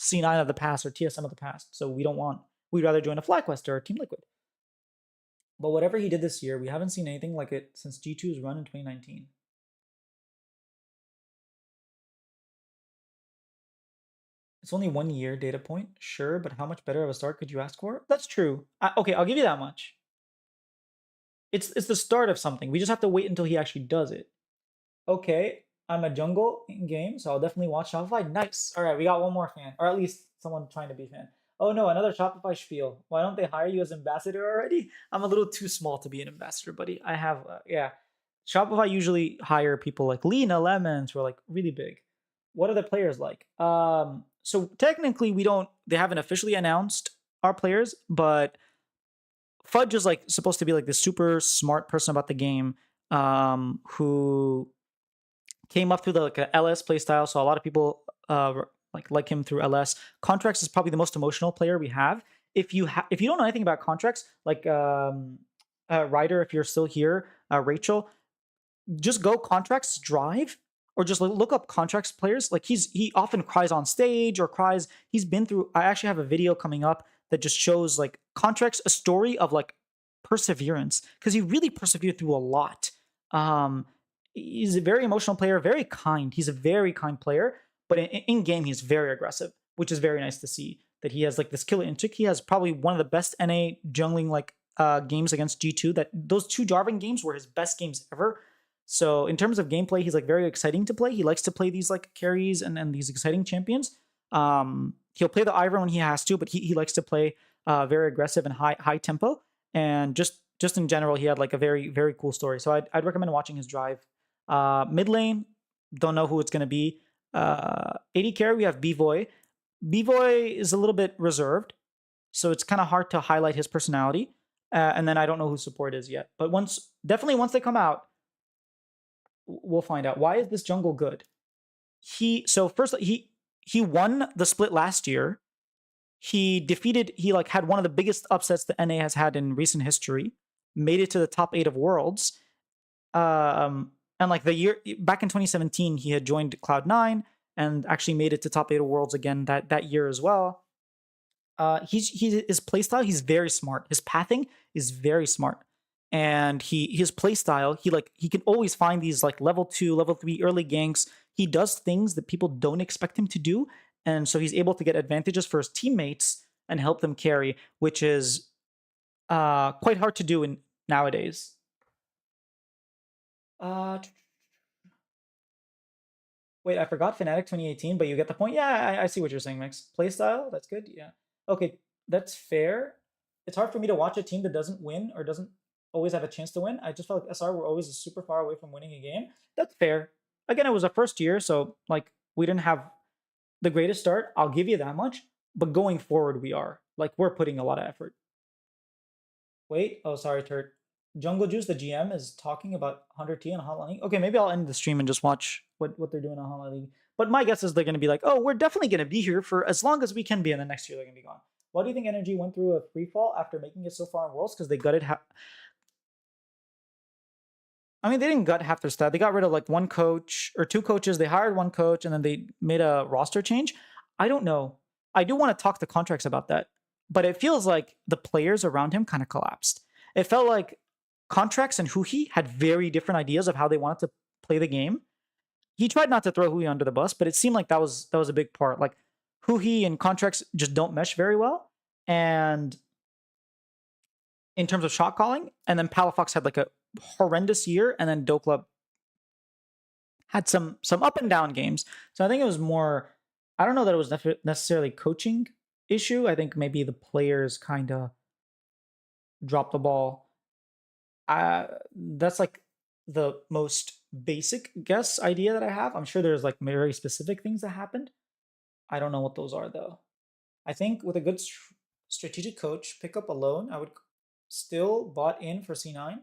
C9 of the past or TSM of the past. So we'd rather join a FlyQuest or a Team Liquid. But whatever he did this year, we haven't seen anything like it since G2's run in 2019. It's only 1 year data point, sure, but how much better of a start could you ask for? That's true. Okay, I'll give you that much. It's the start of something. We just have to wait until he actually does it. Okay, I'm a jungle in game, so I'll definitely watch Shopify. Nice. All right, we got one more fan, or at least someone trying to be a fan. Oh no, another Shopify spiel. Why don't they hire you as ambassador already? I'm a little too small to be an ambassador, buddy. I have, yeah. Shopify usually hire people like Lena Lemons who are like really big. What are the players like? So technically they haven't officially announced our players, but Fudge is like supposed to be like the super smart person about the game, who came up through the like LS playstyle. So a lot of people like him through LS. Contracts is probably the most emotional player we have. If you don't know anything about Contracts, like Ryder, if you're still here, Rachel, just go Contracts drive or just look up Contracts players. Like he often cries on stage or cries. He's been through. I actually have a video coming up that just shows like Contracts, a story of like perseverance, because he really persevered through a lot. He's a very emotional player, very kind. He's a very kind player, but in game he's very aggressive, which is very nice to see. That he has like this killer instinct. He has probably one of the best NA jungling like games against G2. That those two Jarvan games were his best games ever. So in terms of gameplay, he's like very exciting to play. He likes to play these like carries and these exciting champions. He'll play the Ivern when he has to, but he likes to play very aggressive and high tempo. And just in general, he had like a very, very cool story. So I'd recommend watching his drive. Mid lane, don't know who it's going to be. AD carry, we have B-Voy. B-Voy is a little bit reserved, so it's kind of hard to highlight his personality. And then I don't know who support is yet. But once they come out, we'll find out. Why is this jungle good? He won the split last year. He had one of the biggest upsets the NA has had in recent history. Made it to the top 8 of Worlds. And like the year back in 2017, he had joined Cloud9 and actually made it to top 8 of Worlds again that year as well. His playstyle, he's very smart. His pathing is very smart. And his playstyle, he can always find these like level 2, level 3 early ganks. He does things that people don't expect him to do. And so he's able to get advantages for his teammates and help them carry, which is quite hard to do nowadays. Wait, I forgot Fnatic 2018, but you get the point. Yeah, I see what you're saying, Mix. Playstyle, that's good. Yeah. Okay, that's fair. It's hard for me to watch a team that doesn't win or doesn't always have a chance to win. I just felt like SR were always super far away from winning a game. That's fair. Again, it was a first year, so like we didn't have the greatest start. I'll give you that much. But going forward, we are like we're putting a lot of effort. Wait, oh sorry, Turt. Jungle Juice, the GM, is talking about 100T on Hotline League. Okay, maybe I'll end the stream and just watch what they're doing on Hotline League. But my guess is they're going to be like, oh, we're definitely going to be here for as long as we can be, and the next year they're going to be gone. Why do you think NRG went through a free fall after making it so far in Worlds? Because they gutted. I mean, they didn't gut half their staff. They got rid of like one coach or two coaches. They hired one coach, and then they made a roster change. I don't know. I do want to talk to contracts about that, but it feels like the players around him kind of collapsed. It felt like contracts and Huhi had very different ideas of how they wanted to play the game. He tried not to throw Huhi under the bus, but it seemed like that was a big part. Like Huhi and contracts just don't mesh very well, and in terms of shot calling, and then Palafox had like a horrendous year, and then Dokla had some up and down games. So I think it was more. I don't know that it was necessarily coaching issue. I think maybe the players kind of dropped the ball. That's like the most basic guess idea that I have. I'm sure there's like very specific things that happened. I don't know what those are though. I think with a good strategic coach, pick up a loan, I would still bought in for C9.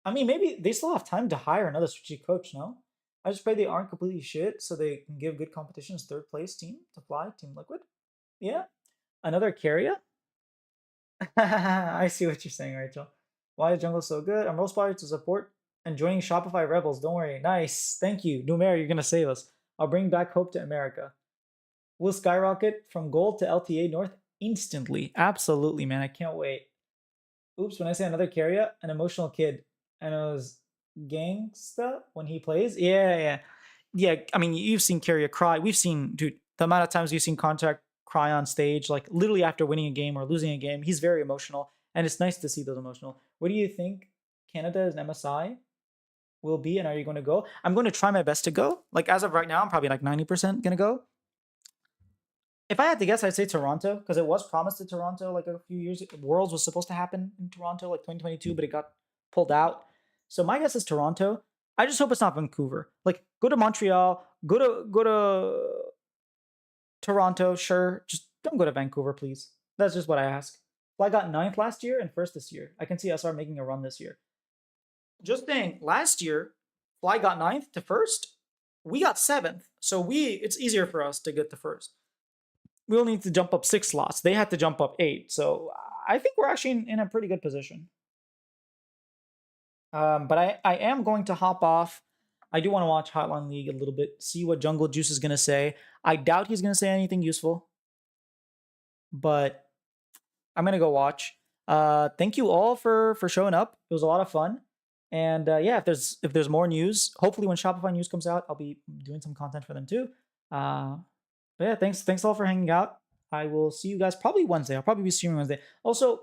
I mean, maybe they still have time to hire another strategic coach, no? I just pray they aren't completely shit so they can give good competitions third place team to fly, Team Liquid. Yeah. Another carrier? I see what you're saying, Rachel. Why is Jungle so good? I'm most inspired to support and joining Shopify Rebels. Don't worry. Nice. Thank you. Numer, you're going to save us. I'll bring back hope to America. We'll skyrocket from gold to LTA North instantly. Absolutely, man. I can't wait. Oops, when I say another carrier, an emotional kid. And it was gangsta when he plays. Yeah. I mean, you've seen carrier cry. We've seen, dude, the amount of times you've seen Contract cry on stage, like literally after winning a game or losing a game. He's very emotional, and it's nice to see those emotional. What do you think Canada as an MSI will be, and are you going to go? I'm going to try my best to go. Like as of right now, I'm probably like 90% going to go. If I had to guess, I'd say Toronto, because it was promised to Toronto like a few years ago. Worlds was supposed to happen in Toronto like 2022, but it got pulled out. So my guess is Toronto. I just hope it's not Vancouver. Like go to Montreal, go to Toronto, sure. Just don't go to Vancouver, please. That's just what I ask. Well, I got 9th last year and 1st this year. I can see SR making a run this year. Just saying, last year, Fly got 9th to 1st. We got 7th. So it's easier for us to get to 1st. We'll need to jump up 6 slots. They had to jump up 8. So I think we're actually in a pretty good position. But I am going to hop off. I do want to watch Hotline League a little bit, see what Jungle Juice is going to say. I doubt he's going to say anything useful, but I'm going to go watch. Thank you all for showing up. It was a lot of fun. And yeah, if there's more news, hopefully when Shopify news comes out, I'll be doing some content for them too. But yeah, thanks all for hanging out. I will see you guys probably Wednesday. I'll probably be streaming Wednesday. Also,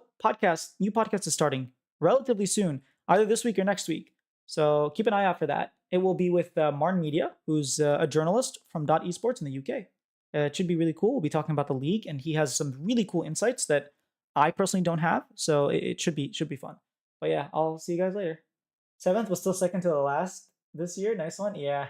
new podcast is starting relatively soon, either this week or next week. So keep an eye out for that. It will be with Martin Media, who's a journalist from Esports in the UK. It should be really cool. We'll be talking about the league, and he has some really cool insights that I personally don't have. So it should be fun. But yeah, I'll see you guys later. 7th was still second to the last this year. Nice one. Yeah.